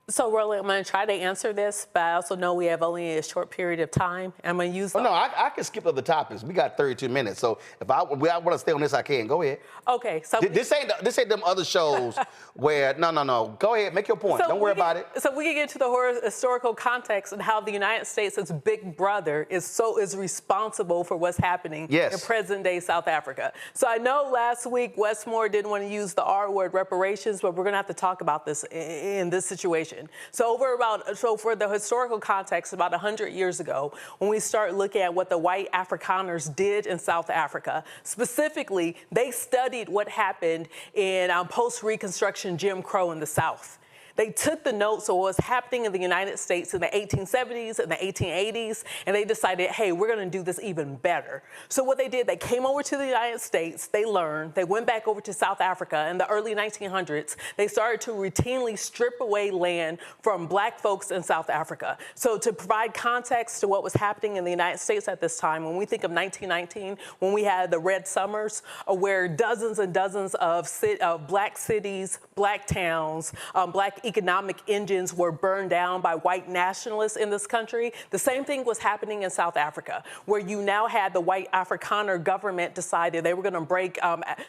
So, Roland, I'm going to try to answer this, but I also know we have only a short period of time. I'm going to use. Oh, no, I can skip other topics. We got 32 minutes, so if I want to stay on this, I can. Go ahead. Okay, so this ain't them other shows where no. Go ahead, make your point. Don't worry about it. So we can get to the historical context and how the United States, as big brother, is responsible for what's happening in present-day South Africa. So I know last week Westmore didn't want to use the R word, reparations, but we're going to have to talk about this in this situation. So for the historical context, about 100 years ago, when we start looking at what the white Afrikaners did in South Africa, specifically, they studied what happened in post-Reconstruction Jim Crow in the South. They took the notes of what was happening in the United States in the 1870s and the 1880s, and they decided, hey, we're going to do this even better. So what they did, they came over to the United States, they learned, they went back over to South Africa in the early 1900s. They started to routinely strip away land from black folks in South Africa. So to provide context to what was happening in the United States at this time, when we think of 1919, when we had the Red Summers, where dozens and dozens of black cities, black towns, black economic engines were burned down by white nationalists in this country. The same thing was happening in South Africa, where you now had the white Afrikaner government decided they were going to break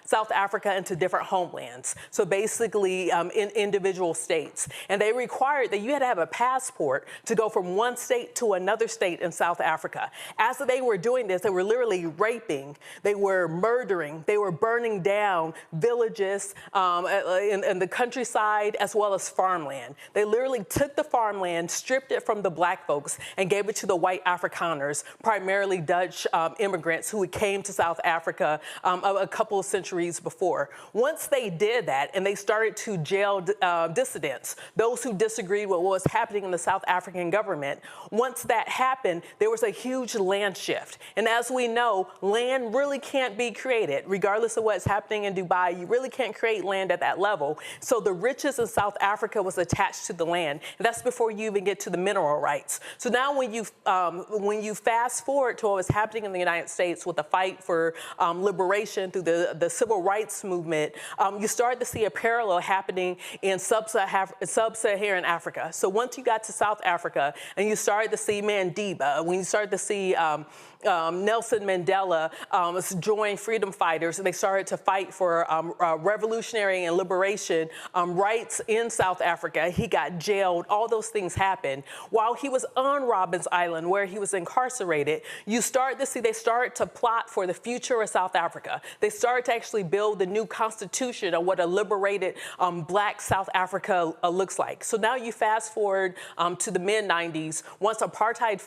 South Africa into different homelands. So basically in individual states. And they required that you had to have a passport to go from one state to another state in South Africa. As they were doing this, they were literally raping, they were murdering, they were burning down villages in the countryside as well as farmland. They literally took the farmland, stripped it from the black folks, and gave it to the white Afrikaners, primarily Dutch immigrants who came to South Africa a couple of centuries before. Once they did that and they started to jail dissidents, those who disagreed with what was happening in the South African government, once that happened, there was a huge land shift. And as we know, land really can't be created. Regardless of what's happening in Dubai, you really can't create land at that level. So the riches in South Africa was attached to the land. And that's before you even get to the mineral rights. So now when you fast forward to what was happening in the United States with the fight for liberation through the civil rights movement, you start to see a parallel happening in sub-Saharan Africa. So once you got to South Africa and you started to see Mandela, when you started to see Nelson Mandela join freedom fighters, and they started to fight for revolutionary and liberation rights in South Africa. He got jailed. All those things happened. While he was on Robben's Island, where he was incarcerated, you start to see they started to plot for the future of South Africa. They started to actually build the new constitution of what a liberated black South Africa looks like. So now you fast forward to the mid-90s, once apartheid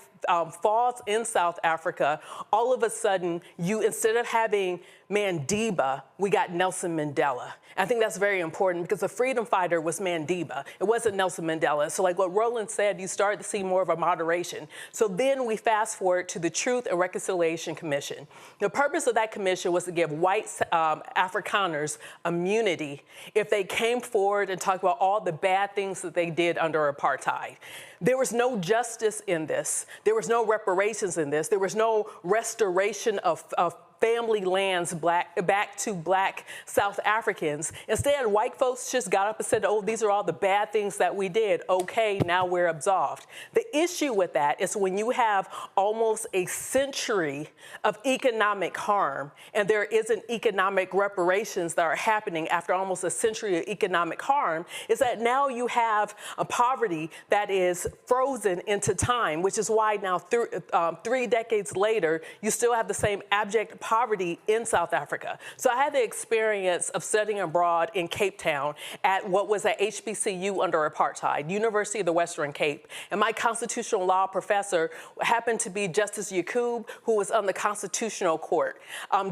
falls in South Africa, all of a sudden, instead of having Mandela, we got Nelson Mandela. I think that's very important because the freedom fighter was Mandela. It wasn't Nelson Mandela. So like what Roland said, you start to see more of a moderation. So then we fast forward to the Truth and Reconciliation Commission. The purpose of that commission was to give white Afrikaners immunity if they came forward and talked about all the bad things that they did under apartheid. There was no justice in this. There was no reparations in this. There was no restoration of family lands back to black South Africans. Instead, white folks just got up and said, oh, these are all the bad things that we did. Okay, now we're absolved. The issue with that is when you have almost a century of economic harm and there isn't economic reparations that are happening after almost a century of economic harm, is that now you have a poverty that is frozen into time, which is why now 3 decades later, you still have the same abject poverty in South Africa. So I had the experience of studying abroad in Cape Town at what was at HBCU under apartheid, University of the Western Cape. And my constitutional law professor happened to be Justice Yaqub, who was on the Constitutional Court.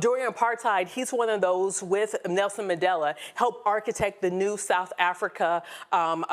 During apartheid, he's one of those with Nelson Mandela, helped architect the new South Africa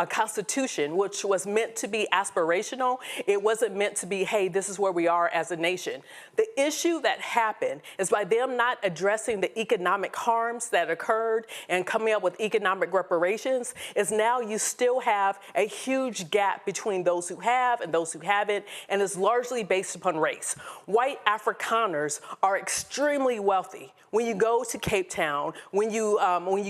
constitution, which was meant to be aspirational. It wasn't meant to be, hey, this is where we are as a nation. The issue that happened is by them not addressing the economic harms that occurred and coming up with economic reparations, is now you still have a huge gap between those who have and those who haven't, and it's largely based upon race. White Afrikaners are extremely wealthy. When you go to Cape Town, when you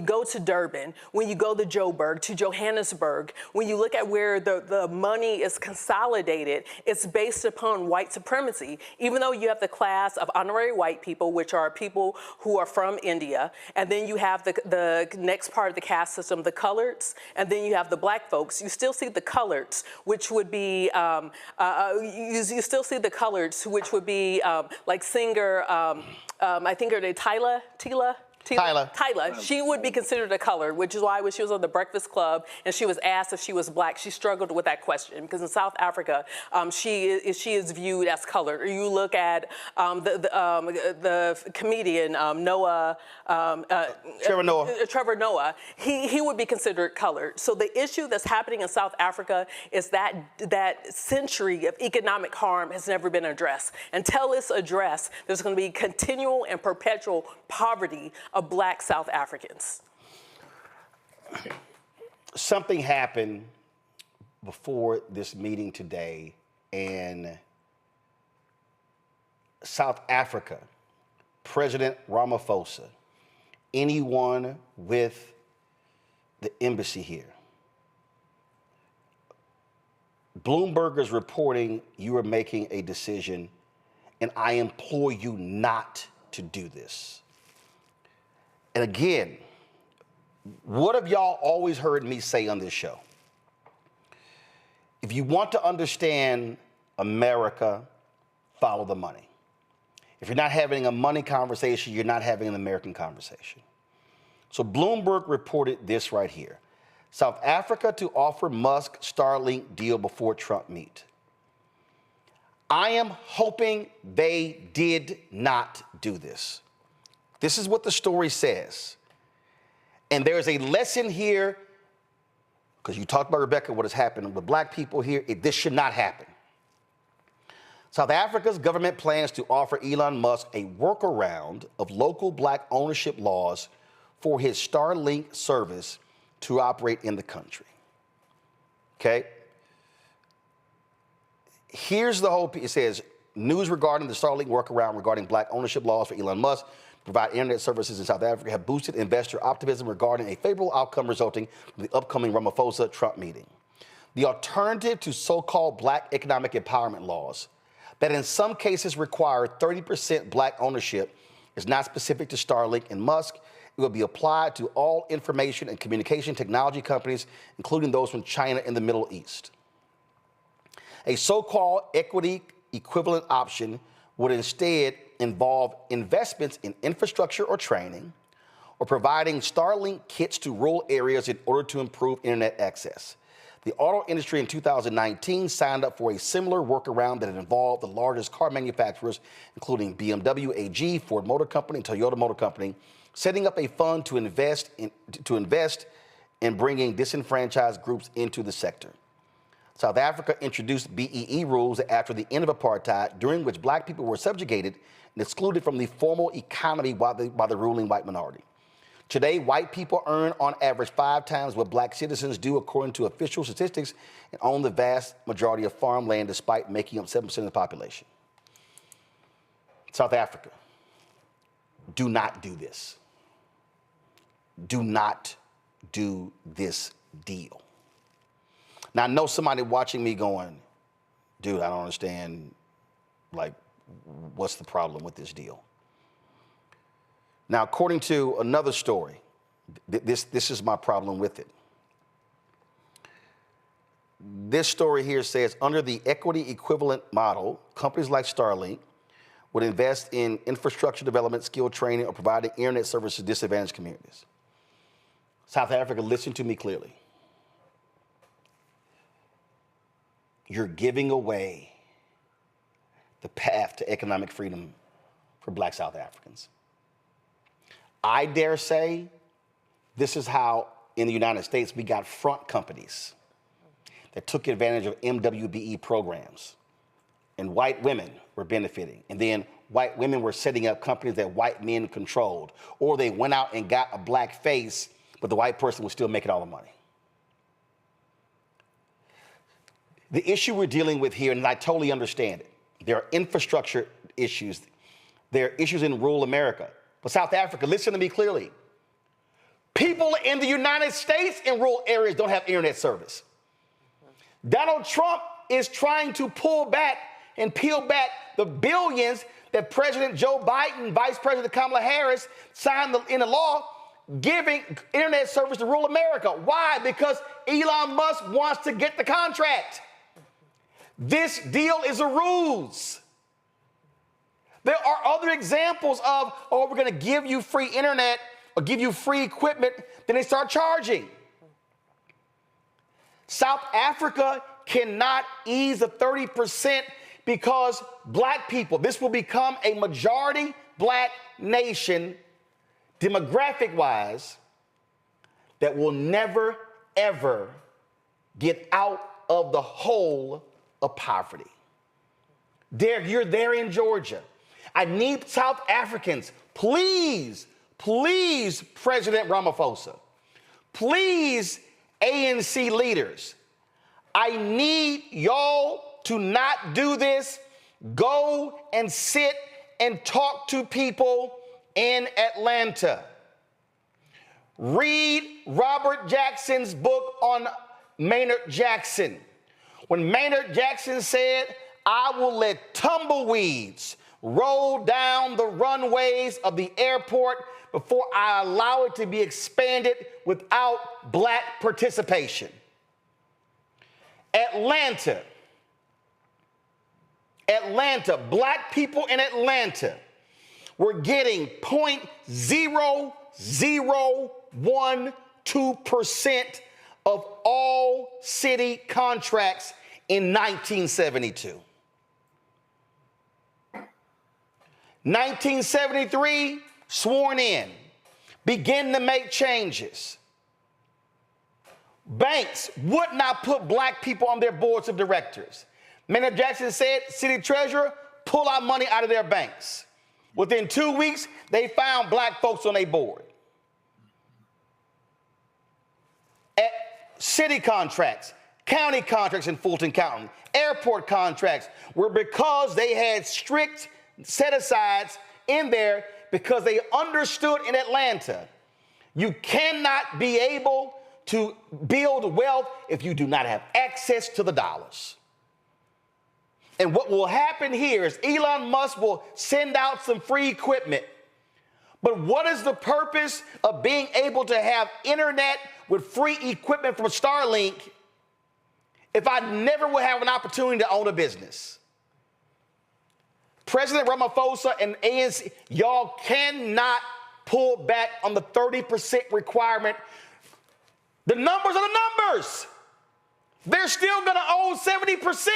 go to Durban, when you go to Joburg, to Johannesburg, when you look at where the money is consolidated, it's based upon white supremacy. Even though you have the class of honorary white people, which are people who are from India, and then you have the next part of the caste system, the coloreds, and then you have the black folks, you still see the coloreds, which would be, you still see the coloreds, which would be like singer, I think her name Tyla, she would be considered a colored, which is why when she was on the Breakfast Club and she was asked if she was black, she struggled with that question because in South Africa, she is viewed as colored. Or you look at the comedian Trevor Noah, he would be considered colored. So the issue that's happening in South Africa is that century of economic harm has never been addressed. Until it's addressed, there's going to be continual and perpetual poverty of black South Africans. Something happened before this meeting today in South Africa. President Ramaphosa, anyone with the embassy here, Bloomberg is reporting you are making a decision, and I implore you not to do this. And again, what have y'all always heard me say on this show? If you want to understand America, follow the money. If you're not having a money conversation, you're not having an American conversation. So Bloomberg reported this right here. South Africa to offer Musk Starlink deal before Trump meet. I am hoping they did not do this. This is what the story says. And there's a lesson here, because you talked about, Rebecca, what has happened with black people here. This should not happen. South Africa's government plans to offer Elon Musk a workaround of local black ownership laws for his Starlink service to operate in the country. Okay? Here's the whole piece. It says, news regarding the Starlink workaround regarding black ownership laws for Elon Musk to provide internet services in South Africa have boosted investor optimism regarding a favorable outcome resulting from the upcoming Ramaphosa-Trump meeting. The alternative to so-called black economic empowerment laws that in some cases require 30% black ownership is not specific to Starlink and Musk. It will be applied to all information and communication technology companies, including those from China and the Middle East. A so-called equity equivalent option would instead involve investments in infrastructure or training, or providing Starlink kits to rural areas in order to improve internet access. The auto industry in 2019 signed up for a similar workaround that involved the largest car manufacturers, including BMW AG, Ford Motor Company, and Toyota Motor Company, setting up a fund to invest in bringing disenfranchised groups into the sector. South Africa introduced BEE rules after the end of apartheid, during which black people were subjugated and excluded from the formal economy by the ruling white minority. Today, white people earn on average 5 times what black citizens do according to official statistics and own the vast majority of farmland despite making up 7% of the population. South Africa, do not do this. Do not do this deal. Now, I know somebody watching me going, dude, I don't understand, like, what's the problem with this deal? Now, according to another story, this is my problem with it. This story here says, under the equity equivalent model, companies like Starlink would invest in infrastructure development, skill training, or providing internet services to disadvantaged communities. South Africa, listen to me clearly. You're giving away the path to economic freedom for black South Africans. I dare say this is how, in the United States, we got front companies that took advantage of MWBE programs, and white women were benefiting, and then white women were setting up companies that white men controlled, or they went out and got a black face, but the white person was still making all the money. The issue we're dealing with here, and I totally understand it, there are infrastructure issues. There are issues in rural America. But South Africa, listen to me clearly. People in the United States in rural areas don't have internet service. Donald Trump is trying to pull back and peel back the billions that President Joe Biden, Vice President Kamala Harris signed into law, giving internet service to rural America. Why? Because Elon Musk wants to get the contract. This deal is a ruse. There are other examples of, oh, we're going to give you free internet or give you free equipment, then they start charging. South Africa cannot ease the 30% because black people, this will become a majority black nation, demographic-wise, that will never, ever get out of the hole of poverty. Derek, you're there in Georgia. I need South Africans, please, please, President Ramaphosa, please, ANC leaders, I need y'all to not do this. Go and sit and talk to people in Atlanta. Read Robert Jackson's book on Maynard Jackson. When Maynard Jackson said, I will let tumbleweeds roll down the runways of the airport before I allow it to be expanded without black participation. Atlanta, black people in Atlanta were getting 0.0012% of all city contracts in 1972. 1973, sworn in, begin to make changes. Banks would not put black people on their boards of directors. Maynard Jackson said, city treasurer, pull our money out of their banks. Within 2 weeks, they found black folks on their board. At city contracts, county contracts in Fulton County, airport contracts were because they had strict set-asides in there because they understood in Atlanta, you cannot be able to build wealth if you do not have access to the dollars. And what will happen here is Elon Musk will send out some free equipment. But what is the purpose of being able to have internet with free equipment from Starlink if I never will have an opportunity to own a business? President Ramaphosa and ANC, y'all cannot pull back on the 30% requirement. The numbers are the numbers. They're still going to own 70%.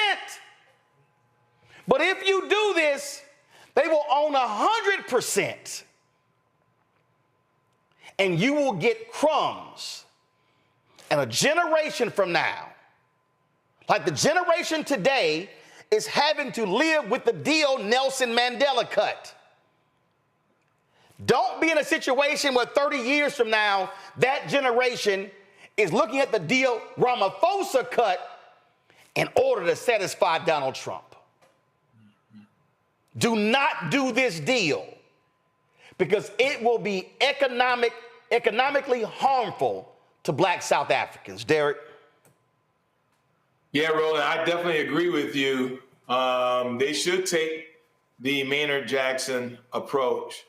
But if you do this, they will own 100%. And you will get crumbs. And a generation from now, like the generation today, is having to live with the deal Nelson Mandela cut. Don't be in a situation where 30 years from now, that generation is looking at the deal Ramaphosa cut in order to satisfy Donald Trump. Do not do this deal because it will be economically harmful to black South Africans. Derek? Yeah, Roland, I definitely agree with you. They should take the Maynard Jackson approach.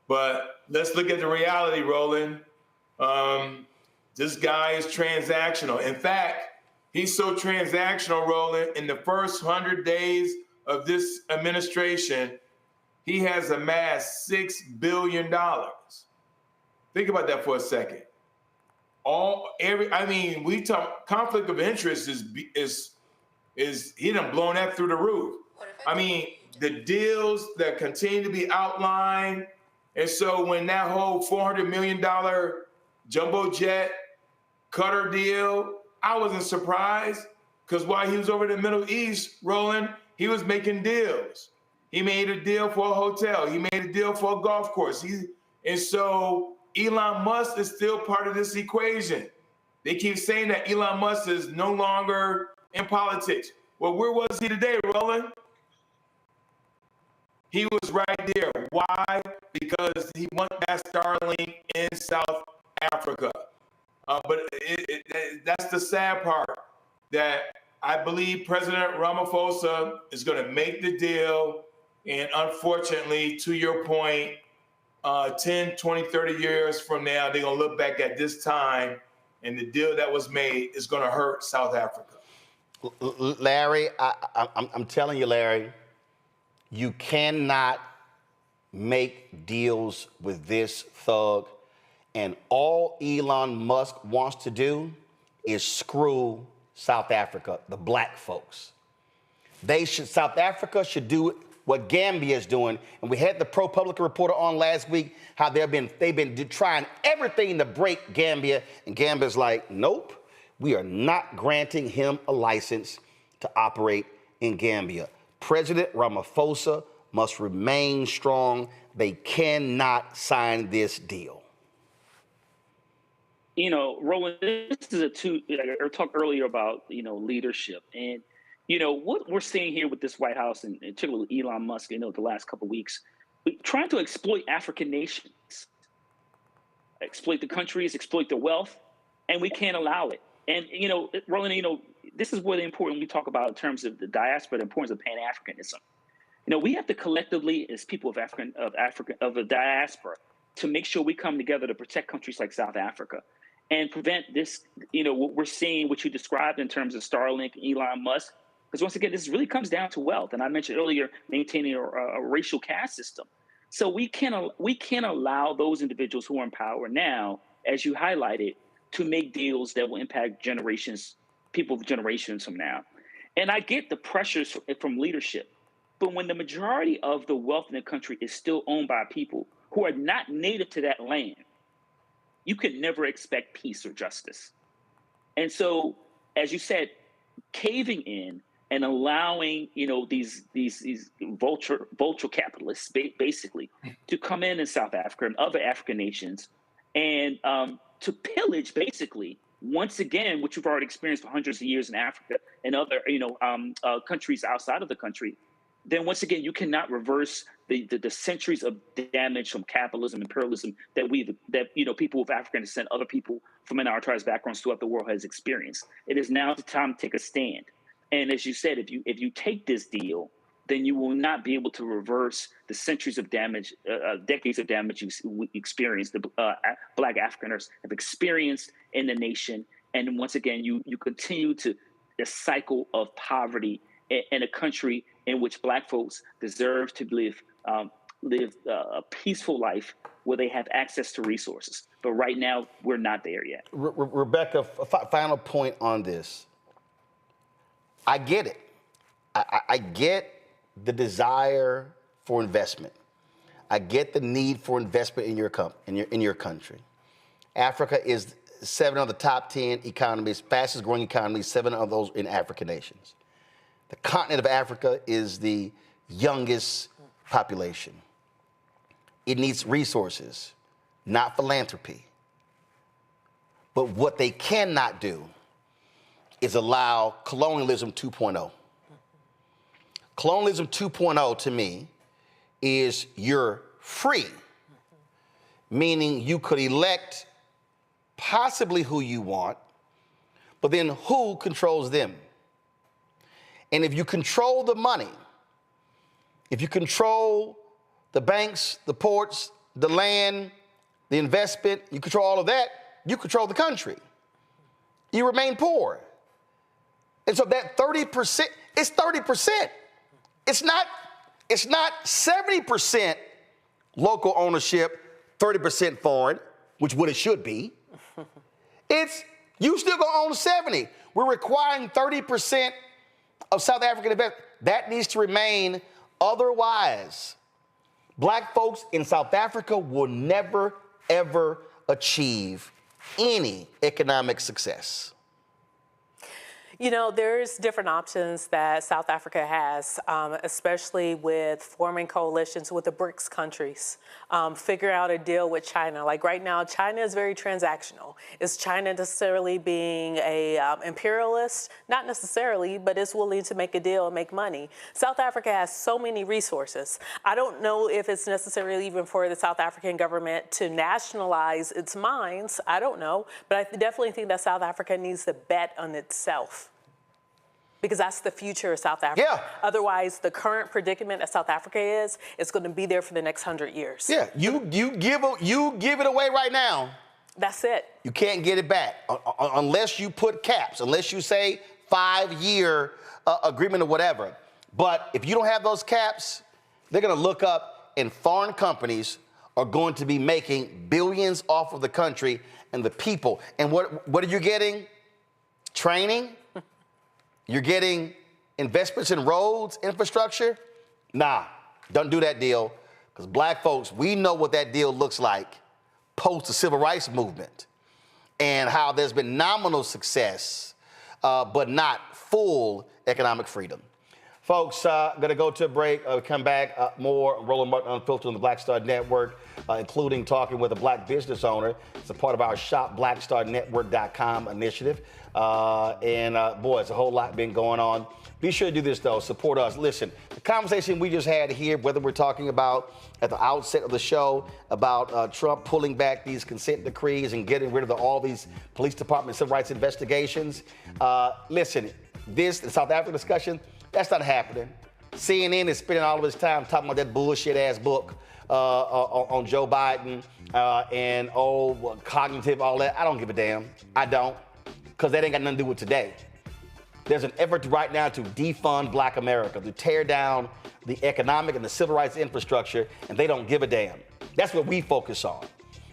But let's look at the reality, Roland. This guy is transactional. In fact, he's so transactional, Roland, in the first 100 days of this administration, he has amassed $6 billion. Think about that for a second. We talk conflict of interest is he done blown that through the roof. I mean, the deals that continue to be outlined, and so when that whole $400 million jumbo jet Qatar deal, I wasn't surprised because while he was over in the Middle East, Roland, he was making deals. He made a deal for a hotel. He made a deal for a golf course. And so Elon Musk is still part of this equation. They keep saying that Elon Musk is no longer in politics. Well, where was he today, Roland? He was right there. Why? Because he won that Starlink in South Africa. But that's the sad part, that I believe President Ramaphosa is going to make the deal. And unfortunately, to your point, 10, 20, 30 years from now, they're going to look back at this time, and the deal that was made is going to hurt South Africa. Larry, I'm telling you, Larry, you cannot make deals with this thug. And all Elon Musk wants to do is screw South Africa, the black folks. South Africa should do what Gambia is doing. And we had the ProPublica reporter on last week, how they've been trying everything to break Gambia. And Gambia's like, nope, we are not granting him a license to operate in Gambia. President Ramaphosa must remain strong. They cannot sign this deal. You know, Roland, this is I talked earlier about, leadership. And, what we're seeing here with this White House, and particularly Elon Musk, the last couple of weeks, trying to exploit African nations, exploit the countries, exploit their wealth, and we can't allow it. And, Roland, this is really important when we talk about in terms of the diaspora, the importance of Pan-Africanism. We have to collectively, as people of the diaspora, to make sure we come together to protect countries like South Africa and prevent this, what we're seeing, what you described in terms of Starlink, Elon Musk, because once again, this really comes down to wealth. And I mentioned earlier, maintaining a racial caste system. So we can't allow those individuals who are in power now, as you highlighted, to make deals that will impact people of generations from now. And I get the pressures from leadership, but when the majority of the wealth in the country is still owned by people who are not native to that land, you could never expect peace or justice. And so, as you said, caving in and allowing, these vulture capitalists basically to come in South Africa and other African nations and to pillage basically, once again, which you've already experienced for hundreds of years in Africa and other, countries outside of the country, then once again, you cannot reverse the centuries of damage from capitalism, imperialism that people with African descent, other people from minoritized backgrounds throughout the world has experienced. It is now the time to take a stand. And as you said, if you take this deal, then you will not be able to reverse the centuries of damage, decades of damage you experienced, the Black Afrikaners have experienced in the nation. And once again, you continue to the cycle of poverty in a country in which Black folks deserve to live a peaceful life where they have access to resources. But right now, we're not there yet. Rebecca, final point on this. I get it. I get the desire for investment. I get the need for investment in your country. Africa is 7 of the top 10 economies, fastest growing economies, 7 of those in African nations. The continent of Africa is the youngest population. It needs resources, not philanthropy. But what they cannot do is allow colonialism 2.0. Colonialism 2.0 to me is you're free, meaning you could elect possibly who you want, but then who controls them? And if you control the money, if you control the banks, the ports, the land, the investment, you control all of that, you control the country. You remain poor. And so that 30%, it's 30%. It's not 70% local ownership, 30% foreign, which what it should be. It's, you still gonna own 70. We're requiring 30% of South African investment. That needs to remain. Otherwise, Black folks in South Africa will never, ever achieve any economic success. You know, there's different options that South Africa has, especially with forming coalitions with the BRICS countries, figure out a deal with China. Like right now, China is very transactional. Is China necessarily being a imperialist? Not necessarily, but it's willing to make a deal and make money. South Africa has so many resources. I don't know if it's necessarily even for the South African government to nationalize its mines. I don't know, but I definitely think that South Africa needs to bet on itself. Because that's the future of South Africa. Yeah. Otherwise, the current predicament that South Africa is going to be there for the next 100 years. Yeah, you give it away right now. That's it. You can't get it back unless you put caps, unless you say 5-year agreement or whatever. But if you don't have those caps, they're going to look up and foreign companies are going to be making billions off of the country and the people. And what are you getting? Training? You're getting investments in roads, infrastructure? Nah, don't do that deal. Because black folks, we know what that deal looks like post the civil rights movement and how there's been nominal success, but not full economic freedom. Folks, going to go to a break. Come back, more Roland Martin Unfiltered on the Black Star Network, including talking with a black business owner. It's a part of our shopblackstarnetwork.com initiative. Boy, it's a whole lot been going on. Be sure to do this, though. Support us. Listen, the conversation we just had here, whether we're talking about at the outset of the show about Trump pulling back these consent decrees and getting rid of all these police department civil rights investigations. Listen, this the South Africa discussion, that's not happening. CNN is spending all of its time talking about that bullshit-ass book on Joe Biden and cognitive, all that. I don't give a damn. I don't. Because that ain't got nothing to do with today. There's an effort right now to defund Black America, to tear down the economic and the civil rights infrastructure, and they don't give a damn. That's what we focus on.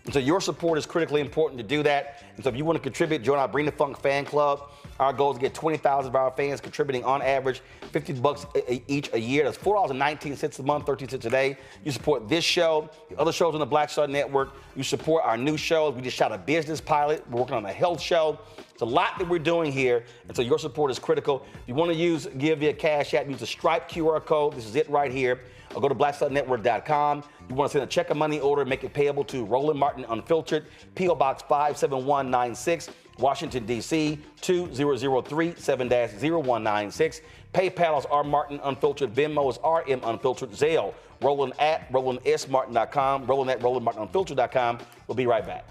And so your support is critically important to do that. And so if you want to contribute, join our Bring the Funk fan club. Our goal is to get 20,000 of our fans contributing on average $50 each a year. That's $4.19 a month, 13 cents a day. You support this show, the other shows on the Black Star Network. You support our new shows. We just shot a business pilot. We're working on a health show. It's a lot that we're doing here, and so your support is critical. If you want to give via Cash App, use the Stripe QR code. This is it right here. Or go to blackstarnetwork.com. You want to send a check or money order, make it payable to Roland Martin Unfiltered, P.O. Box 57196, Washington, D.C., 20037-0196. PayPal is R Martin Unfiltered. Venmo is RM Unfiltered. Zelle, Roland at RolandSMartin.com. Roland at RolandMartinUnfiltered.com. We'll be right back.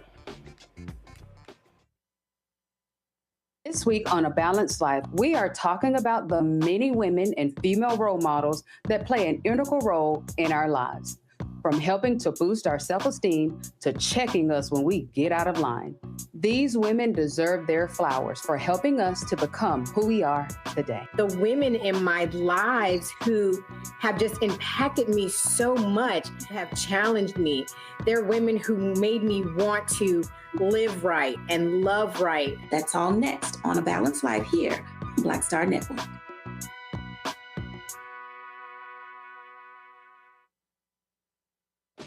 This week on A Balanced Life, we are talking about the many women and female role models that play an integral role in our lives, from helping to boost our self-esteem to checking us when we get out of line. These women deserve their flowers for helping us to become who we are today. The women in my lives who have just impacted me so much have challenged me. They're women who made me want to live right and love right. That's all next on A Balanced Life here on Black Star Network.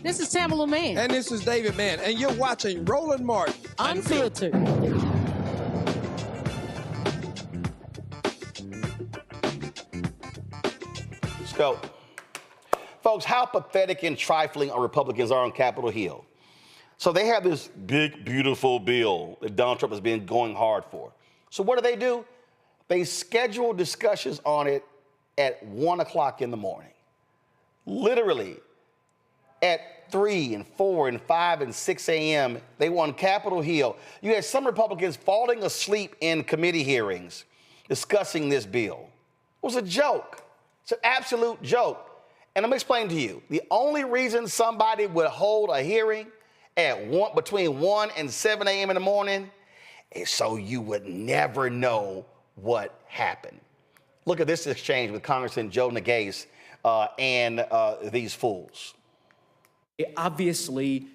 This is Tamala Mann. And this is David Mann. And you're watching Roland Martin Unfiltered. Let's go. Folks, how pathetic and trifling our Republicans are on Capitol Hill. So they have this big, beautiful bill that Donald Trump has been going hard for. So what do? They schedule discussions on it at 1 o'clock in the morning. Literally, at 3 and 4 and 5 and 6 a.m., they were on Capitol Hill. You had some Republicans falling asleep in committee hearings discussing this bill. It was a joke. It's an absolute joke. And let me explain to you. The only reason somebody would hold a hearing between 1 and 7 a.m. in the morning is so you would never know what happened. Look at this exchange with Congressman Joe Nagase and these fools. Obviously,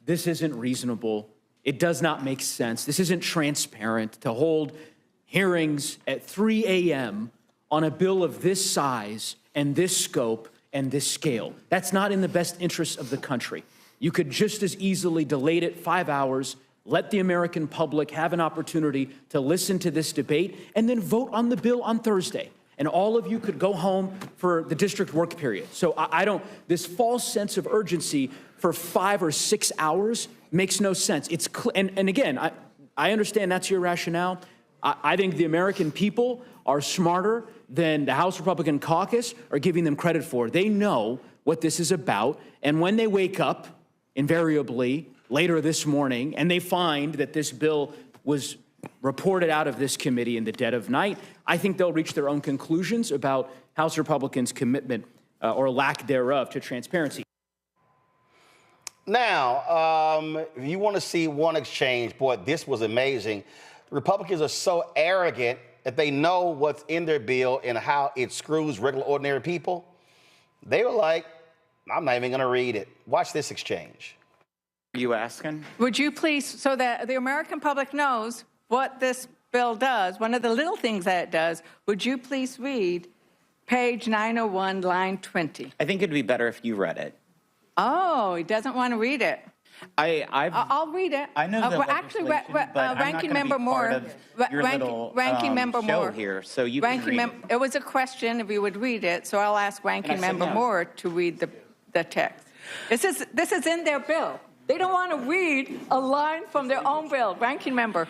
this isn't reasonable. It does not make sense. This isn't transparent to hold hearings at 3 a.m. on a bill of this size and this scope and this scale. That's not in the best interest of the country. You could just as easily delay it 5 hours, Let the American public have an opportunity to listen to this debate and then vote on the bill on Thursday. And all of you could go home for the district work period. So I don't, this false sense of urgency for 5 or 6 hours makes no sense. It's and again, I understand that's your rationale. I think the American people are smarter than the House Republican caucus are giving them credit for. They know what this is about. And when they wake up, invariably, later this morning, and they find that this bill was reported out of this committee in the dead of night, I think they'll reach their own conclusions about House Republicans' commitment or lack thereof to transparency. Now, if you want to see one exchange, boy, this was amazing. Republicans are so arrogant that they know what's in their bill and how it screws regular, ordinary people. They were like, I'm not even going to read it. Watch this exchange. Are you asking? Would you please, so that the American public knows what this bill does, one of the little things that it does, would you please read page 901, line 20? I think it'd be better if you read it. Oh, he doesn't want to read it. I'll read it. I know the actually, but Ranking Member Moore, Ranking Member Moore here, so you can read it. It was a question if you would read it, so I'll ask Ranking Member Moore to read the text. This is in their bill. They don't want to read a line from their own bill. Ranking Member.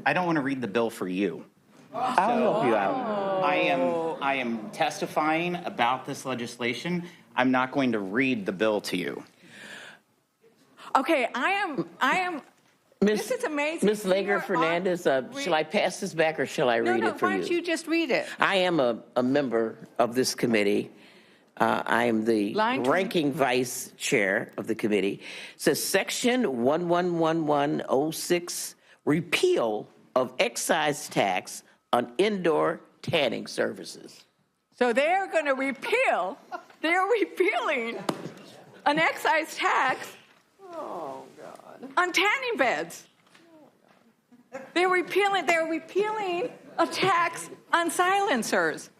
I don't want to read the bill for you. I'll help you out. I am testifying about this legislation. I'm not going to read the bill to you. Okay, I am. This is amazing. Ms. Lager Fernandez, shall I pass this back or shall I read it for you? No, why don't you just read it? I am a member of this committee. I am the ranking vice chair of the committee. It says Section 111106, repeal of excise tax on indoor tanning services. So they're going to repeal, they're repealing an excise tax on tanning beds. They're repealing a tax on silencers.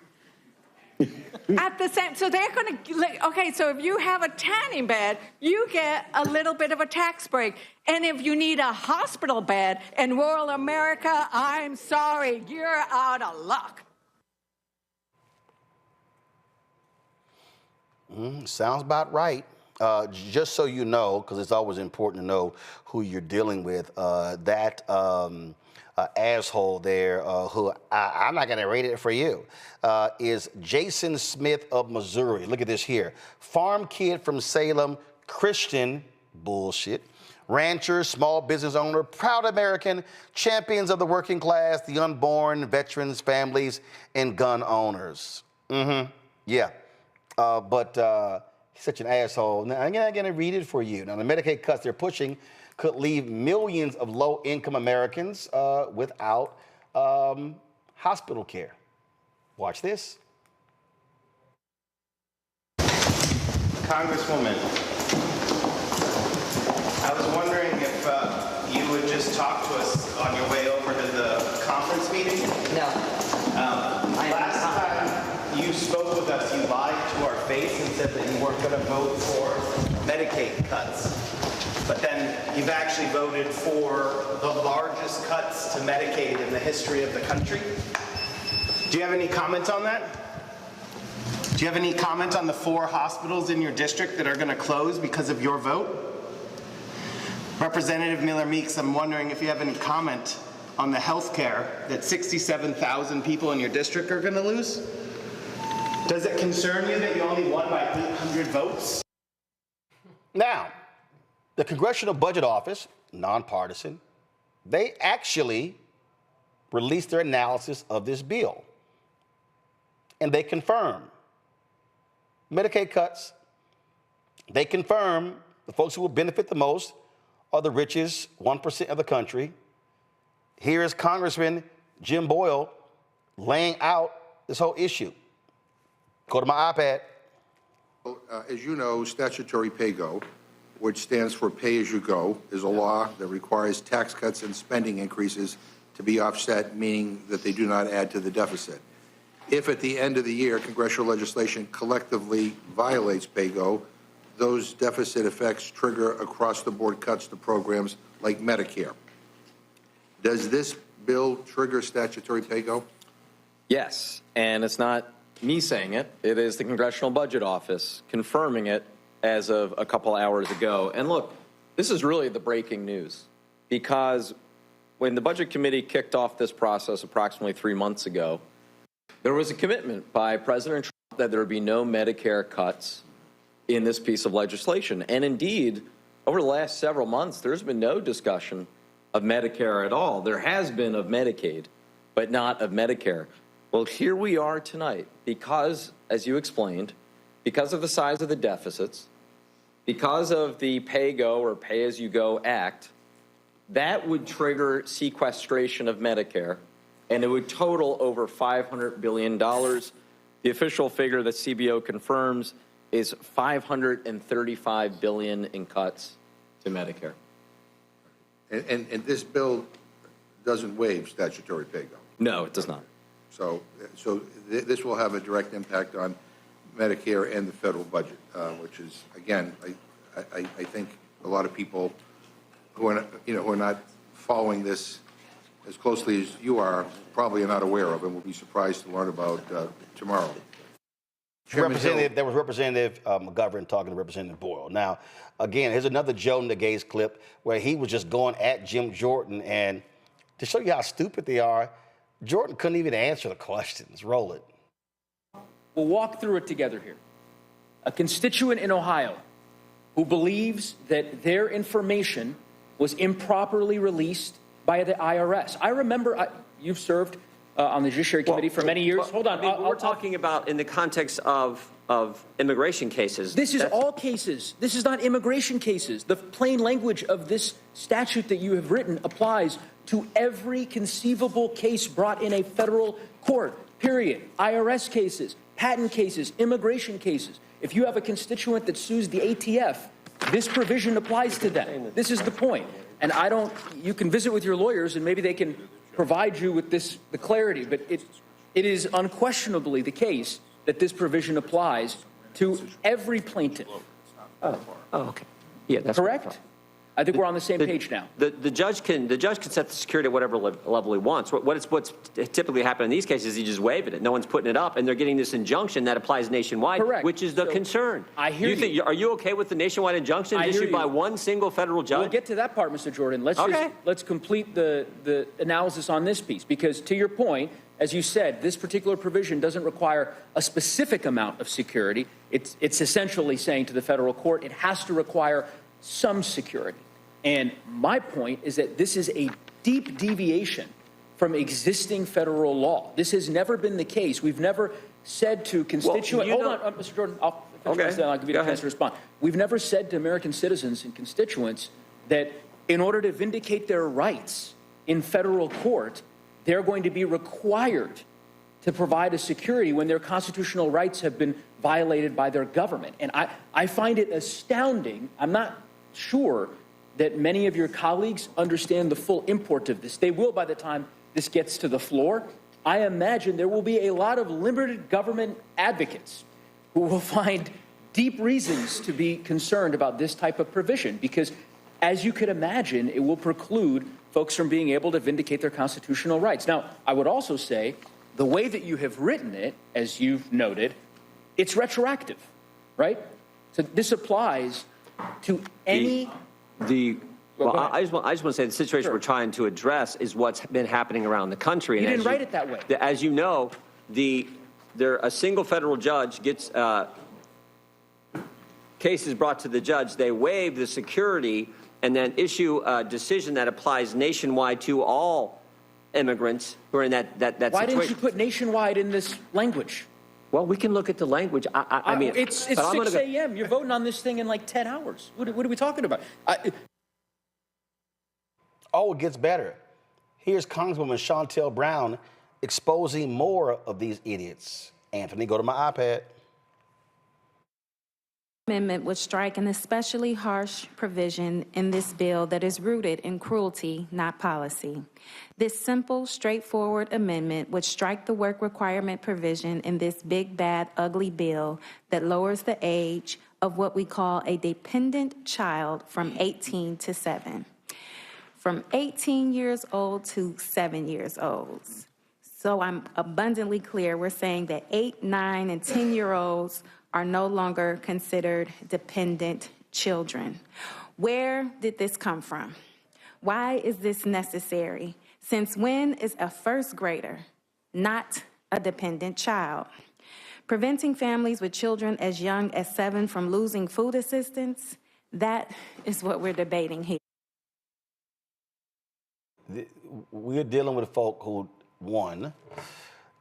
At the same, so they're going to, okay, so if you have a tanning bed, you get a little bit of a tax break. And if you need a hospital bed in rural America, I'm sorry, you're out of luck. Sounds about right. Just so you know, because it's always important to know who you're dealing with, that asshole there, who I'm not going to read it for you, is Jason Smith of Missouri. Look at this here. Farm kid from Salem, Christian, bullshit, rancher, small business owner, proud American, champions of the working class, the unborn, veterans, families, and gun owners. Yeah. But he's such an asshole. Now, I'm not going to read it for you. Now, the Medicaid cuts they're pushing could leave millions of low-income Americans without hospital care. Watch this. Congresswoman, I was wondering if you would just talk to us on your way over to the conference meeting. No. Last time you spoke with us, you lied to our face and said that you weren't going to vote for Medicaid cuts. But then you've actually voted for the largest cuts to Medicaid in the history of the country. Do you have any comment on that? Do you have any comment on the 4 hospitals in your district that are going to close because of your vote? Representative Miller-Meeks, I'm wondering if you have any comment on the health care that 67,000 people in your district are going to lose? Does it concern you that you only won by 800 votes? Now, the Congressional Budget Office, nonpartisan, they actually released their analysis of this bill. And they confirm Medicaid cuts. They confirm the folks who will benefit the most are the richest 1% of the country. Here is Congressman Jim Boyle laying out this whole issue. Go to my iPad. As you know, statutory pay-go, which stands for pay-as-you-go, is a law that requires tax cuts and spending increases to be offset, meaning that they do not add to the deficit. If at the end of the year congressional legislation collectively violates pay-go, those deficit effects trigger across-the-board cuts to programs like Medicare. Does this bill trigger statutory pay-go? Yes, and it's not me saying it. It is the Congressional Budget Office confirming it as of a couple hours ago. And look, this is really the breaking news, because when the Budget Committee kicked off this process approximately 3 months ago, there was a commitment by President Trump that there would be no Medicare cuts in this piece of legislation. And indeed, over the last several months, there's been no discussion of Medicare at all. There has been of Medicaid, but not of Medicare. Well, here we are tonight because, as you explained, because of the size of the deficits, because of the pay-go or pay-as-you-go act, that would trigger sequestration of Medicare, and it would total over $500 billion. The official figure that CBO confirms is $535 billion in cuts to Medicare. And this bill doesn't waive statutory pay-go? No, it does not. So this will have a direct impact on Medicare and the federal budget, which is, again, I think a lot of people who are not following this as closely as you are probably are not aware of and will be surprised to learn about tomorrow. There was Representative McGovern talking to Representative Boyle. Now, again, here's another Joe Nagay's clip where he was just going at Jim Jordan, and to show you how stupid they are, Jordan couldn't even answer the questions. Roll it. We'll walk through it together here. A constituent in Ohio who believes that their information was improperly released by the IRS. I remember you've served on the Judiciary Committee for many years. Hold on. We're talking about in the context of immigration cases. This is all cases. This is not immigration cases. The plain language of this statute that you have written applies to every conceivable case brought in a federal court, period. IRS cases, patent cases, immigration cases. If you have a constituent that sues the ATF, this provision applies to them. This is the point. And you can visit with your lawyers and maybe they can provide you with the clarity, but it is unquestionably the case that this provision applies to every plaintiff. Oh, okay. Yeah, that's correct. I think we're on the same page now. The judge can set the security at whatever level he wants. What's typically happened in these cases is he just waiving it. No one's putting it up, and they're getting this injunction that applies nationwide, correct. Which is the concern. I hear you. Are you okay with the nationwide injunction issued by one single federal judge? We'll get to that part, Mr. Jordan. Let's complete the analysis on this piece, because to your point, as you said, this particular provision doesn't require a specific amount of security. It's essentially saying to the federal court it has to require some security. And my point is that this is a deep deviation from existing federal law. This has never been the case. We've never said to constituents, hold on, Mr. Jordan, I'll give you the chance to respond. We've never said to American citizens and constituents that in order to vindicate their rights in federal court, they're going to be required to provide a security when their constitutional rights have been violated by their government. And I find it astounding. I'm not sure that many of your colleagues understand the full import of this. They will by the time this gets to the floor. I imagine there will be a lot of limited government advocates who will find deep reasons to be concerned about this type of provision, because as you could imagine, it will preclude folks from being able to vindicate their constitutional rights. Now, I would also say the way that you have written it, as you've noted, it's retroactive, right? So this applies to any... I just want to say the situation we're trying to address is what's been happening around the country. You didn't write it that way. As you know, a single federal judge gets cases brought to the judge. They waive the security and then issue a decision that applies nationwide to all immigrants who are in that situation. Why didn't you put nationwide in this language? Well, we can look at the language. I mean, it's 6 a.m. You're voting on this thing in like 10 hours. What are we talking about? It gets better. Here's Congresswoman Shontel Brown exposing more of these idiots. Anthony, go to my iPad. Amendment would strike an especially harsh provision in this bill that is rooted in cruelty, not policy. This simple, straightforward amendment would strike the work requirement provision in this big, bad, ugly bill that lowers the age of what we call a dependent child from 18 to 7. from 18 years old to 7 years old. So I'm abundantly clear, we're saying that 8, 9, and 10-year-olds are no longer considered dependent children. Where did this come from? Why is this necessary? Since when is a first grader not a dependent child? Preventing families with children as young as 7 from losing food assistance, that is what we're debating here. We're dealing with folk who, one,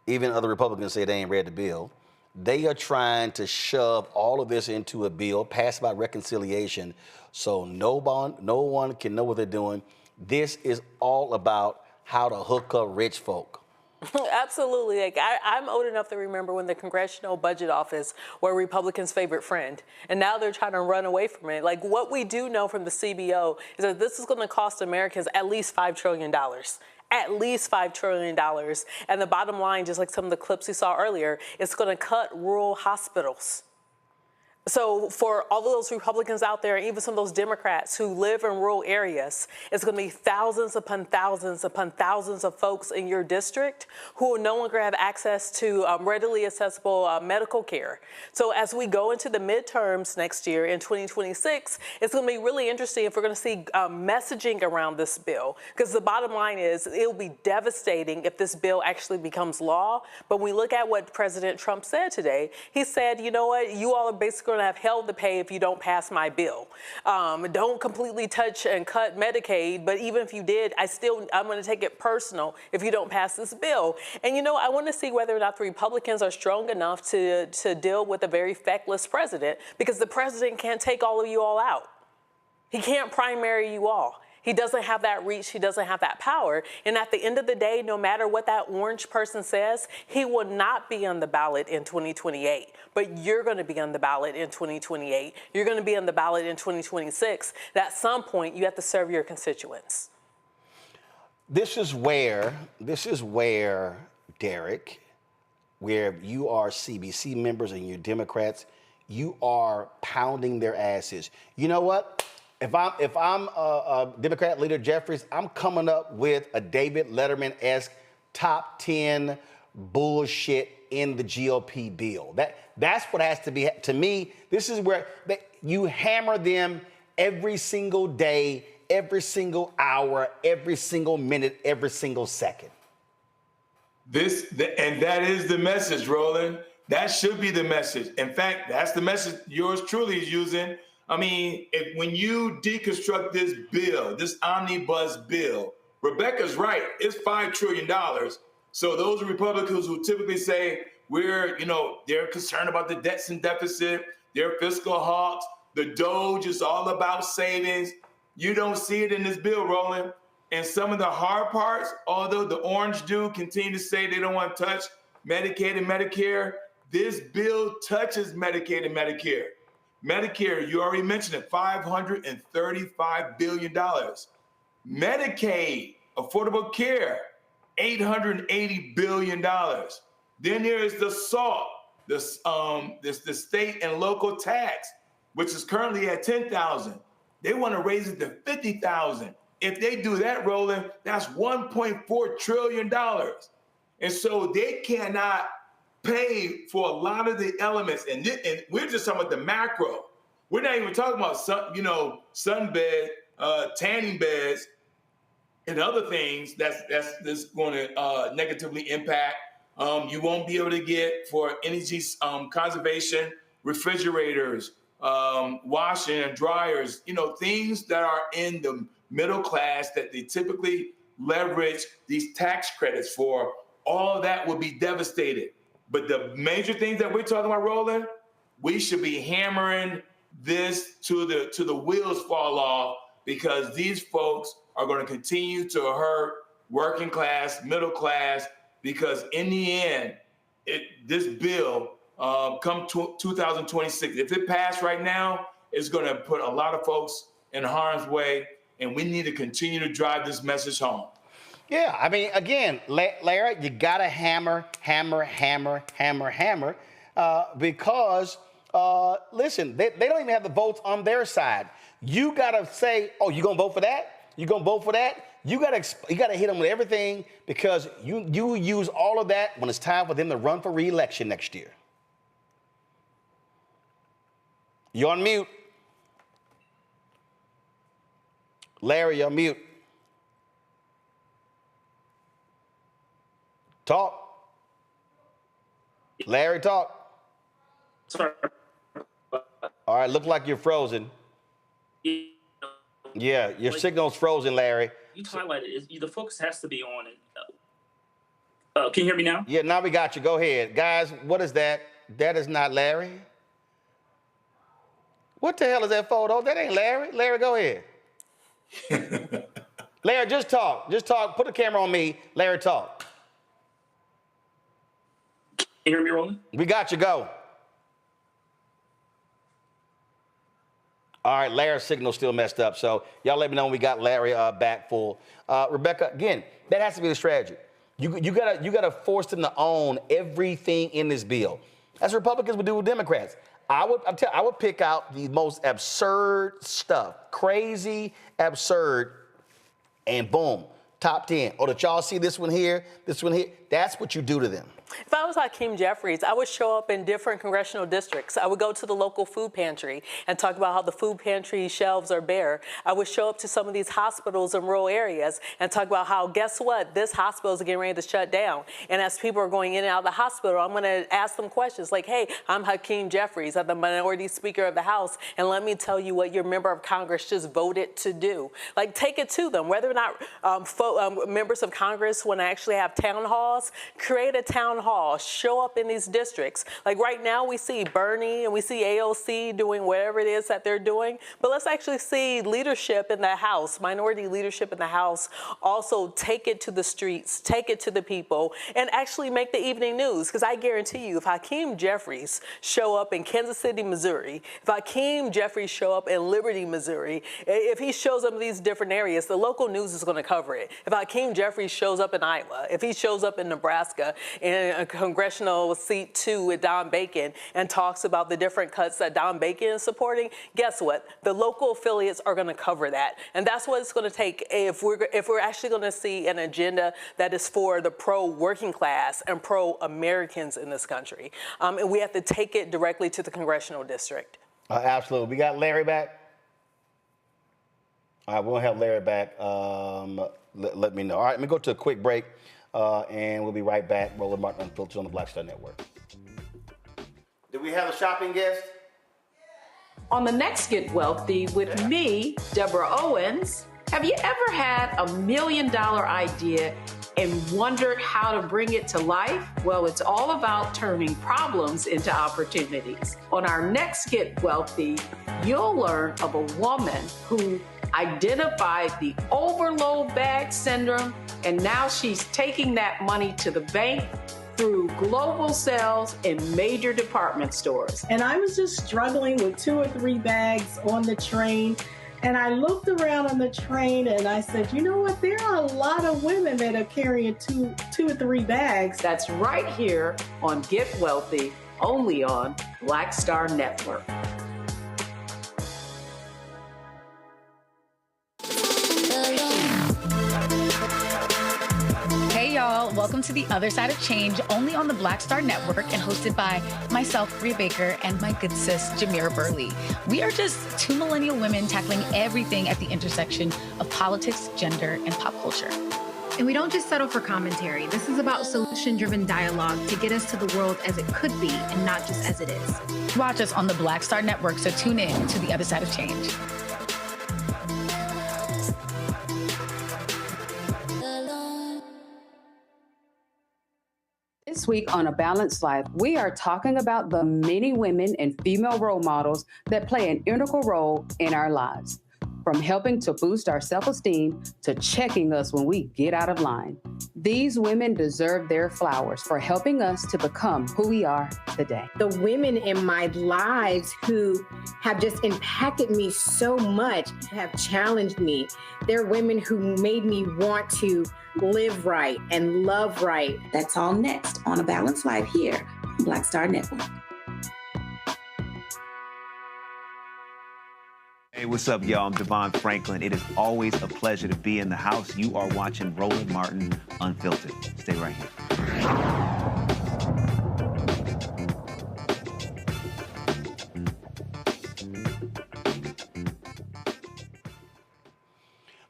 even other Republicans say they ain't read the bill. They are trying to shove all of this into a bill passed by reconciliation so no one can know what they're doing. This is all about how to hook up rich folk. Absolutely. Like I'm old enough to remember when the Congressional Budget Office were Republicans' favorite friend, and now they're trying to run away from it. Like what we do know from the CBO is that this is going to cost Americans at least $5 trillion. At least $5 trillion. And the bottom line, just like some of the clips we saw earlier, it's going to cut rural hospitals. So for all of those Republicans out there, even some of those Democrats who live in rural areas, it's going to be thousands upon thousands upon thousands of folks in your district who will no longer have access to readily accessible medical care. So as we go into the midterms next year in 2026, it's going to be really interesting if we're going to see messaging around this bill. Because the bottom line is it will be devastating if this bill actually becomes law. But when we look at what President Trump said today, he said, you know what, you all are basically going to have hell to pay if you don't pass my bill. Don't completely touch and cut Medicaid, but even if you did, I'm going to take it personal if you don't pass this bill. And you know, I want to see whether or not the Republicans are strong enough to deal with a very feckless president, because the president can't take all of you all out. He can't primary you all. He doesn't have that reach. He doesn't have that power. And at the end of the day, no matter what that orange person says, he will not be on the ballot in 2028. But you're going to be on the ballot in 2028. You're going to be on the ballot in 2026. At some point, you have to serve your constituents. This is where, Derek, where you are CBC members and you're Democrats, you are pounding their asses. You know what? If I'm Democrat leader Jeffries, I'm coming up with a David Letterman-esque top 10 bullshit in the GOP bill. That's what has to be. To me, this is where you hammer them every single day, every single hour, every single minute, every single second. And that is the message, Roland. That should be the message. In fact, that's the message yours truly is using. I mean, when you deconstruct this bill, this omnibus bill, Rebecca's right. It's $5 trillion. So those Republicans who typically say they're concerned about the debts and deficit, they're fiscal hawks, the DOJ is all about savings. You don't see it in this bill, Roland. And some of the hard parts, although the orange dude continue to say they don't want to touch Medicaid and Medicare, this bill touches Medicaid and Medicare. Medicare, you already mentioned it, $535 billion. Medicaid, affordable care, $880 billion. Then there is the SALT, the state and local tax, which is currently at $10,000. They want to raise it to $50,000. If they do that, Roland, that's $1.4 trillion. And so they cannot pay for a lot of the elements, and we're just talking about the macro. We're not even talking about sunbed, tanning beds, and other things that's going to negatively impact. You won't be able to get for energy conservation, refrigerators, washing and dryers. Things that are in the middle class that they typically leverage these tax credits for. All that will be devastated. But the major things that we're talking about, Roland, we should be hammering this to the wheels fall off, because these folks are going to continue to hurt working class, middle class, because in the end, this bill, come 2026, if it passed right now, it's going to put a lot of folks in harm's way, and we need to continue to drive this message home. Yeah, I mean, again, Larry, you got to hammer, because, listen, they don't even have the votes on their side. You got to say, oh, you going to vote for that? You gonna vote for that? You gotta hit them with everything, because you use all of that when it's time for them to run for re-election next year. You're on mute. Larry, you're on mute. Talk. Larry, talk. Sorry. All right, look like you're frozen. Yeah, your signal's frozen, Larry. You highlighted it. The focus has to be on it. Can you hear me now? Yeah, now we got you. Go ahead. Guys, what is that? That is not Larry. What the hell is that photo? That ain't Larry. Larry, go ahead. Larry, just talk. Just talk. Put the camera on me. Larry, talk. Can you hear me, Roland? We got you. Go. All right, Larry's signal's still messed up, so y'all let me know when we got Larry back full. Rebecca, again, that has to be the strategy. You gotta force them to own everything in this bill, as Republicans would do with Democrats. I would pick out the most absurd stuff, crazy, absurd, and boom, top 10. Oh, did y'all see this one here? This one here? That's what you do to them. If I was Hakeem Jeffries, I would show up in different congressional districts. I would go to the local food pantry and talk about how the food pantry shelves are bare. I would show up to some of these hospitals in rural areas and talk about how, guess what, this hospital is getting ready to shut down. And as people are going in and out of the hospital, I'm going to ask them questions like, hey, I'm Hakeem Jeffries, I'm the minority speaker of the House, and let me tell you what your member of Congress just voted to do. Like, take it to them. Whether or not members of Congress want to actually have town halls, create a town hall, show up in these districts. Like right now we see Bernie and we see AOC doing whatever it is that they're doing, but let's actually see leadership in the House, minority leadership in the House, also take it to the streets, take it to the people, and actually make the evening news. Because I guarantee you, if Hakeem Jeffries show up in Kansas City, Missouri, if Hakeem Jeffries show up in Liberty, Missouri, if he shows up in these different areas, the local news is going to cover it. If Hakeem Jeffries shows up in Iowa, if he shows up in Nebraska, in a congressional seat 2 with Don Bacon, and talks about the different cuts that Don Bacon is supporting, guess what? The local affiliates are going to cover that. And that's what it's going to take if we're actually going to see an agenda that is for the pro-working class and pro-Americans in this country. And we have to take it directly to the congressional district. Absolutely. We got Larry back? All right, we'll have Larry back. Let me know. All right, let me go to a quick break. And we'll be right back. Roland Martin Unfiltered on the Black Star Network. Do we have a shopping guest? On the next Get Wealthy with me, Deborah Owens, have you ever had $1 million idea and wondered how to bring it to life? Well, it's all about turning problems into opportunities. On our next Get Wealthy, you'll learn of a woman who identified the overload bag syndrome, and now she's taking that money to the bank through global sales in major department stores. And I was just struggling with 2 or 3 bags on the train. And I looked around on the train and I said, you know what? There are a lot of women that are carrying two or 3 bags. That's right here on Get Wealthy, only on Black Star Network. Hey y'all, welcome to The Other Side of Change, only on the Black Star Network and hosted by myself, Bria Baker, and my good sis, Jamira Burley. We are just 2 millennial women tackling everything at the intersection of politics, gender, and pop culture. And we don't just settle for commentary. This is about solution-driven dialogue to get us to the world as it could be and not just as it is. Watch us on the Black Star Network, so tune in to The Other Side of Change. This week on A Balanced Life, we are talking about the many women and female role models that play an integral role in our lives, from helping to boost our self-esteem to checking us when we get out of line. These women deserve their flowers for helping us to become who we are today. The women in my lives who have just impacted me so much, have challenged me. They're women who made me want to live right and love right. That's all next on A Balanced Life here on Black Star Network. Hey, what's up, y'all? I'm Devon Franklin. It is always a pleasure to be in the house. You are watching Roland Martin Unfiltered. Stay right here.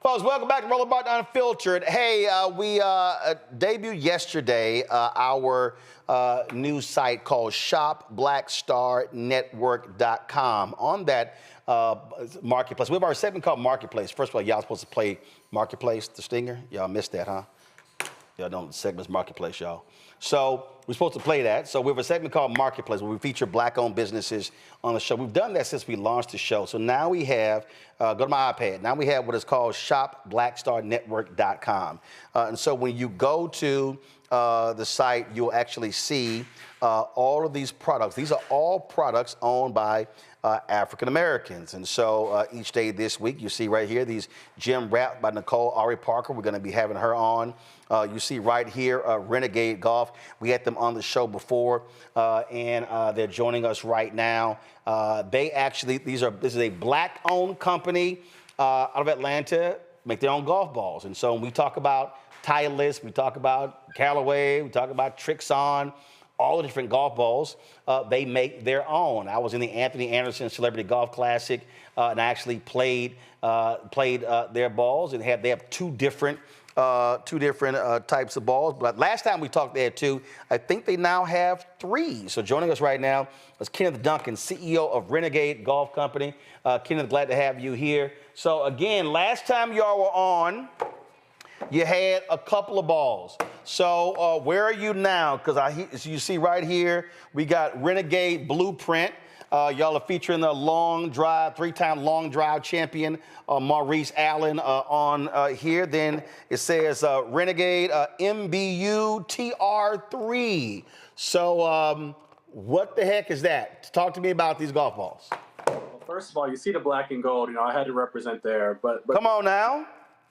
Folks, welcome back to Roland Martin Unfiltered. Hey, we debuted yesterday our new site called shopblackstarnetwork.com. On that marketplace, we have our segment called Marketplace. First of all, y'all supposed to play Marketplace, the stinger. Y'all missed that, huh? Y'all don't, segment's Marketplace, y'all. So we're supposed to play that. So we have a segment called Marketplace where we feature black-owned businesses on the show. We've done that since we launched the show. So now we have, go to my iPad, now we have what is called shopblackstarnetwork.com. And so when you go to the site, you'll actually see all of these products. These are all products owned by African Americans. And so each day this week, you see right here, these gym wrap by Nicole Ari Parker. We're going to be having her on. You see right here, Renegade Golf. We had them on the show before, and they're joining us right now. They actually, this is a black-owned company out of Atlanta, make their own golf balls. And so when we talk about Titleist, we talk about Callaway, we talk about Trixon, all the different golf balls, they make their own. I was in the Anthony Anderson Celebrity Golf Classic, and I actually played their balls, and they have two different types of balls. But last time we talked, they had two. I think they now have three. So joining us right now is Kenneth Duncan, CEO of Renegade Golf Company. Kenneth, glad to have you here. So again, last time y'all were on, you had a couple of balls. So where are you now? Because you see right here, we got Renegade Blueprint. Y'all are featuring the long drive, three-time long drive champion, Maurice Allen, on here. Then it says Renegade MBU TR3. So what the heck is that? Talk to me about these golf balls. Well, first of all, you see the black and gold. You know, I had to represent there. But come on now.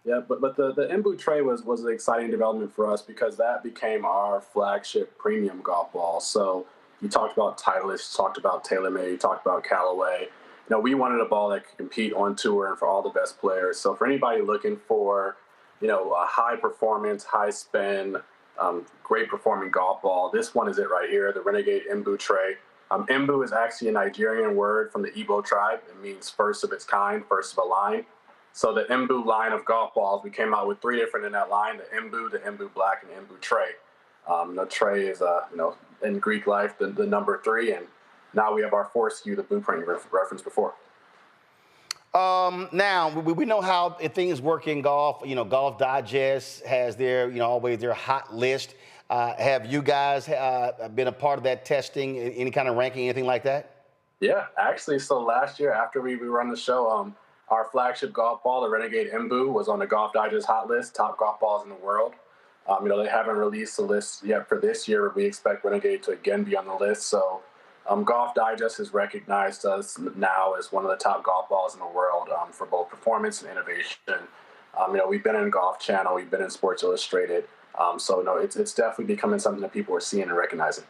Yeah, but the Embu tray was an exciting development for us because that became our flagship premium golf ball. So you talked about Titleist, talked about TaylorMade, talked about Callaway. You know, we wanted a ball that could compete on tour and for all the best players. So for anybody looking for, you know, a high performance, high spin, great performing golf ball, this one is it right here, the Renegade Embu tray. Embu is actually a Nigerian word from the Igbo tribe. It means first of its kind, first of a line. So the Embu line of golf balls, we came out with three different in that line, the Embu Black, and the Embu Tray. The tray is, you know, in Greek life, the number 3, and now we have our 4th SKU, the Blueprint you referenced before. Now, we know how things work in golf. You know, Golf Digest has their, you know, always their hot list. Have you guys been a part of that testing, any kind of ranking, anything like that? Yeah, actually, so last year after we run the show, our flagship golf ball, the Renegade Embu, was on the Golf Digest hot list, top golf balls in the world. You know, they haven't released the list yet for this year, but we expect Renegade to again be on the list. So Golf Digest has recognized us now as one of the top golf balls in the world for both performance and innovation. You know, we've been in Golf Channel, we've been in Sports Illustrated. So, no, it's definitely becoming something that people are seeing and recognizing.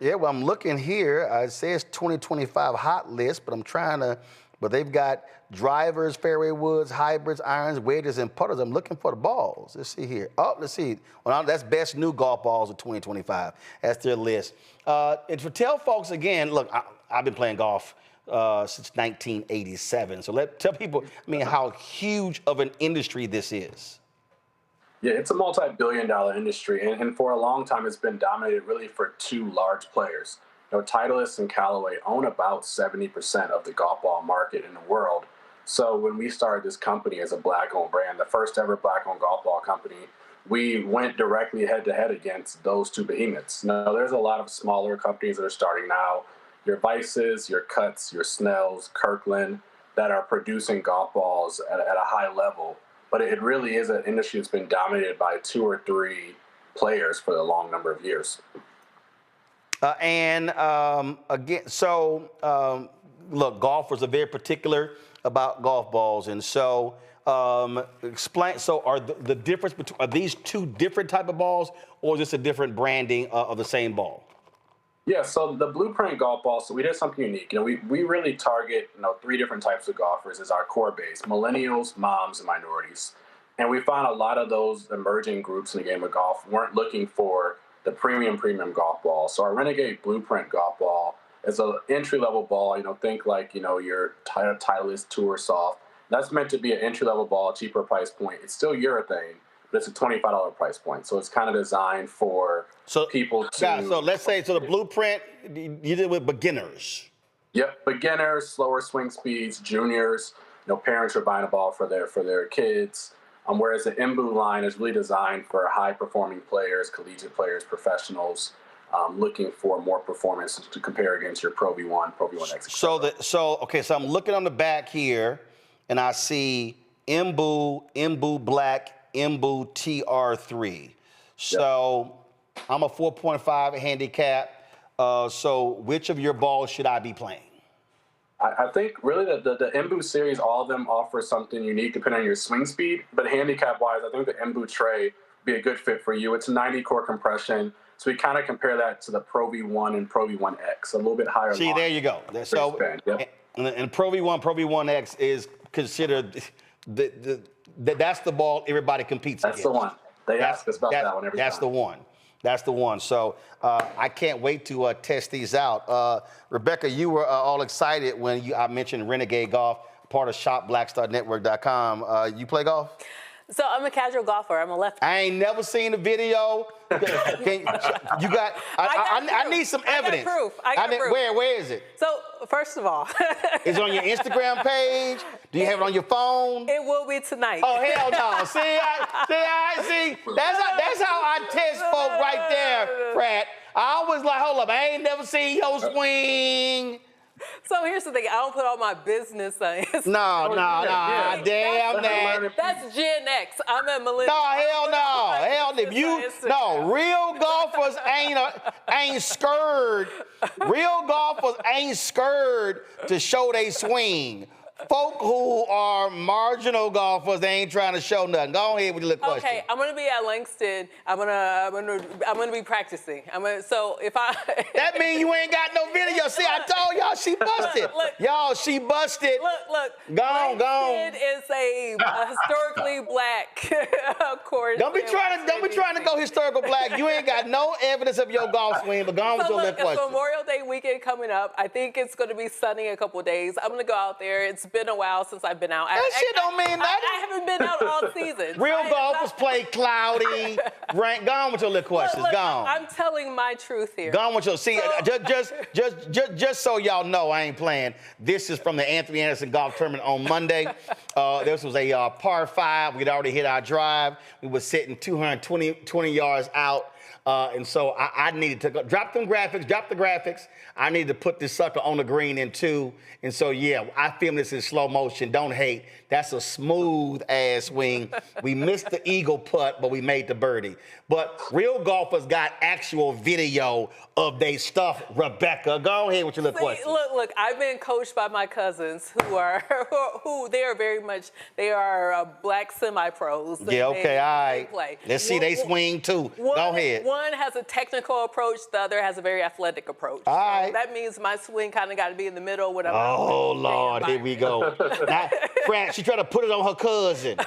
Yeah, well, I'm looking here. It says 2025 hot list, but they've got drivers, fairway woods, hybrids, irons, wedges, and putters. I'm looking for the balls. Let's see here. Oh, let's see. Well, that's best new golf balls of 2025. That's their list. And to tell folks again, look, I've been playing golf since 1987. So tell people, I mean, how huge of an industry this is. Yeah, it's a multi-billion-dollar industry, and for a long time, it's been dominated really for two large players. You know, Titleist and Callaway own about 70% of the golf ball market in the world. So when we started this company as a black-owned brand, the first ever black-owned golf ball company, we went directly head-to-head against those two behemoths. Now, there's a lot of smaller companies that are starting now, your Vices, your Cuts, your Snells, Kirkland, that are producing golf balls at a high level. But it really is an industry that's been dominated by 2 or 3 players for a long number of years. Again, so look, golfers are very particular about golf balls, and so explain. So, are the difference between, are these two different type of balls, or is this a different branding of the same ball? Yeah, so the Blueprint golf ball, so we did something unique. We really target, 3 different types of golfers as our core base: millennials, moms, and minorities. And we found a lot of those emerging groups in the game of golf weren't looking for the premium golf ball. So our Renegade Blueprint golf ball is an entry-level ball. Think like, your Titleist Tour Soft. That's meant to be an entry-level ball, cheaper price point. It's still urethane, but it's a $25 price point. So it's kind of designed for people to... Yeah, so let's say, the Blueprint, you did it with beginners. Yep, beginners, slower swing speeds, juniors. Parents are buying a ball for their kids. Whereas the Imbu line is really designed for high-performing players, collegiate players, professionals, looking for more performance to compare against your Pro V1, Pro V1X. So I'm looking on the back here, and I see Imbu Black, Imbu TR3. So I'm a 4.5 handicap. So which of your balls should I be playing? I think really the Imbu series, all of them offer something unique depending on your swing speed. But handicap-wise, I think the Imbu tray would be a good fit for you. It's 90 core compression. So we kind of compare that to the Pro V1 and Pro V1X, a little bit higher. See, there you go. So, and Pro V1, Pro V1X is considered that's the ball everybody competes against. That's the one. They ask us about that one every time. That's the one. That's the one. So I can't wait to test these out. Rebecca, you were all excited when I mentioned Renegade Golf, part of shopblackstarnetwork.com. You play golf? So I'm a casual golfer. I'm a lefty. I ain't never seen a video. I need some evidence. I got proof. Where is it? So first of all, is it on your Instagram page? Do you have it on your phone? It will be tonight. Oh hell no! See. That's how I test folk right there, Pratt. I was like, hold up, I ain't never seen your swing. So here's the thing, I don't put all my business on Instagram. No, damn that. That's Gen X. I'm a millennial. No, hell no. Real golfers ain't scared. Real golfers ain't scared to show they swing. Folk who are marginal golfers, they ain't trying to show nothing. Go ahead with your little question. Okay, I'm gonna be at Langston. I'm gonna be practicing. So if I that means you ain't got no video. See, I told y'all she busted. She busted. Look. Go on. Langston is a historically black course. Don't be trying to go historical black. You ain't got no evidence of your golf swing. But go on with your little question. It's Memorial Day weekend coming up. I think it's gonna be sunny a couple of days. I'm gonna go out there. It's been a while since I've been out. That shit don't mean nothing. I haven't been out all season. Real golfers play cloudy. Go on with your little questions. Look, go on. I'm telling my truth here. Go on with your. See, just so y'all know, I ain't playing. This is from the Anthony Anderson Golf Tournament on Monday. This was a par 5. We'd already hit our drive. We were sitting 220 yards out. And so I needed to drop the graphics. I needed to put this sucker on the green in 2. And so, I filmed this in slow motion. Don't hate. That's a smooth ass swing. We missed the eagle putt, but we made the birdie. But real golfers got actual video of their stuff. Rebecca, go ahead with your little question. Look, I've been coached by my cousins who are black semi-pros. Yeah, okay, all right. Play. Let's see they swing too. Go ahead. One has a technical approach, the other has a very athletic approach. All right. So that means my swing kind of got to be in the middle. Oh, Lord, here we go. Now, Fran, she tried to put it on her cousin.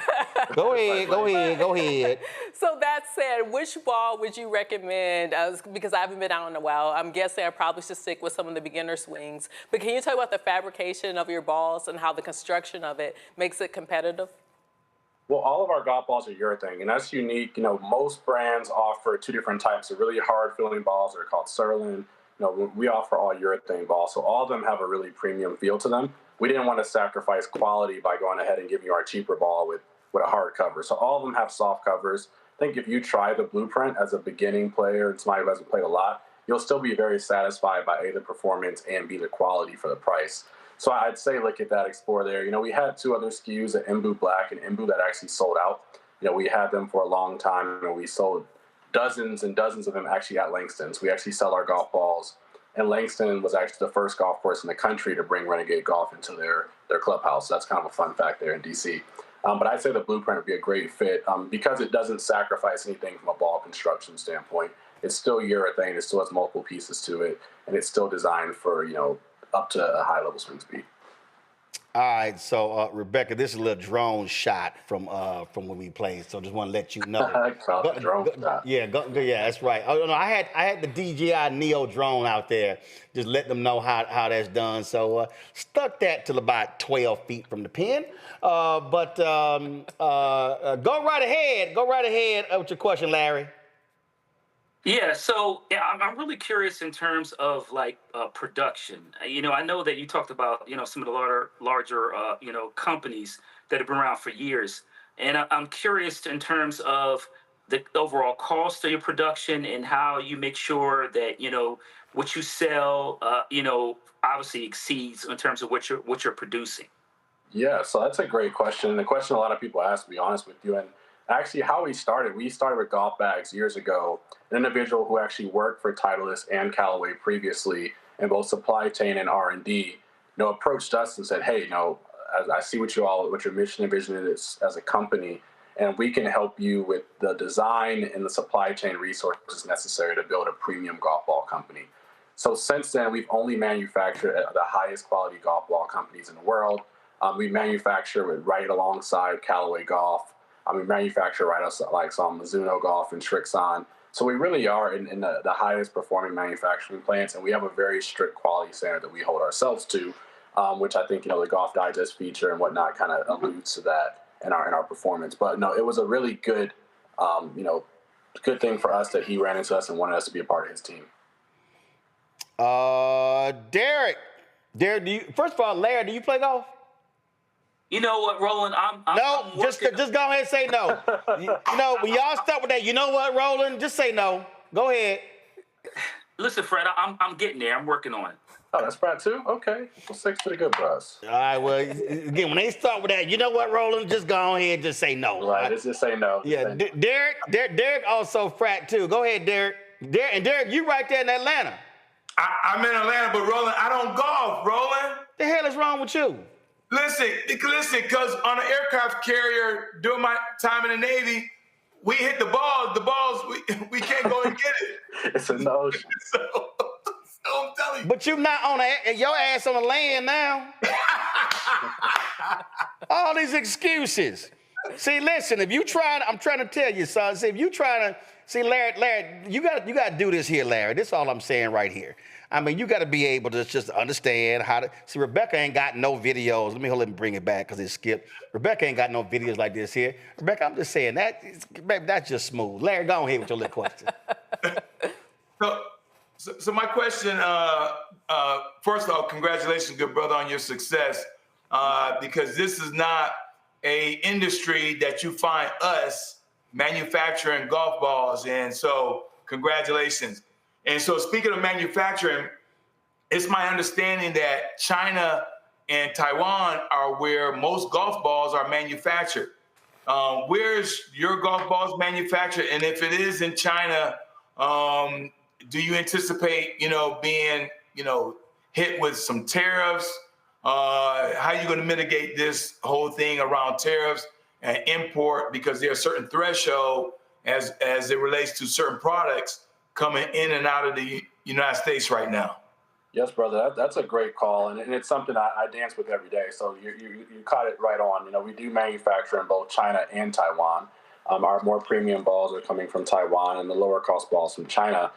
Go ahead. So that said, which ball would you recommend? Because I haven't been out in a while. I'm guessing I probably should stick with some of the beginner swings. But can you talk about the fabrication of your balls and how the construction of it makes it competitive? Well, all of our golf balls are urethane, and that's unique. Most brands offer 2 different types of really hard-feeling balls. They're called Cyril. We offer all urethane balls, so all of them have a really premium feel to them. We didn't want to sacrifice quality by going ahead and giving you our cheaper ball with a hard cover. So all of them have soft covers. I think if you try the Blueprint as a beginning player and somebody who hasn't played a lot, you'll still be very satisfied by A, the performance, and B, the quality for the price. So I'd say look at that, explore there. We had 2 other SKUs, the Imbu Black and Imbu, that actually sold out. We had them for a long time, and we sold dozens and dozens of them actually at Langston's. We actually sell our golf balls, and Langston was actually the first golf course in the country to bring Renegade Golf into their clubhouse. So that's kind of a fun fact there in DC. But I'd say the Blueprint would be a great fit because it doesn't sacrifice anything from a ball construction standpoint. it's still urethane. It still has multiple pieces to it, and it's still designed for, up to a high level swing speed. All right, so Rebecca, this is a little drone shot from when we played. So just want to let you know. Drone shot. Yeah, that's right. Oh no, I had the DJI Neo drone out there, just let them know how that's done. So stuck that till about 12 feet from the pin. But go right ahead. Go right ahead with your question, Larry. Yeah, so I'm really curious in terms of production. I know that you talked about some of the larger companies that have been around for years, and I'm curious in terms of the overall cost of your production and how you make sure that what you sell obviously exceeds in terms of what you're producing. Yeah, so that's a great question. The question a lot of people ask, to be honest with you, and actually how we started with golf bags years ago. An individual who actually worked for Titleist and Callaway previously in both supply chain and R&D, approached us and said, hey, I see what your mission and vision is as a company, and we can help you with the design and the supply chain resources necessary to build a premium golf ball company. So since then, we've only manufactured the highest quality golf ball companies in the world. We manufacture right alongside Callaway Golf. We manufacture right like some Mizuno Golf and Srixon. So we really are in the highest performing manufacturing plants, and we have a very strict quality standard that we hold ourselves to, which I think the Golf Digest feature and whatnot kind of alludes to that in our performance. But no, it was a really good good thing for us that he ran into us and wanted us to be a part of his team. Derek, first of all, Larry, do you play golf? You know what, Roland? I'm just go ahead and say no. When y'all start with that, you know what, Roland? Just say no. Go ahead. Listen, Fred, I'm getting there. I'm working on it. Oh, that's Fred too? Okay. Well, 6 for the good bros. All right, well, again, when they start with that, you know what, Roland? Just go ahead and just say no. Right, just say no. Yeah, Derek also frat too. Go ahead, Derek. Derek, you right there in Atlanta. I'm in Atlanta, but Roland, I don't golf, Roland. The hell is wrong with you? Listen, because on an aircraft carrier during my time in the Navy, we hit the balls. The balls, we can't go and get it. It's in the ocean. So I'm telling you. But you not on your ass on the land now. All these excuses. See, listen, if you trying, I'm trying to tell you, son. See, if you trying to, see, Larry, you got to do this here, Larry. This is all I'm saying right here. I mean, you got to be able to just understand how to, see, Rebecca ain't got no videos. Let me bring it back because it skipped. Rebecca ain't got no videos like this here. Rebecca, I'm just saying, baby, that's just smooth. Larry, go ahead with your little question. So my question, first of all, congratulations, good brother, on your success, because this is not a industry that you find us manufacturing golf balls, and so congratulations. And so speaking of manufacturing, it's my understanding that China and Taiwan are where most golf balls are manufactured. Where's your golf balls manufactured? And if it is in China, do you anticipate, being, hit with some tariffs? How are you going to mitigate this whole thing around tariffs and import? Because there are certain thresholds as it relates to certain products coming in and out of the United States right now. Yes, brother, that's a great call, and it's something I dance with every day. So you caught it right on. We do manufacture in both China and Taiwan. Our more premium balls are coming from Taiwan, and the lower cost balls from China.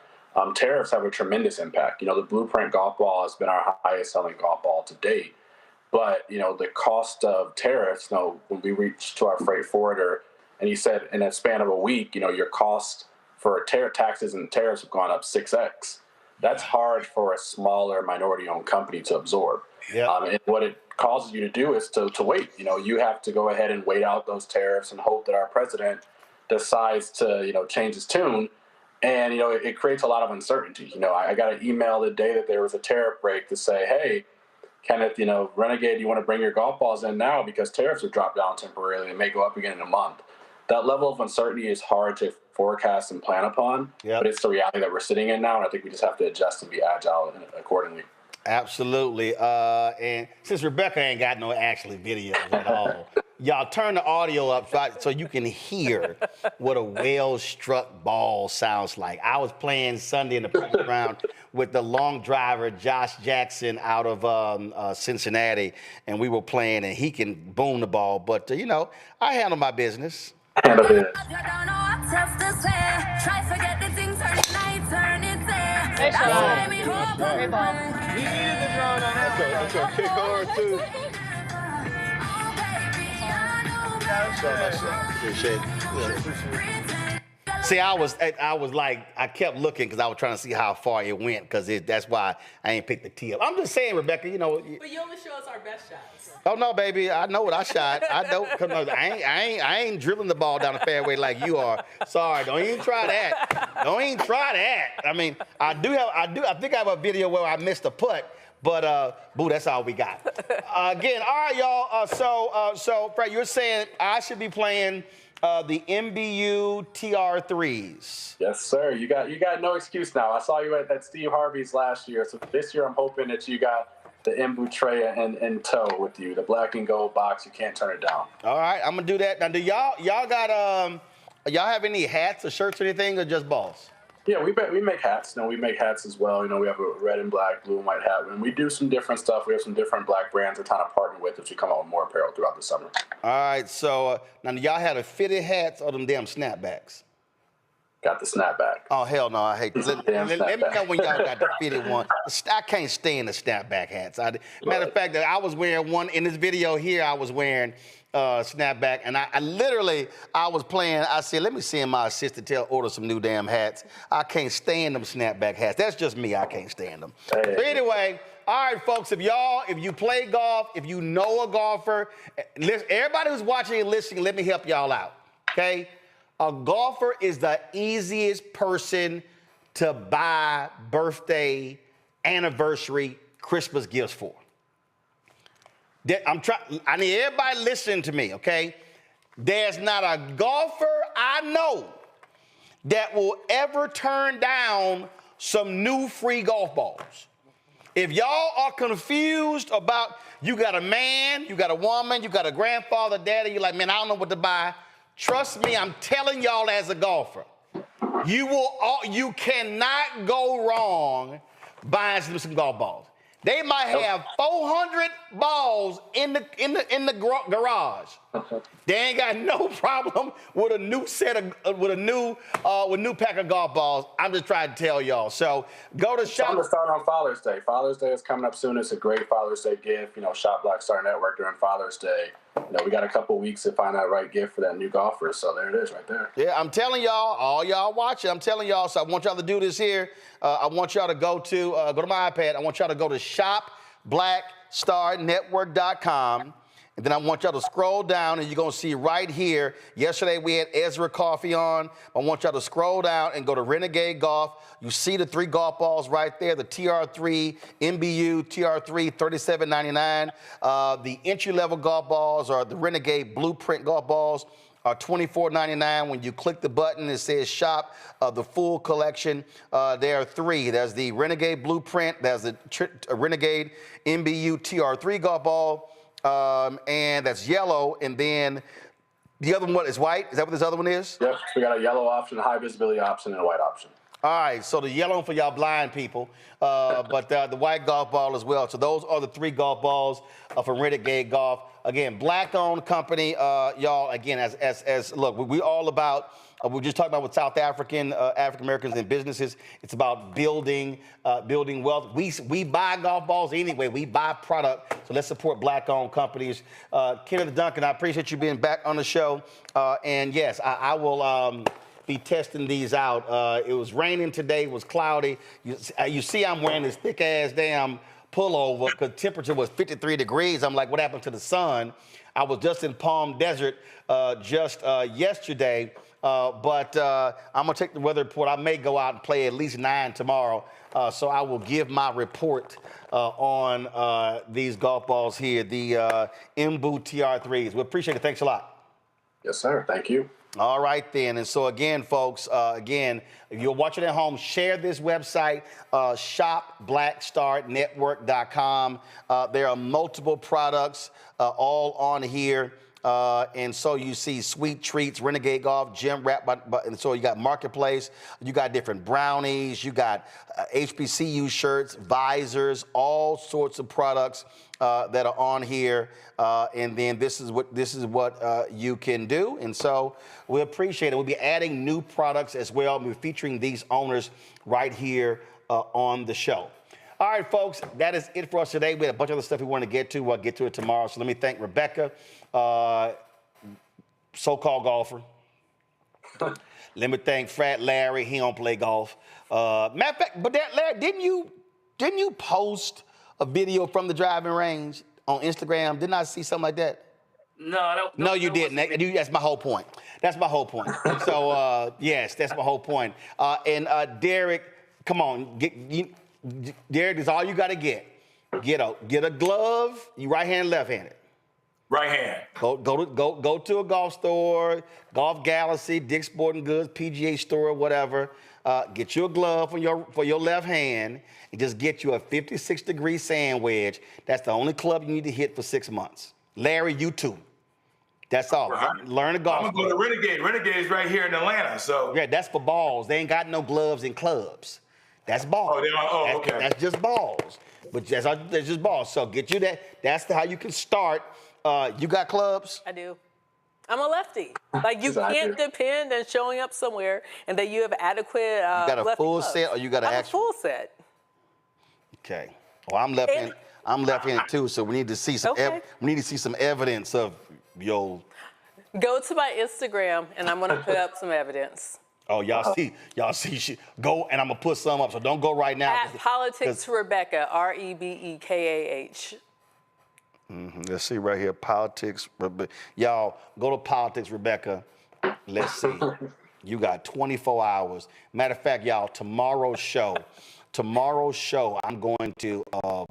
Tariffs have a tremendous impact. The Blueprint golf ball has been our highest selling golf ball to date. But, the cost of tariffs, when we reached to our freight forwarder, and he said in a span of a week, your cost for taxes and tariffs have gone up 6x. That's hard for a smaller minority-owned company to absorb. Yep. And what it causes you to do is to wait. You have to go ahead and wait out those tariffs and hope that our president decides to, change his tune. And, it creates a lot of uncertainty. I got an email the day that there was a tariff break to say, hey, Kenneth, Renegade, you want to bring your golf balls in now because tariffs have dropped down temporarily and may go up again in a month. That level of uncertainty is hard to forecast and plan upon, but it's the reality that we're sitting in now, and I think we just have to adjust and be agile accordingly. Absolutely. And since Rebecca ain't got no actually videos at all, Y'all turn the audio up so you can hear what a well-struck ball sounds like. I was playing Sunday in the first round with the long driver, Josh Jackson, out of Cincinnati, and we were playing, and he can boom the ball. But, you know, I handle my business. Handle it. Hey, Sean. Hey, Bob. He needed the drone on that. That's a kick hard, too. Appreciate it. See, I was like, I kept looking because I was trying to see how far it went because that's why I ain't picked the tee up. I'm just saying, Rebecca, you know. But you only show us our best shots. Oh no, baby, I know what I shot. I don't. I ain't dribbling the ball down the fairway like you are. Sorry, don't even try that. Don't even try that. I mean, I think I have a video where I missed a putt. But, boo, that's all we got. Again, all right, y'all. So, Fred, you're saying I should be playing the MBU TR3s. Yes, sir. You got no excuse now. I saw you at Steve Harvey's last year. So this year I'm hoping that you got the Embu tray in tow with you, the black and gold box. You can't turn it down. All right, I'm going to do that. Now, do y'all got, y'all have any hats or shirts or anything, or just balls? Yeah, we make hats. We make hats as well. We have a red and black, blue and white hat. And we do some different stuff. We have some different black brands we're trying to partner with as we come out with more apparel throughout the summer. All right, so now y'all had a fitted hats or them damn snapbacks? Got the snapback. Oh, hell no, I hate this. Let me know when y'all got the fitted one. I can't stand the snapback hats. Matter of fact, I was wearing one in this video here. I was wearing snapback, and I literally was playing. I said, let me send my assistant to order some new damn hats. I can't stand them snapback hats. That's just me. I can't stand them. Hey. So anyway, all right, folks, if you play golf, if you know a golfer, listen, everybody who's watching and listening, let me help y'all out, okay? A golfer is the easiest person to buy birthday, anniversary, Christmas gifts for. I need everybody listening to me, okay? There's not a golfer I know that will ever turn down some new free golf balls. If y'all are confused about you got a man, you got a woman, you got a grandfather, daddy, you're like, man, I don't know what to buy. Trust me, I'm telling y'all as a golfer, you cannot go wrong buying some golf balls. They might have 400 balls in the garage. They ain't got no problem with a new new pack of golf balls. I'm just trying to tell y'all. So go to shop. I'm gonna start on Father's Day. Father's Day is coming up soon. It's a great Father's Day gift. Shop Black Star Network during Father's Day. We got a couple weeks to find that right gift for that new golfer. So there it is right there. Yeah, I'm telling y'all, all y'all watching, I'm telling y'all, so I want y'all to do this here. I want y'all to go to my iPad. I want y'all to go to shopblackstarnetwork.com. And then I want y'all to scroll down, and you're going to see right here. Yesterday, we had Ezra Coffee on. I want y'all to scroll down and go to Renegade Golf. You see the 3 golf balls right there, the TR3, MBU, TR3, $37.99. The entry-level golf balls are the Renegade Blueprint golf balls are $24.99. When you click the button, it says shop the full collection. There are 3. There's the Renegade Blueprint. There's the Renegade MBU TR3 golf ball. And that's yellow, and then the other one is white. Is that what this other one is? Yep, we got a yellow option, a high visibility option, and a white option. All right, so the yellow for y'all blind people, but the white golf ball as well. So those are the 3 golf balls for Renegade Golf. Again, black-owned company, y'all. Again, as look, we all about. We're just talking about with South African Americans and businesses. It's about building wealth. We buy golf balls anyway. We buy product. So let's support black-owned companies. Kenneth Duncan, I appreciate you being back on the show. And yes, I will be testing these out. It was raining today. It was cloudy. You see, I'm wearing this thick-ass damn pullover because temperature was 53 degrees. I'm like, what happened to the sun? I was just in Palm Desert yesterday. But I'm going to take the weather report. I may go out and play at least 9 tomorrow. So I will give my report on these golf balls here, the Embu TR3s. We appreciate it. Thanks a lot. Yes, sir. Thank you. All right, then. And so, again, folks, if you're watching at home, share this website, shopblackstarnetwork.com. There are multiple products all on here. And so you see Sweet Treats, Renegade Golf, Gym Wrap, and so you got Marketplace, you got different brownies, you got HBCU shirts, visors, all sorts of products that are on here. And then this is what you can do. And so we appreciate it. We'll be adding new products as well. We're featuring these owners right here on the show. All right, folks, that is it for us today. We had a bunch of other stuff we want to get to. We'll get to it tomorrow. So let me thank Rebecca, so-called golfer. Let me thank Frat Larry. He don't play golf. Matter of fact, but that Larry, didn't you post a video from the driving range on Instagram? Didn't I see something like that? No, you didn't. That's my whole point. That's my whole point. So yes, that's my whole point. And Derek, come on, Derek, is all you got to get. Get a glove. You right-handed, left-handed. Right hand. Go to a golf store, Golf Galaxy, Dick's Sporting Goods, PGA store, whatever. Get you a glove for your left hand and just get you a 56-degree sand wedge. That's the only club you need to hit for 6 months. Larry, you too. That's all. Learn a golf. I'm going to go to Renegade. Renegade's right here in Atlanta. So yeah, that's for balls. They ain't got no gloves in clubs. That's balls. Okay. That's just balls. But that's just balls. So get you that. That's how you can start. You got clubs? I do. I'm a lefty. Like, you can't depend on showing up somewhere and that you have adequate you got a full clubs. set or you got an actual? I'm a full set. Okay. Well, I'm left-handed. I'm left-handed too, so we need to see some. We need to see some evidence of your. Go to my Instagram, and I'm gonna put up some evidence. Oh, y'all see. Go, and I'm gonna put some up. So don't go right now. At Politics Rebecca, REBEKAH. Let's see right here, Politics. Y'all go to Politics Rebecca. Let's see. You got 24 hours. Matter of fact, y'all, tomorrow's show, I'm going to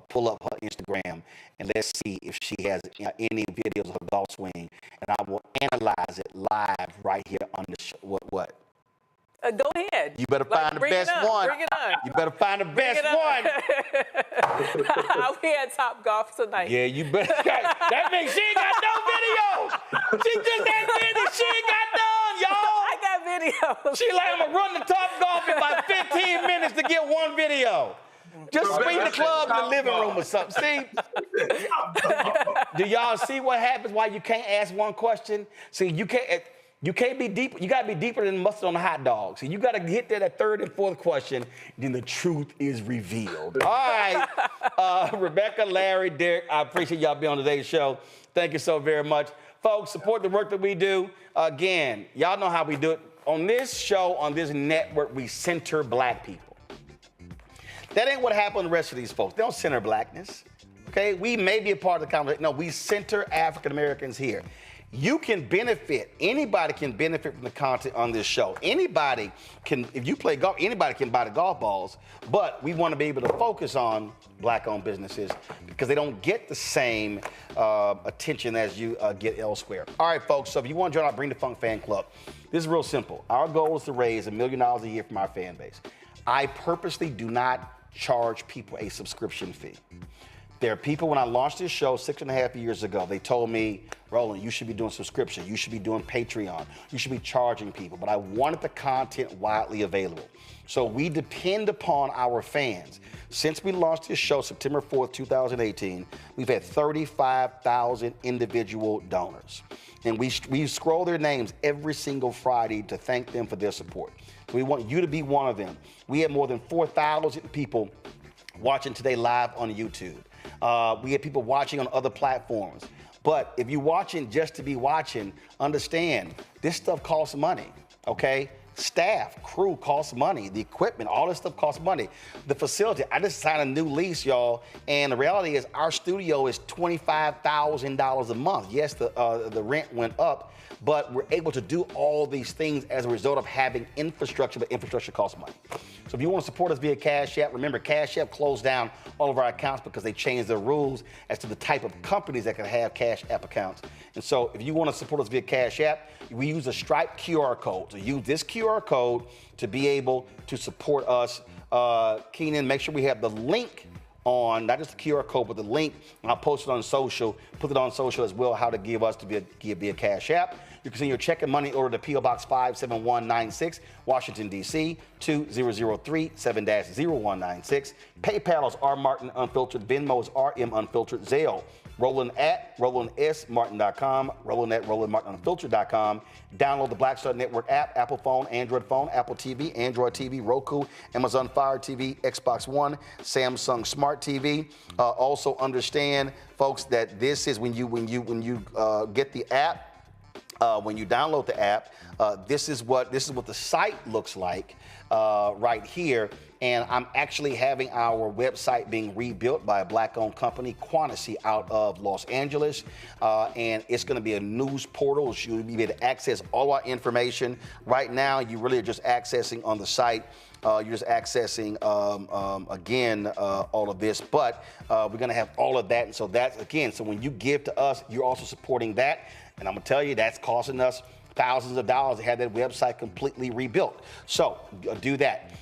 pull up her Instagram and let's see if she has any videos of her golf swing, and I will analyze it live right here on the show. What? Go ahead. You better find the best one. Bring it on. You better find the best one. We had Top Golf tonight. Yeah, you better. That means she ain't got no videos. She just had videos. She ain't got none, y'all. I got videos. She like, I'm going to run the Top Golf in about 15 minutes to get one video. Just swing the club in the living room or something. See? Do y'all see what happens why you can't ask one question? See, you can't be deep. You got to be deeper than mustard on a hot dog. So you got to hit that third and fourth question, then the truth is revealed. All right. Rebecca, Larry, Derek, I appreciate y'all being on today's show. Thank you so very much. Folks, support the work that we do. Again, y'all know how we do it. On this show, on this network, we center black people. That ain't what happened to the rest of these folks. They don't center blackness. Okay? We may be a part of the conversation. No, we center African Americans here. You can benefit. Anybody can benefit from the content on this show. Anybody can, if you play golf, anybody can buy the golf balls. But we want to be able to focus on black-owned businesses because they don't get the same attention as you get elsewhere. All right, folks. So if you want to join our Bring the Funk fan club, this is real simple. Our goal is to raise $1 million a year from our fan base. I purposely do not charge people a subscription fee. There are people, when I launched this show 6.5 years ago, they told me, Roland, you should be doing subscription. You should be doing Patreon. You should be charging people. But I wanted the content widely available. So we depend upon our fans. Since we launched this show September 4th, 2018, we've had 35,000 individual donors. And we scroll their names every single Friday to thank them for their support. So we want you to be one of them. We have more than 4,000 people watching today live on YouTube. We have people watching on other platforms. But if you're watching just to be watching, understand this stuff costs money, okay? Staff, crew costs money. The equipment, all this stuff costs money. The facility, I just signed a new lease, y'all, and the reality is our studio is $25,000 a month. Yes, the rent went up, but we're able to do all these things as a result of having infrastructure, but infrastructure costs money. So if you want to support us via Cash App, remember Cash App closed down all of our accounts because they changed their rules as to the type of companies that can have Cash App accounts. And so if you want to support us via Cash App, we use a Stripe QR code. So use this QR code to be able to support us. Keenan, make sure we have the link on not just the QR code, but the link. And I'll post it on social, put it on social as well, how to give us to be a Cash App. You can send your check and money order to P.O. Box 57196, Washington, D.C., 2003 7-0196. PayPal is R Martin Unfiltered. Venmo is RM Unfiltered. Zelle, Roland at RolandSMartin.com, Roland at RolandMartinUnfiltered.com. Download the Black Star Network app, Apple phone, Android phone, Apple TV, Android TV, Roku, Amazon Fire TV, Xbox One, Samsung Smart TV. Also understand, folks, that this is when you get the app. When you download the app, this is what the site looks like right here. And I'm actually having our website being rebuilt by a black-owned company, Quantity, out of Los Angeles. And it's going to be a news portal. You'll be able to access all our information. Right now, you really are just accessing on the site. You're just accessing, again, all of this. But we're going to have all of that. And so that's, again, so when you give to us, you're also supporting that. And I'm going to tell you, that's costing us thousands of dollars to have that website completely rebuilt. So do that.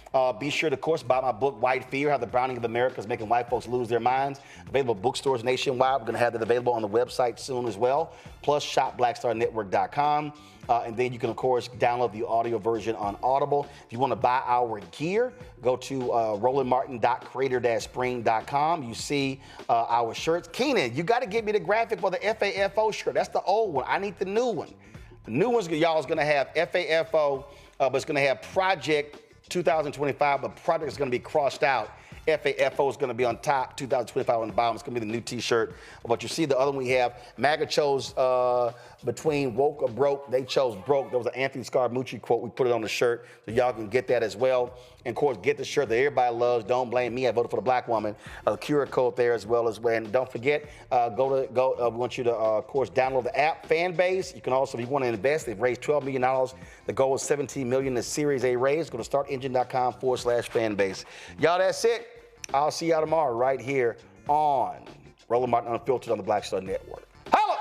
Be sure to, of course, buy my book, White Fear, How the Browning of America is Making White Folks Lose Their Minds. Available at bookstores nationwide. We're going to have that available on the website soon as well. Plus, shop BlackStarNetwork.com. And then you can, of course, download the audio version on Audible. If you want to buy our gear, go to RolandMartin.creator-spring.com. You see our shirts. Keenan, you got to get me the graphic for the FAFO shirt. That's the old one. I need the new one. The new one's, y'all, is going to have FAFO, but it's going to have Project 2025, but Project is going to be crossed out. FAFO is going to be on top, 2025 on the bottom. It's going to be the new T-shirt. But you see the other one we have, MAGA chose between woke or broke. They chose broke. There was an Anthony Scaramucci quote. We put it on the shirt, so y'all can get that as well. And, of course, get the shirt that everybody loves. Don't blame me. I voted for the black woman. QR code there as well as well. And don't forget, we want you to, of course, download the app, Fanbase. You can also, if you want to invest, they've raised $12 million. The goal is $17 million. The Series A raise. Go to startengine.com/fanbase. Y'all, that's it. I'll see y'all tomorrow right here on Roland Martin Unfiltered on the Black Star Network. Holla!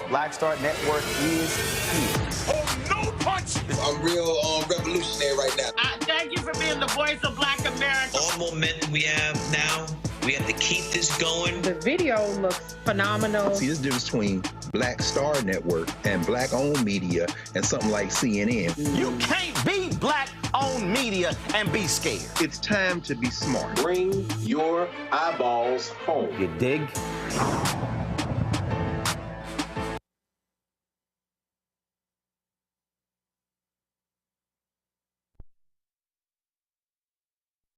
Black Star Network is here. Oh, no punch! I'm real revolutionary right now. Thank you for being the voice of Black America. All momentum we have now, we have to keep this going. The video looks phenomenal. See, this difference between Black Star Network and black-owned media and something like CNN. You can't be black-owned media and be scared. It's time to be smart. Bring your eyeballs home. You dig?